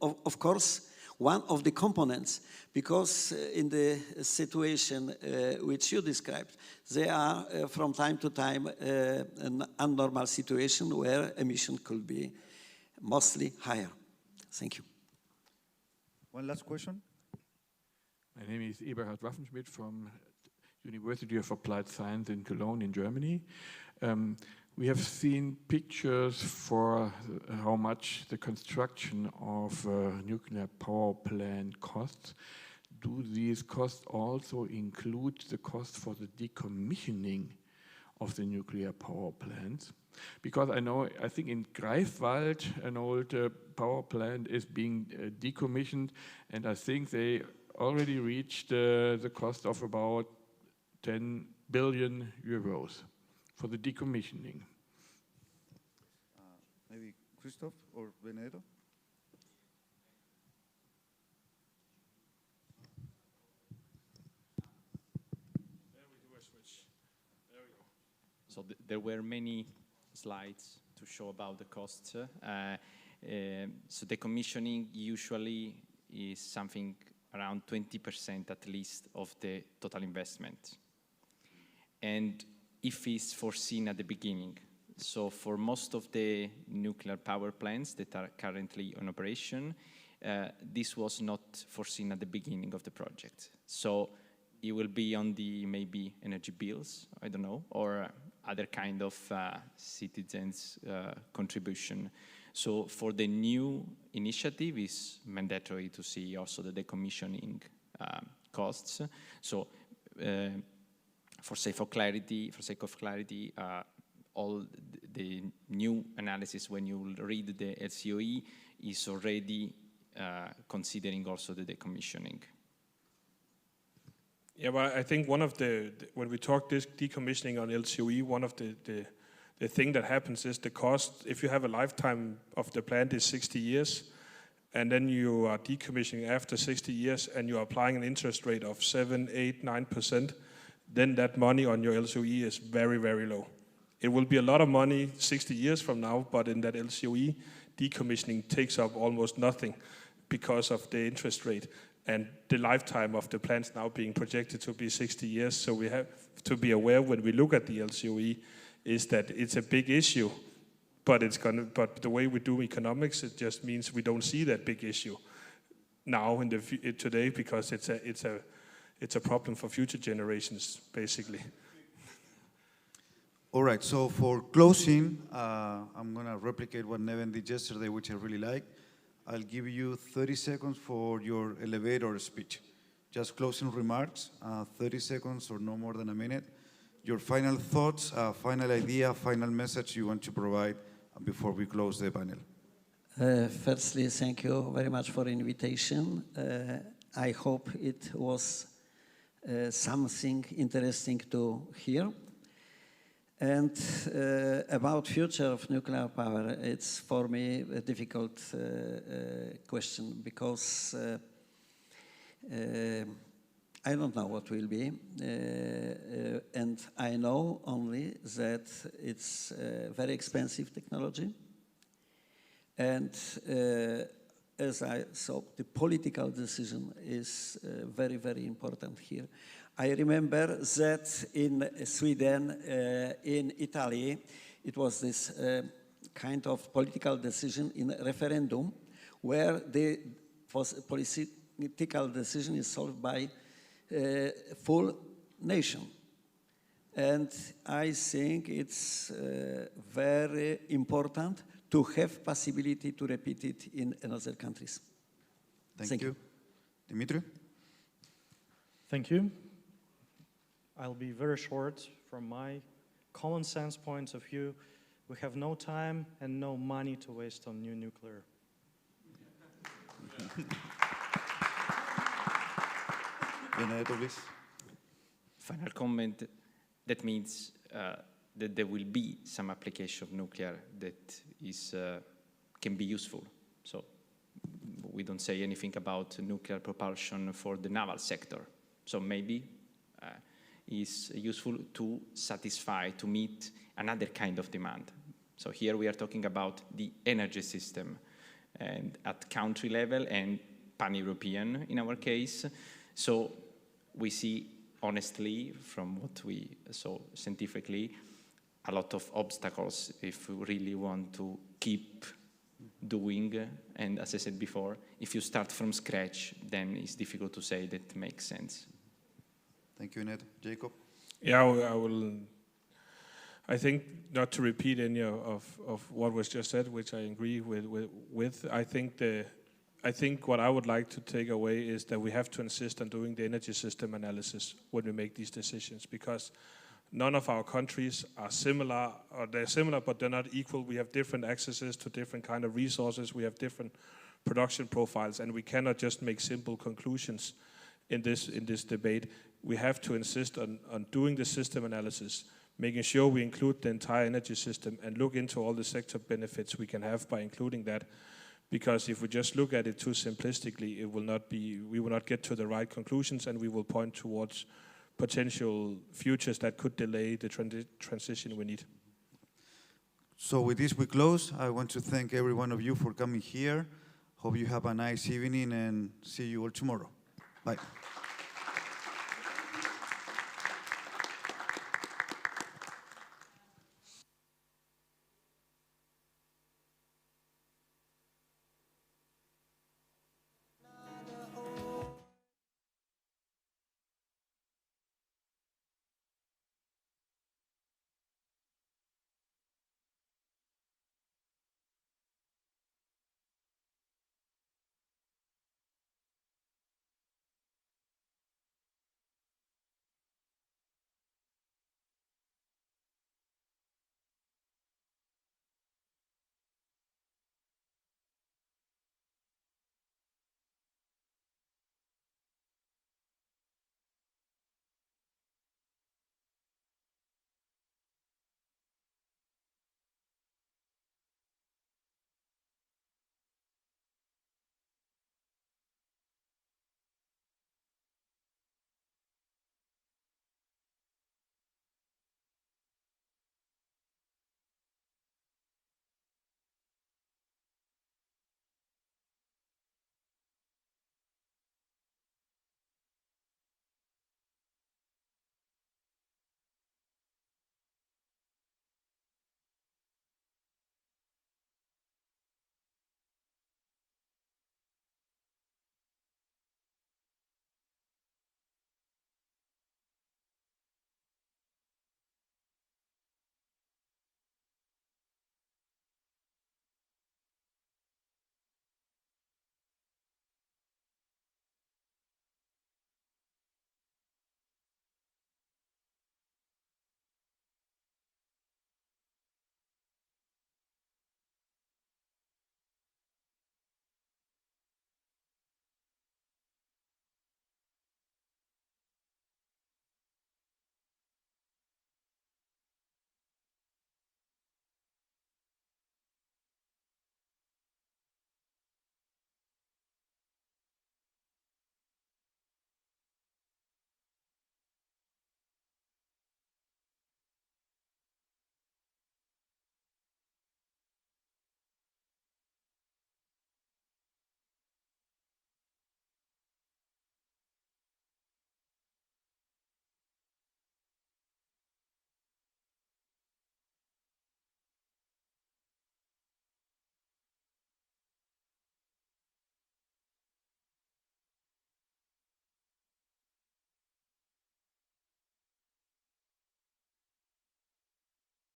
of course one of the components, because in the situation which you described, there are from time to time an abnormal situation where emission could be mostly higher. Thank you. One last question. My name is Eberhard Waffenschmidt from University of Applied Science in Cologne in Germany. We have seen pictures for how much the construction of a nuclear power plant costs. Do these costs also include the cost for the decommissioning of the nuclear power plants? Because I think in Greifswald, an old power plant is being decommissioned, and I think they already reached the cost of about 10 billion euros for the decommissioning. Maybe Christoph or Benedetto? There we do a switch. There we go. So there were many slides to show about the costs. So decommissioning usually is something around 20% at least of the total investment. And if it's foreseen at the beginning. So for most of the nuclear power plants that are currently in operation, this was not foreseen at the beginning of the project. So it will be on the maybe energy bills, I don't know, or other kind of citizens' contribution. So for the new initiative, it's mandatory to see also the decommissioning costs. So for sake of clarity, all the new analysis, when you read the LCOE, is already considering also the decommissioning. Yeah, well, I think one of when we talk this decommissioning on LCOE, one of the thing that happens is the cost. If you have a lifetime of the plant is 60 years, and then you are decommissioning after 60 years, and you are applying an interest rate of 7, 8, 9%, then that money on your LCOE is very, very low. It will be a lot of money 60 years from now, but in that LCOE, decommissioning takes up almost nothing because of the interest rate and the lifetime of the plants now being projected to be 60 years. So we have to be aware when we look at the LCOE is that it's a big issue, but but the way we do economics, it just means we don't see that big issue now today because it's a problem for future generations, basically. All right, so for closing, I'm going to replicate what Neven did yesterday, which I really like. I'll give you 30 seconds for your elevator speech. Just closing remarks, 30 seconds or no more than a minute. Your final thoughts, final idea, final message you want to provide before we close the panel. Firstly, thank you very much for the invitation. I hope it was something interesting to hear. And about future of nuclear power, it's for me a difficult question because I don't know what will be. And I know only that it's very expensive technology. And as I saw, the political decision is very, very important here. I remember that in Sweden, in Italy, it was this kind of political decision in a referendum where the political decision is solved by full nation. And I think it's very important to have possibility to repeat it in other countries. Thank you. Dimitri? Thank you. I'll be very short. From my common sense point of view, we have no time and no money to waste on new nuclear. Benedetto, please. Final comment, that means that there will be some application of nuclear that is, can be useful. So we don't say anything about nuclear propulsion for the naval sector. So maybe is useful to satisfy, to meet another kind of demand. So here we are talking about the energy system and at country level and pan-European in our case. So we see, honestly, from what we saw scientifically, a lot of obstacles if we really want to keep doing. And as I said before, if you start from scratch, then it's difficult to say that makes sense. Thank you, Ned. Jacob? Yeah, I think, not to repeat any of what was just said, which I agree with, I think what I would like to take away is that we have to insist on doing the energy system analysis when we make these decisions, because none of our countries are similar, or they're similar, but they're not equal. We have different accesses to different kind of resources. We have different production profiles, and we cannot just make simple conclusions in this debate. We have to insist on doing the system analysis, making sure we include the entire energy system and look into all the sector benefits we can have by including that. Because if we just look at it too simplistically, we will not get to the right conclusions, and we will point towards potential futures that could delay the transition we need. So with this we close. I want to thank every one of you for coming here. Hope you have a nice evening and see you all tomorrow. Bye.